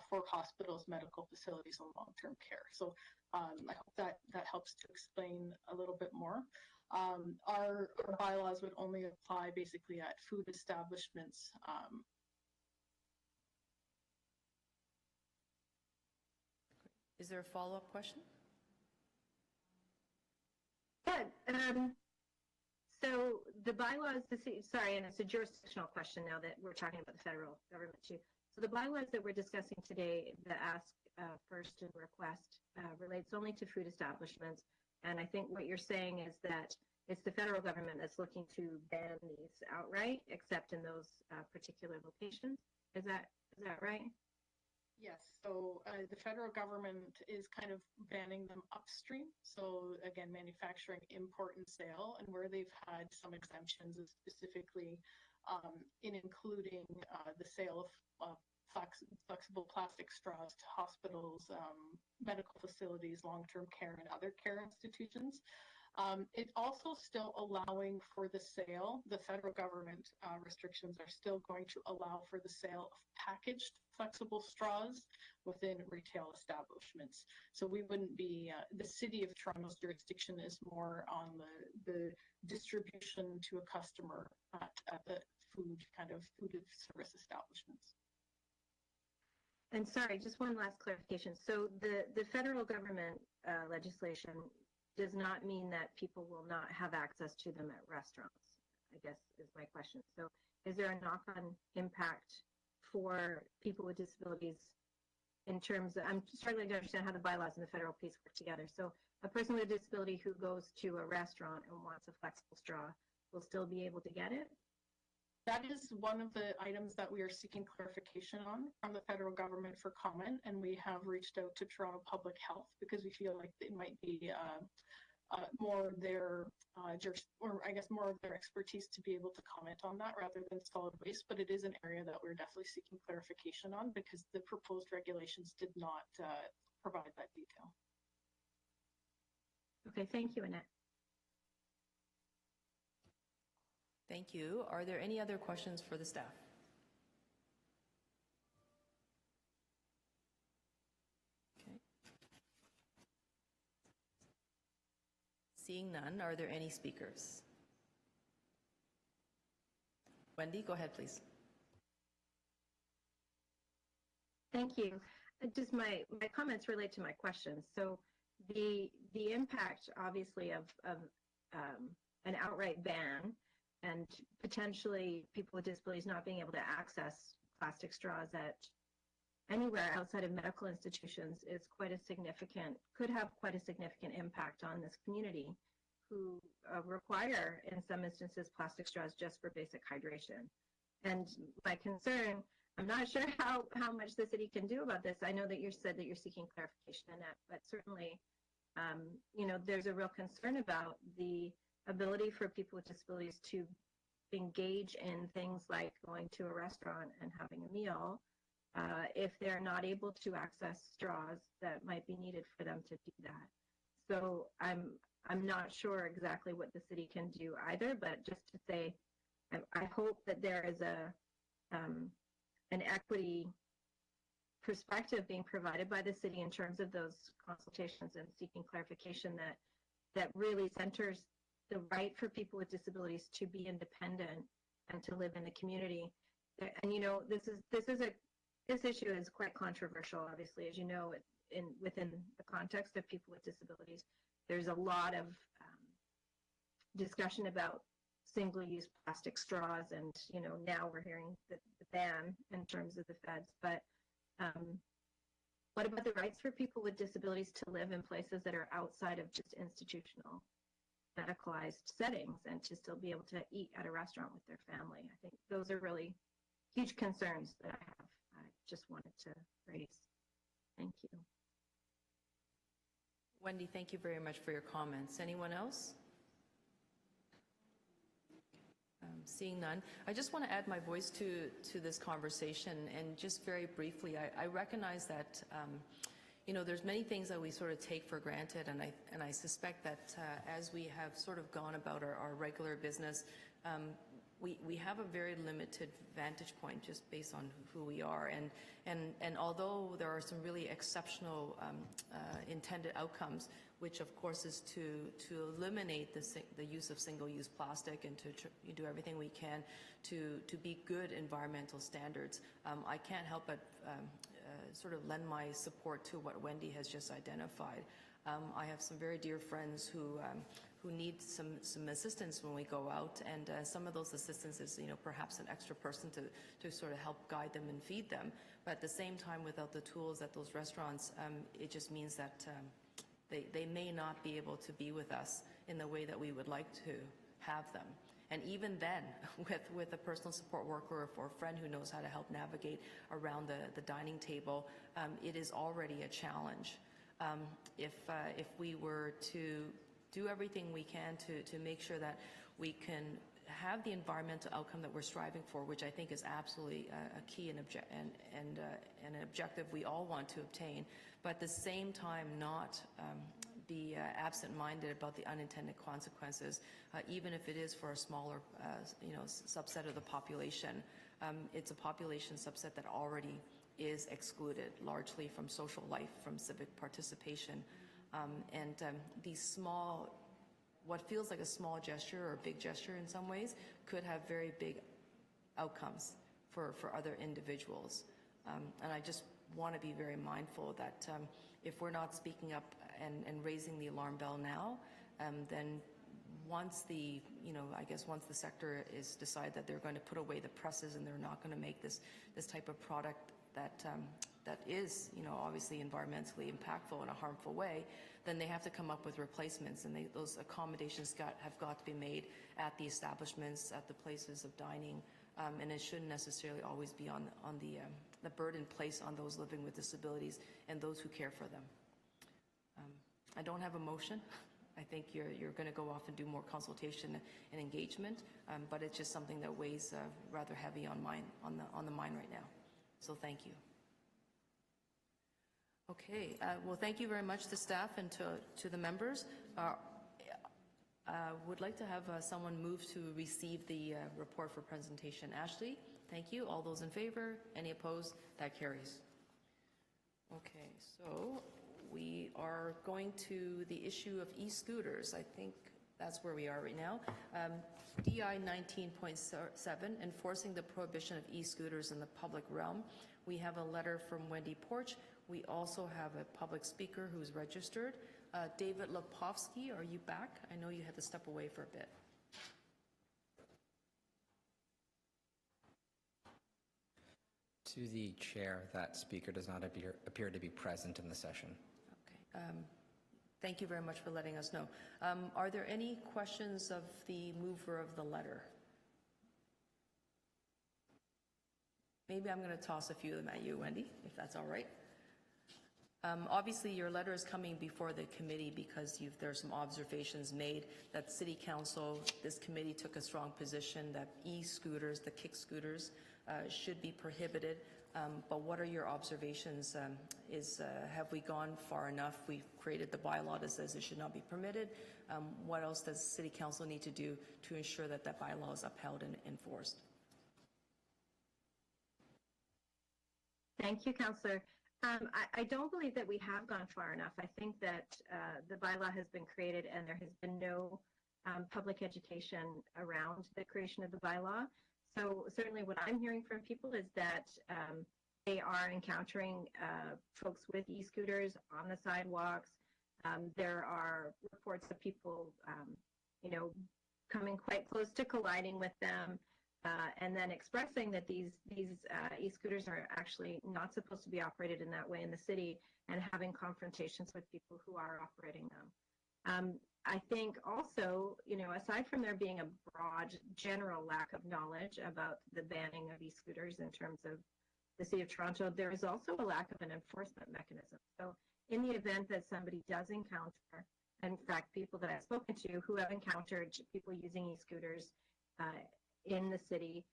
for hospitals, medical facilities, and long-term care. So I hope that helps to explain a little bit more. Our bylaws would only apply basically at food establishments. Is there a follow-up question? Yeah. So the bylaws, sorry, and it's a jurisdictional question now that we're talking about the federal government too. So the bylaws that we're discussing today, the ask first and request, relates only to food establishments. And I think what you're saying is that it's the federal government that's looking to ban these outright, except in those particular locations. Is that right? Yes, so the federal government is kind of banning them upstream. So again, manufacturing, import, and sale, and where they've had some exemptions is specifically in including the sale of flexible plastic straws to hospitals, medical facilities, long-term care, and other care institutions. It's also still allowing for the sale. The federal government restrictions are still going to allow for the sale of packaged flexible straws within retail establishments. So we wouldn't be, the City of Toronto's jurisdiction is more on the distribution to a customer at the food service establishments. And sorry, just one last clarification. So the federal government legislation does not mean that people will not have access to them at restaurants, I guess is my question. So is there a knock-on impact for people with disabilities in terms of, I'm struggling to understand how the bylaws and the federal piece work together. So a person with a disability who goes to a restaurant and wants a flexible straw will still be able to get it? That is one of the items that we are seeking clarification on from the federal government for comment, and we have reached out to Toronto Public Health because we feel like it might be more of their more of their expertise to be able to comment on that rather than solid waste. But it is an area that we're definitely seeking clarification on because the proposed regulations did not provide that detail. Okay, thank you, Annette. Thank you. Are there any other questions for the staff? Okay. Seeing none, are there any speakers? Wendy, go ahead, please. Thank you. Just my comments relate to my questions. So the impact, obviously, of an outright ban and potentially people with disabilities not being able to access plastic straws at anywhere outside of medical institutions is could have quite a significant impact on this community who require, in some instances, plastic straws just for basic hydration. And my concern, I'm not sure how much the city can do about this. I know that you said that you're seeking clarification on that, but certainly, there's a real concern about the ability for people with disabilities to engage in things like going to a restaurant and having a meal if they're not able to access straws that might be needed for them to do that. So I'm not sure exactly what the city can do either, but just to say, I hope that there is an equity perspective being provided by the city in terms of those consultations and seeking clarification that really centers the right for people with disabilities to be independent and to live in the community. And this issue is quite controversial, obviously, as you know, within the context of people with disabilities. There's a lot of discussion about single-use plastic straws, and now we're hearing the ban in terms of the feds. But what about the rights for people with disabilities to live in places that are outside of just institutional medicalized settings and to still be able to eat at a restaurant with their family? I think those are really huge concerns that I just wanted to raise. Thank you. Wendy, thank you very much for your comments. Anyone else? Seeing none, I just want to add my voice to this conversation, and just very briefly, I recognize that there's many things that we sort of take for granted, and I suspect that as we have sort of gone about our regular business, we have a very limited vantage point just based on who we are, and although there are some really exceptional intended outcomes, which of course is to eliminate the use of single-use plastic and to do everything we can to be good environmental standards, I can't help but sort of lend my support to what Wendy has just identified. I have some very dear friends who need some assistance when we go out, and some of those assistance is perhaps an extra person to sort of help guide them and feed them. But at the same time, without the tools at those restaurants, it just means that they may not be able to be with us in the way that we would like to have them. And even then, with a personal support worker or a friend who knows how to help navigate around the dining table, it is already a challenge. If we were to do everything we can to make sure that we can have the environmental outcome that we're striving for, which I think is absolutely a key and an objective we all want to obtain, but at the same time not be absent-minded about the unintended consequences, even if it is for a smaller subset of the population. It's a population subset that already is excluded largely from social life, from civic participation. These small, what feels like a small gesture or a big gesture in some ways, could have very big outcomes for other individuals. And I just want to be very mindful that if we're not speaking up and raising the alarm bell now, then once the sector is decide that they're going to put away the presses and they're not going to make this type of product that is, obviously environmentally impactful in a harmful way, then they have to come up with replacements, and those accommodations have got to be made at the establishments, at the places of dining, and it shouldn't necessarily always be on the burden placed on those living with disabilities and those who care for them. I don't have a motion. I think you're going to go off and do more consultation and engagement, but it's just something that weighs rather heavy on the mind right now. So thank you. Okay, well, thank you very much to staff and to the members. Would like to have someone move to receive the report for presentation. Ashley, thank you. All those in favor? Any opposed? That carries. Okay, so we are going to the issue of e-scooters. I think that's where we are right now. DI 19.7, enforcing the prohibition of e-scooters in the public realm. We have a letter from Wendy Porch. We also have a public speaker who's registered. David Lepovsky, are you back? I know you had to step away for a bit. To the chair, that speaker does not appear to be present in the session. Okay. Thank you very much for letting us know. Are there any questions of the mover of the letter? Maybe I'm going to toss a few of them at you, Wendy, if that's all right. Obviously, your letter is coming before the committee because there are some observations made that City Council, this committee took a strong position that e-scooters, the kick scooters, should be prohibited. But what are your observations? Have we gone far enough? We've created the bylaw that says it should not be permitted. What else does City Council need to do to ensure that that bylaw is upheld and enforced? Thank you, Councillor. I don't believe that we have gone far enough. I think that the bylaw has been created and there has been no public education around the creation of the bylaw. So certainly what I'm hearing from people is that they are encountering folks with e-scooters on the sidewalks. There are reports of people, coming quite close to colliding with them. And then expressing that these e-scooters are actually not supposed to be operated in that way in the city, and having confrontations with people who are operating them. I think also, aside from there being a broad general lack of knowledge about the banning of e-scooters in terms of the City of Toronto, there is also a lack of an enforcement mechanism. So in the event that somebody does encounter, in fact, people that I've spoken to who have encountered people using e-scooters in the city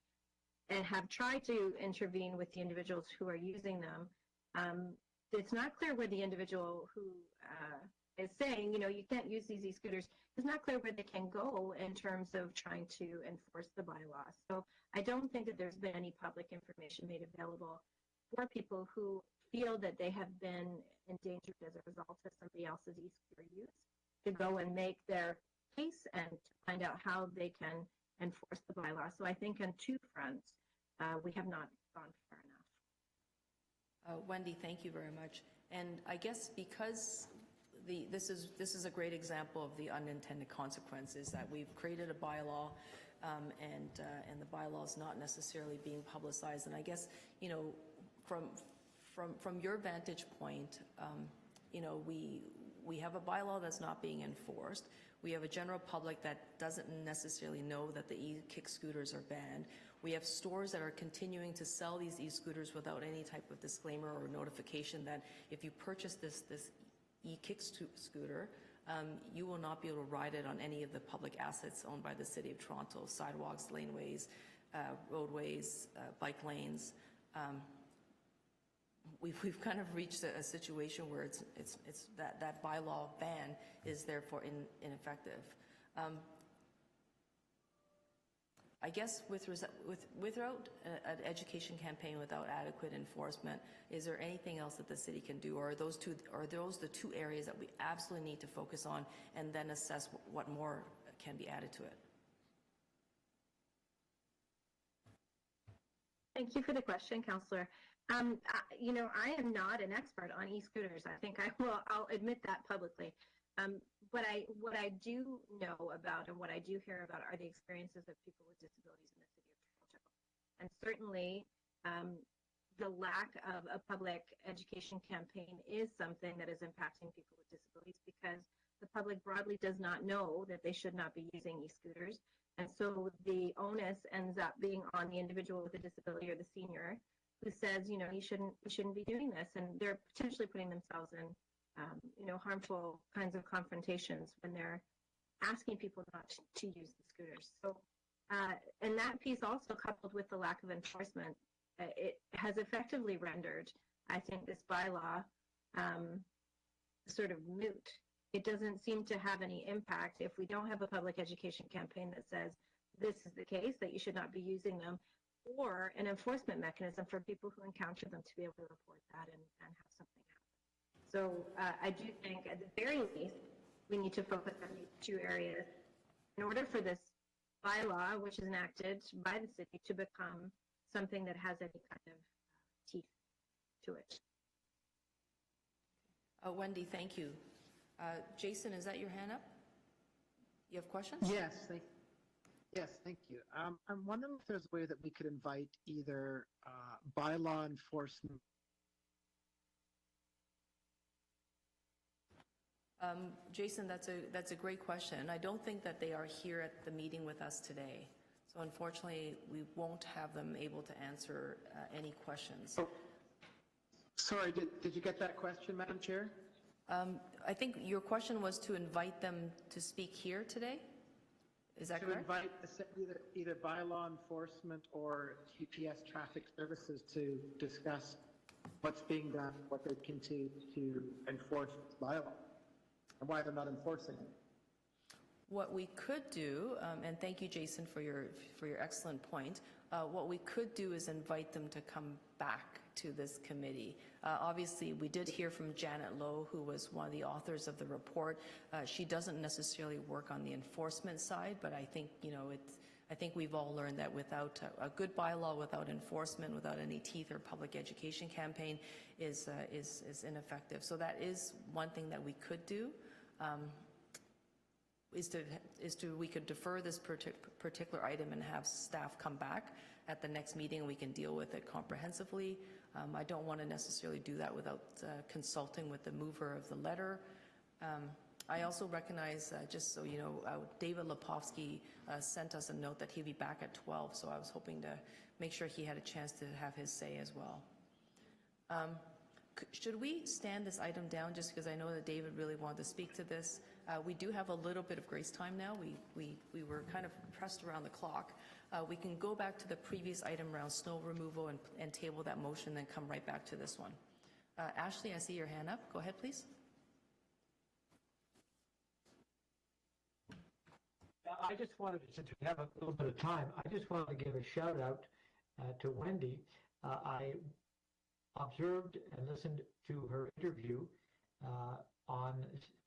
and have tried to intervene with the individuals who are using them, it's not clear where the individual who is saying, you can't use these e-scooters, it's not clear where they can go in terms of trying to enforce the bylaw. So I don't think that there's been any public information made available for people who feel that they have been endangered as a result of somebody else's e-scooter use, to go and make their case and to find out how they can enforce the bylaw. So I think on two fronts, we have not gone far enough. Wendy, thank you very much. And I guess because this is a great example of the unintended consequences, that we've created a bylaw and the bylaw is not necessarily being publicized. And I guess, from your vantage point, we have a bylaw that's not being enforced. We have a general public that doesn't necessarily know that the e-kick scooters are banned. We have stores that are continuing to sell these e-scooters without any type of disclaimer or notification that if you purchase this e-kick scooter, you will not be able to ride it on any of the public assets owned by the City of Toronto, sidewalks, laneways, roadways, bike lanes. We've kind of reached a situation where it's that bylaw ban is therefore ineffective. I guess without an education campaign, without adequate enforcement, is there anything else that the city can do, or are those the two areas that we absolutely need to focus on, and then assess what more can be added to it? Thank you for the question, Councillor. You know, I am not an expert on e-scooters. I think I'll admit that publicly. What I do know about and what I do hear about are the experiences of people with disabilities in the City of Toronto. And certainly, the lack of a public education campaign is something that is impacting people with disabilities, because the public broadly does not know that they should not be using e-scooters. And so the onus ends up being on the individual with a disability or the senior who says, you know, you shouldn't be doing this. And they're potentially putting themselves in, you know, harmful kinds of confrontations when they're asking people not to use the scooters. So, and that piece also, coupled with the lack of enforcement, it has effectively rendered, I think, this bylaw sort of moot. It doesn't seem to have any impact if we don't have a public education campaign that says this is the case, that you should not be using them, or an enforcement mechanism for people who encounter them to be able to report that and have something happen. So I do think at the very least, we need to focus on these two areas in order for this bylaw, which is enacted by the city, to become something that has any kind of teeth to it. Wendy, thank you. Jason, is that your hand up? You have questions? Yes, thank you. I'm wondering if there's a way that we could invite either bylaw enforcement. Jason, that's a great question. I don't think that they are here at the meeting with us today. So unfortunately, we won't have them able to answer any questions. Oh, sorry, did you get that question, Madam Chair? I think your question was to invite them to speak here today? Is that correct? To invite either bylaw enforcement or TPS traffic services to discuss what's being done, what they continue to enforce this bylaw, and why they're not enforcing it. What we could do, and thank you, Jason, for your excellent point. What we could do is invite them to come back to this committee. Obviously, we did hear from Janet Lowe, who was one of the authors of the report. She doesn't necessarily work on the enforcement side, but I think, you know, I think we've all learned that without a good bylaw, without enforcement, without any teeth or public education campaign is ineffective. So that is one thing that we could do. We could defer this particular item and have staff come back at the next meeting and we can deal with it comprehensively. I don't want to necessarily do that without consulting with the mover of the letter. I also recognize, just so you know, David Lepovsky sent us a note that he'd be back at 12, so I was hoping to make sure he had a chance to have his say as well. Should we stand this item down, just because I know that David really wanted to speak to this? We do have a little bit of grace time now. We were kind of pressed around the clock. We can go back to the previous item around snow removal and table that motion, then come right back to this one. Ashley, I see your hand up. Go ahead, please. I just wanted, since we have a little bit of time, I just wanted to give a shout out to Wendy. I observed and listened to her interview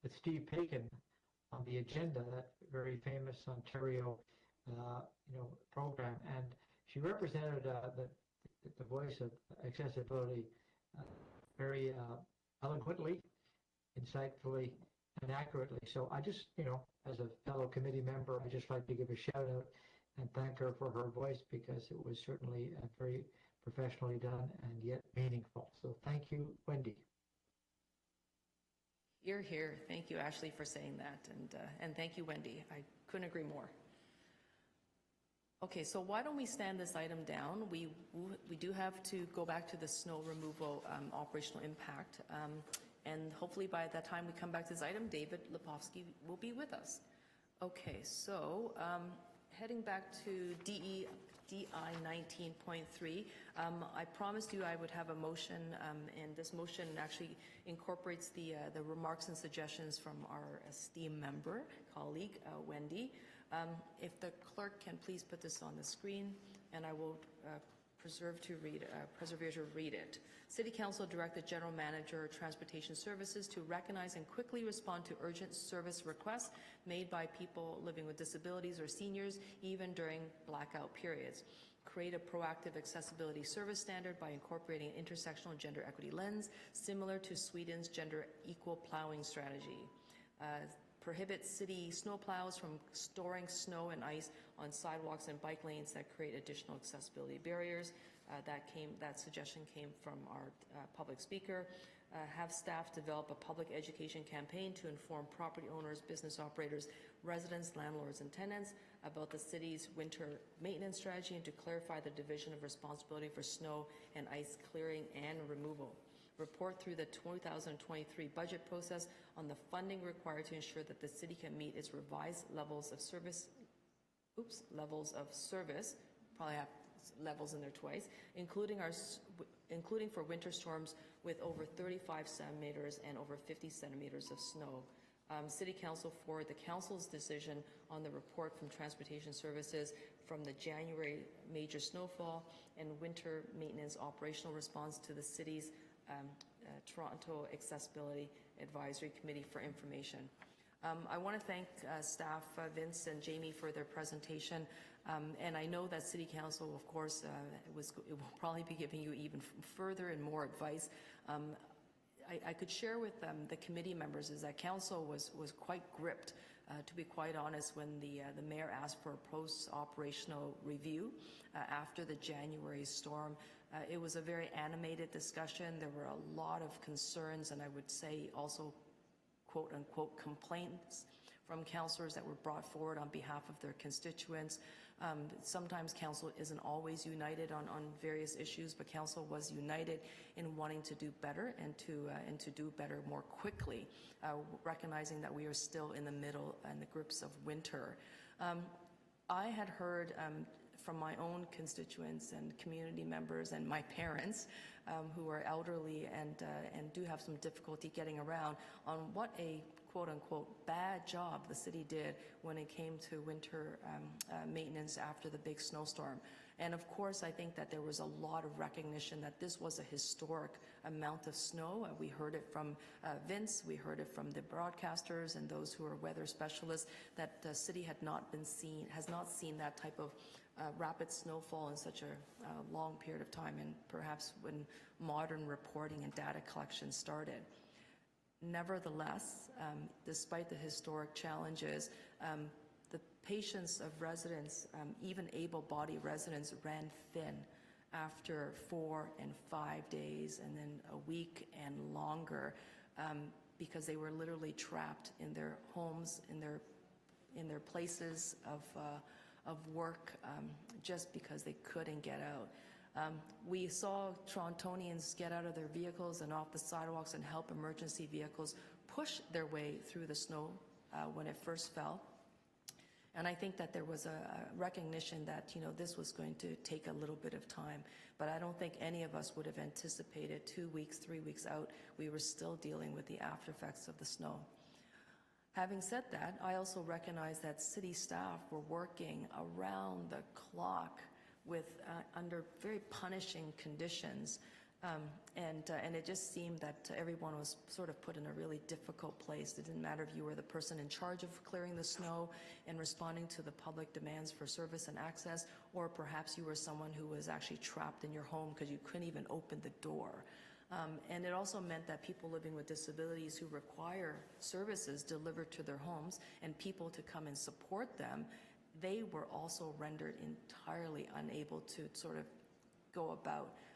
with Steve Pagan on the agenda, that very famous Ontario program, and she represented the voice of accessibility very eloquently, insightfully, and accurately. So I just, as a fellow committee member, I just like to give a shout out and thank her for her voice, because it was certainly very professionally done and yet meaningful. So thank you, Wendy. Hear, hear. Thank you, Ashley, for saying that, and thank you, Wendy. I couldn't agree more. Okay, so why don't we stand this item down? We do have to go back to the snow removal operational impact, and hopefully by the time we come back to this item, David Lepofsky will be with us. Okay, so heading back to DI 19.3, I promised you I would have a motion, and this motion actually incorporates the remarks and suggestions from our esteemed member, colleague, Wendy. If the clerk can please put this on the screen, and I will persevere to read it. City Council direct the General Manager of Transportation Services to recognize and quickly respond to urgent service requests made by people living with disabilities or seniors, even during blackout periods. Create a proactive accessibility service standard by incorporating an intersectional gender equity lens, similar to Sweden's gender equal plowing strategy. Prohibit city snowplows from storing snow and ice on sidewalks and bike lanes that create additional accessibility barriers. That suggestion came from our public speaker. Have staff develop a public education campaign to inform property owners, business operators, residents, landlords, and tenants about the city's winter maintenance strategy, and to clarify the division of responsibility for snow and ice clearing and removal. Report through the 2023 budget process on the funding required to ensure that the city can meet its revised levels of service, probably have levels in there twice, including for winter storms with over 35 centimeters and over 50 centimeters of snow. City Council forward the Council's decision on the report from Transportation Services from the January major snowfall and winter maintenance operational response to the city's Toronto Accessibility Advisory Committee for information. I want to thank staff Vince and Jamie for their presentation, and I know that City Council, of course, it will probably be giving you even further and more advice. I could share with the committee members is that Council was quite gripped, to be quite honest, when the Mayor asked for a post-operational review after the January storm. It was a very animated discussion. There were a lot of concerns, and I would say also quote-unquote complaints from councillors that were brought forward on behalf of their constituents. Sometimes council isn't always united on various issues, but council was united in wanting to do better and to do better more quickly, recognizing that we are still in the middle and the grips of winter. I had heard from my own constituents and community members and my parents who are elderly and do have some difficulty getting around on what a quote-unquote bad job the city did when it came to winter maintenance after the big snowstorm. And of course, I think that there was a lot of recognition that this was a historic amount of snow. We heard it from Vince, we heard it from the broadcasters and those who are weather specialists, that the city has not seen that type of rapid snowfall in such a long period of time, and perhaps when modern reporting and data collection started. Nevertheless, despite the historic challenges, the patience of residents, even able-bodied residents, ran thin after 4 and 5 days and then a week and longer, because they were literally trapped in their homes, in their places of work, just because they couldn't get out. We saw Torontonians get out of their vehicles and off the sidewalks and help emergency vehicles push their way through the snow when it first fell. And I think that there was a recognition that, this was going to take a little bit of time. But I don't think any of us would have anticipated 2 weeks, 3 weeks out, we were still dealing with the after effects of the snow. Having said that, I also recognize that city staff were working around the clock with under very punishing conditions, and it just seemed that everyone was sort of put in a really difficult place. It didn't matter if you were the person in charge of clearing the snow and responding to the public demands for service and access, or perhaps you were someone who was actually trapped in your home because you couldn't even open the door. And it also meant that people living with disabilities who require services delivered to their homes and people to come and support them, they were also rendered entirely unable to sort of go about.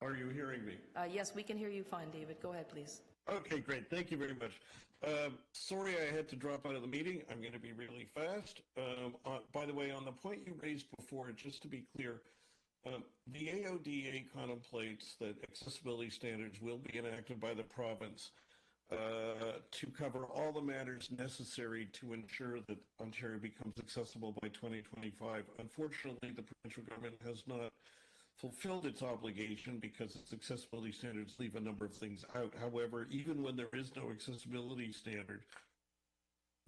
Are you hearing me? Yes, we can hear you fine, David. Go ahead, please. Okay, great. Thank you very much. Sorry I had to drop out of the meeting. I'm going to be really fast. By the way, on the point you raised before, just to be clear, the AODA contemplates that accessibility standards will be enacted by the province to cover all the matters necessary to ensure that Ontario becomes accessible by 2025. Unfortunately, the provincial government has not fulfilled its obligation because its accessibility standards leave a number of things out. However, even when there is no accessibility standard,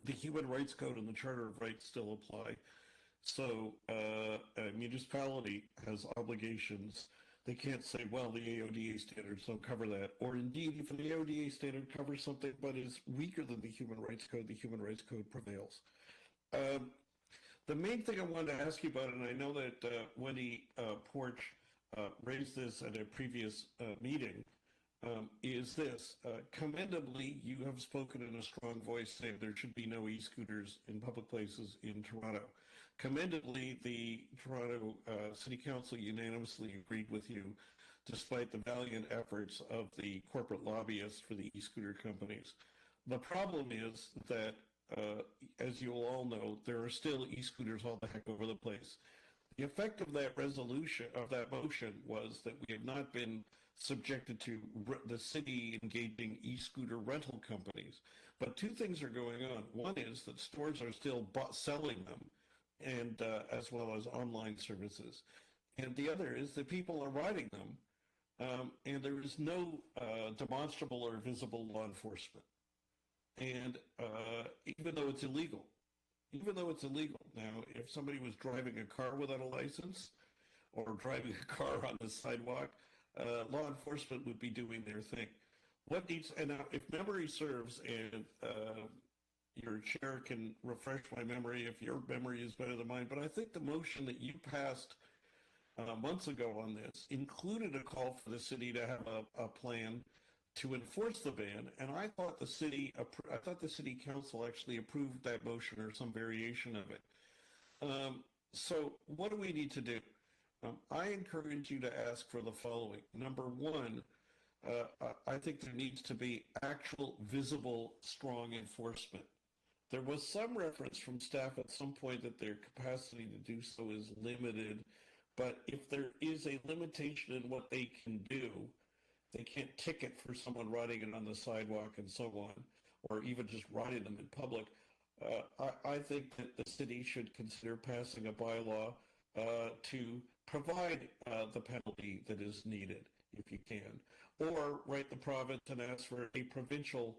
the Human Rights Code and the Charter of Rights still apply. So a municipality has obligations. They can't say, well, the AODA standards don't cover that. Or indeed, if an AODA standard covers something but is weaker than the Human Rights Code, the Human Rights Code prevails. The main thing I wanted to ask you about, and I know that Wendy Porch raised this at a previous meeting, is this. Commendably, you have spoken in a strong voice saying there should be no e-scooters in public places in Toronto. Commendably, the Toronto City Council unanimously agreed with you, despite the valiant efforts of the corporate lobbyists for the e-scooter companies. The problem is that, as you all know, there are still e-scooters all the heck over the place. The effect of that resolution, of that motion, was that we have not been subjected to the city engaging e-scooter rental companies. But two things are going on. One is that stores are still selling them, and as well as online services. And the other is that people are riding them, and there is no demonstrable or visible law enforcement. And even though it's illegal, now, if somebody was driving a car without a license or driving a car on the sidewalk, law enforcement would be doing their thing. What needs, and now if memory serves, and your chair can refresh my memory if your memory is better than mine, but I think the motion that you passed months ago on this included a call for the city to have a plan to enforce the ban, and I thought the city council actually approved that motion or some variation of it. So what do we need to do? I encourage you to ask for the following. Number one, I think there needs to be actual, visible, strong enforcement. There was some reference from staff at some point that their capacity to do so is limited, but if there is a limitation in what they can do, they can't ticket for someone riding it on the sidewalk and so on, or even just riding them in public. I think that the city should consider passing a bylaw to provide the penalty that is needed, if you can, or write the province and ask for a provincial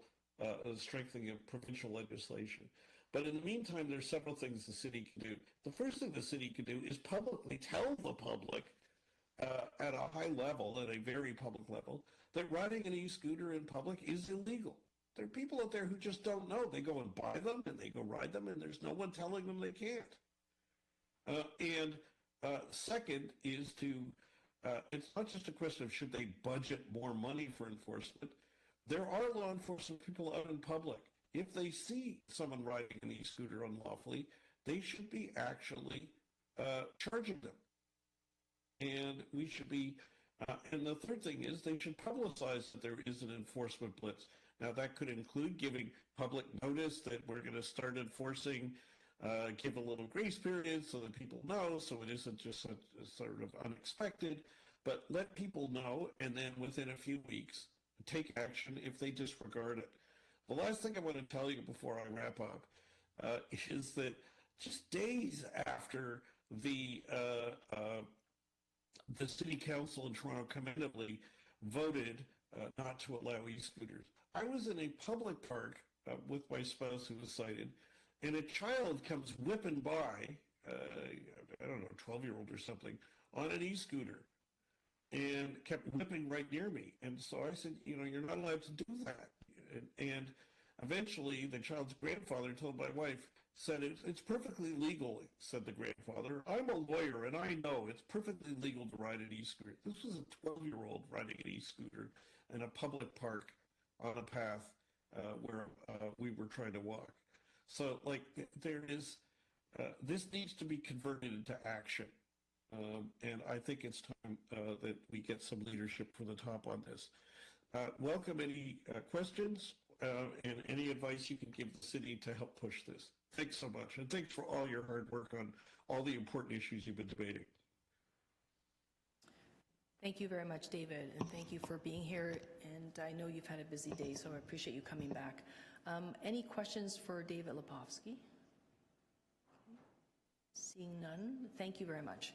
strengthening of provincial legislation. But in the meantime, there's several things the city can do. The first thing the city can do is publicly tell the public at a high level, at a very public level, that riding an e-scooter in public is illegal. There are people out there who just don't know. They go and buy them and they go ride them, and there's no one telling them they can't. Second is to, it's not just a question of should they budget more money for enforcement. There are law enforcement people out in public. If they see someone riding an e-scooter unlawfully, they should be actually charging them. And we should be, and the third thing is they should publicize that there is an enforcement blitz. Now that could include giving public notice that we're going to start enforcing, give a little grace period so that people know, so it isn't just a sort of unexpected, but let people know, and then within a few weeks, take action if they disregard it. The last thing I want to tell you before I wrap up is that just days after the City Council in Toronto commendably voted not to allow e-scooters, I was in a public park with my spouse who was sighted, and a child comes whipping by, I don't know, 12-year-old or something, on an e-scooter, and kept whipping right near me. And so I said, you know, you're not allowed to do that. And eventually the child's grandfather told my wife, said, it's perfectly legal, said the grandfather. I'm a lawyer and I know it's perfectly legal to ride an e-scooter. This was a 12-year-old riding an e-scooter in a public park on a path where we were trying to walk. So, like, there is, this needs to be converted into action. And I think it's time that we get some leadership from the top on this. Welcome any questions and any advice you can give the city to help push this. Thanks so much. And thanks for all your hard work on all the important issues you've been debating. Thank you very much, David, and thank you for being here. And I know you've had a busy day, so I appreciate you coming back. Any questions for David Lepofsky? Seeing none, thank you very much.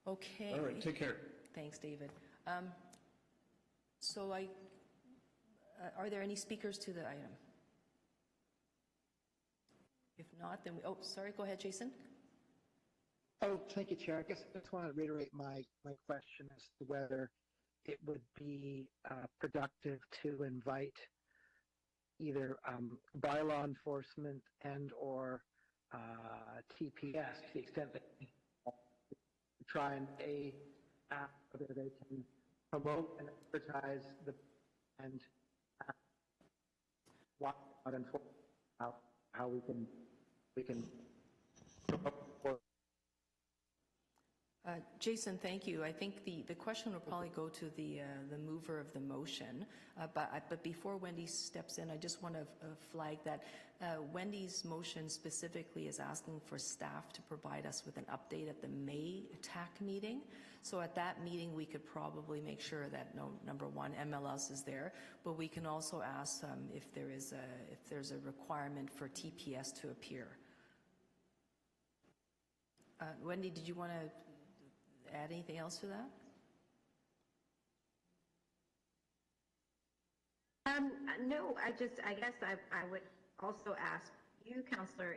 Okay. All right, take care. Thanks, David. Are there any speakers to the item? If not, then oh, sorry, go ahead, Jason. Oh, thank you, Chair. I guess I just want to reiterate my question as to whether it would be productive to invite either bylaw enforcement and or TPS to the extent that try and whether they can promote and advertise and not enforce how we can promote. Jason, thank you. I think the question will probably go to the mover of the motion. But before Wendy steps in, I just want to flag that Wendy's motion specifically is asking for staff to provide us with an update at the May TAC meeting. So at that meeting, we could probably make sure that number one, MLS is there, but we can also ask if there's a requirement for TPS to appear. Wendy, did you want to add anything else to that? No, I guess I would also ask you, Councillor,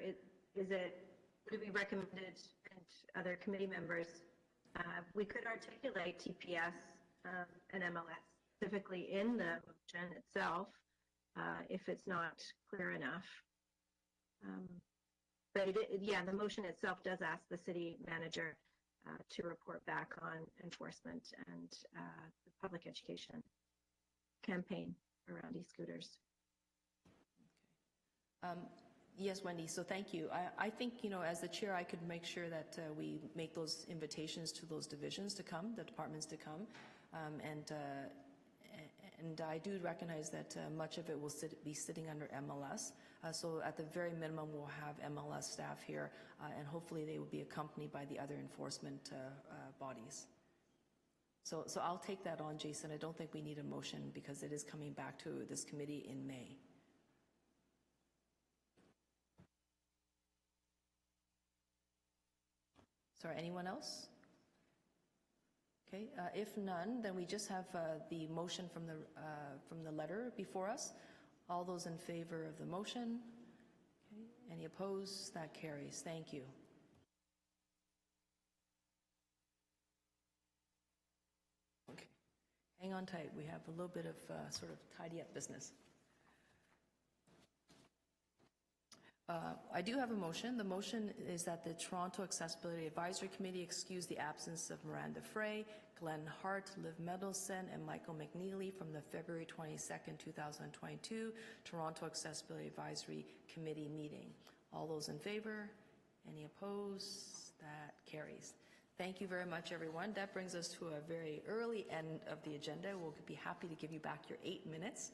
would it be recommended, and other committee members, we could articulate TPS and MLS specifically in the motion itself if it's not clear enough. But the motion itself does ask the city manager to report back on enforcement and the public education campaign around e-scooters. Yes, Wendy, so thank you. I think, as the chair, I could make sure that we make those invitations to those divisions to come, the departments to come. And I do recognize that much of it will be sitting under MLS. So at the very minimum, we'll have MLS staff here, and hopefully they will be accompanied by the other enforcement bodies. So I'll take that on, Jason. I don't think we need a motion because it is coming back to this committee in May. Sorry, anyone else? Okay, if none, then we just have the motion from the letter before us. All those in favor of the motion? Okay. Any opposed? That carries. Thank you. Okay, hang on tight. We have a little bit of sort of tidy up business. I do have a motion. The motion is that the Toronto Accessibility Advisory Committee excuse the absence of Miranda Frey, Glenn Hart, Liv Mendelson, and Michael McNeely from the February 22nd, 2022 Toronto Accessibility Advisory Committee meeting. All those in favor? Any opposed? That carries. Thank you very much, everyone. That brings us to a very early end of the agenda. We'll be happy to give you back your 8 minutes.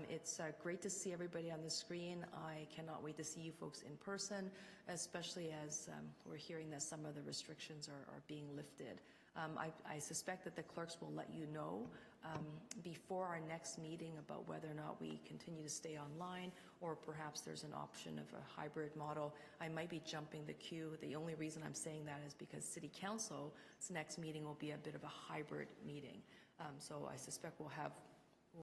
It's great to see everybody on the screen. I cannot wait to see you folks in person, especially as we're hearing that some of the restrictions are being lifted. I suspect that the clerks will let you know before our next meeting about whether or not we continue to stay online or perhaps there's an option of a hybrid model. I might be jumping the queue. The only reason I'm saying that is because City Council's next meeting will be a bit of a hybrid meeting. So I suspect we'll have